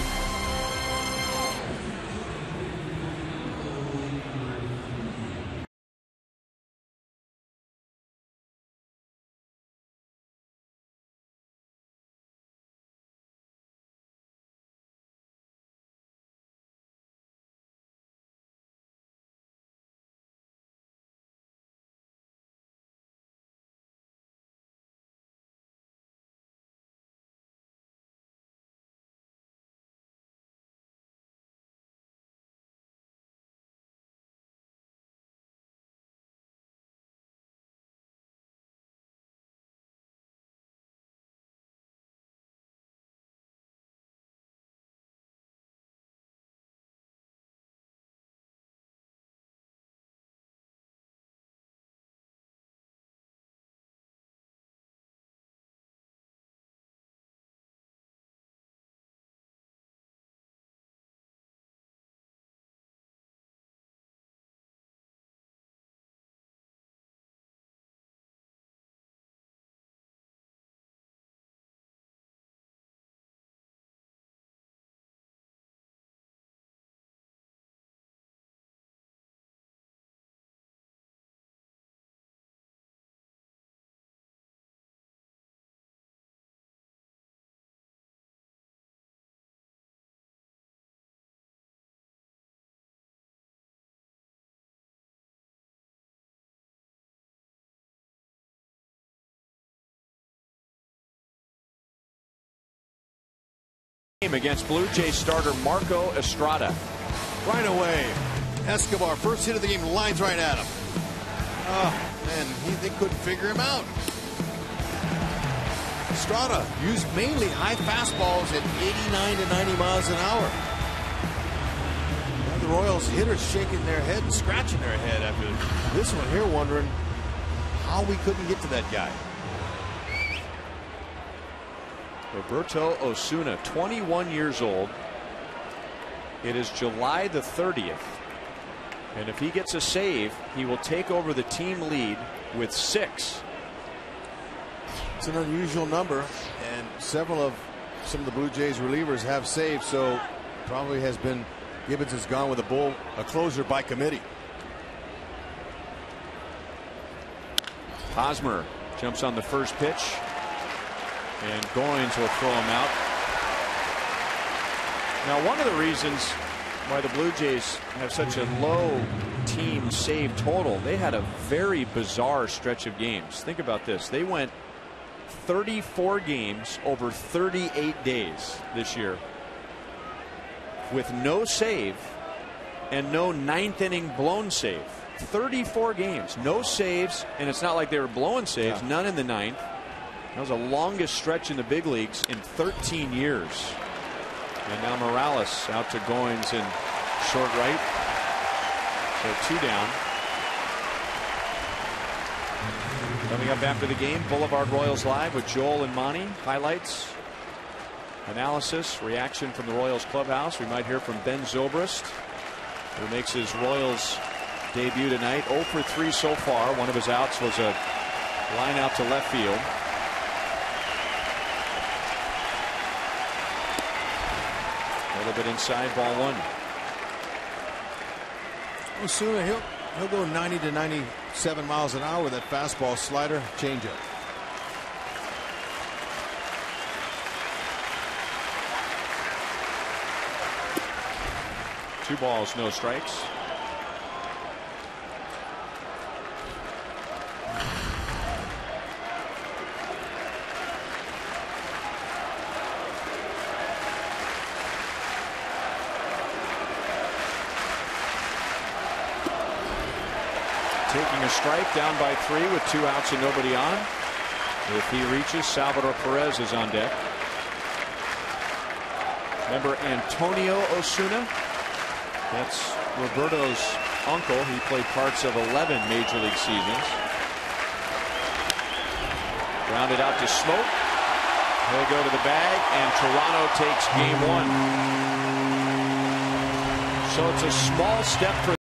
Against Blue Jays starter Marco Estrada. Right away, Escobar, first hit of the game, lines right at him. Oh, man, they couldn't figure him out. Estrada used mainly high fastballs at 89 to 90 miles an hour. Now the Royals hitters shaking their head and scratching their head after this one here, wondering how we couldn't get to that guy. Roberto Osuna, 21 years old. It is July the 30th. And if he gets a save, he will take over the team lead with 6. It's an unusual number, and some of the Blue Jays relievers have saved, so probably Gibbons has gone with a closer by committee. Hosmer jumps on the first pitch. And Goins will throw him out. Now, one of the reasons why the Blue Jays have such a low team save total, they had a very bizarre stretch of games. Think about this. They went 34 games over 38 days this year with no save and no 9th inning blown save. 34 games, no saves, and it's not like they were blowing saves, none in the 9th. That was the longest stretch in the big leagues in 13 years. And now Morales out to Goins in short right. So 2 down. Coming up after the game, Boulevard Royals Live with Joel and Monty. Highlights, analysis, reaction from the Royals clubhouse. We might hear from Ben Zobrist, who makes his Royals debut tonight. 0 for 3 so far. One of his outs was a line out to left field. A little bit inside, ball 1. Osuna, he'll go 90 to 97 miles an hour with that fastball, slider, changeup. Two balls, no strikes. Taking a strike, down by 3 with 2 outs and nobody on. If he reaches, Salvador Perez is on deck. Remember Antonio Osuna? That's Roberto's uncle. He played parts of 11 major league seasons. Grounded out to Smoke. He'll go to the bag, and Toronto takes game 1. So it's a small step for